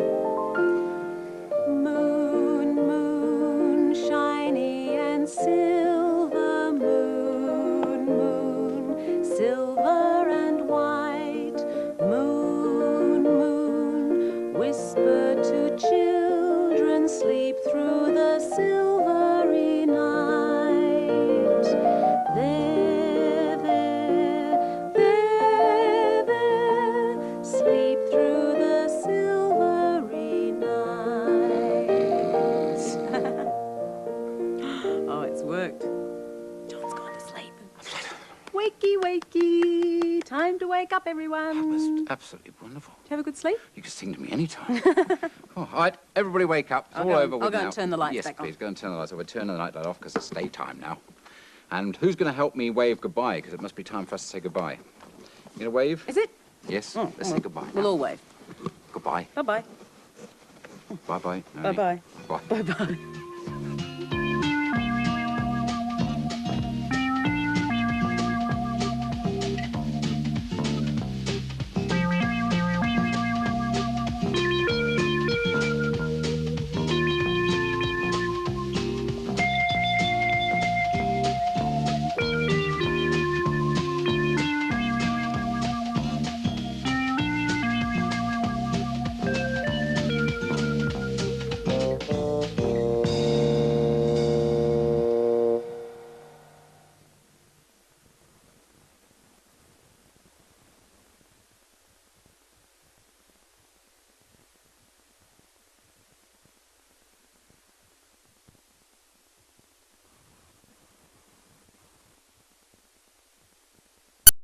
Speaker 1: Moon, moon, shiny and silver, moon, moon, silver and white, moon, moon, whisper to children, sleep through the silvery night. There, there, there, there, sleep through the silvery night. Oh, it's worked. John's gone to sleep. Wakey, wakey. Time to wake up, everyone.
Speaker 5: That was absolutely wonderful.
Speaker 4: Did you have a good sleep?
Speaker 5: You can sing to me anytime. Oh, all right, everybody wake up. It's all over with now.
Speaker 4: I'll go and turn the lights back on.
Speaker 5: Yes, please, go and turn the lights off. We'll turn the night light off because it's daytime now. And who's going to help me wave goodbye? Because it must be time for us to say goodbye. You going to wave?
Speaker 4: Is it?
Speaker 5: Yes, let's say goodbye.
Speaker 4: We'll all wave.
Speaker 5: Goodbye.
Speaker 4: Bye-bye.
Speaker 5: Bye-bye.
Speaker 4: Bye-bye.
Speaker 5: Bye.
Speaker 4: Bye-bye.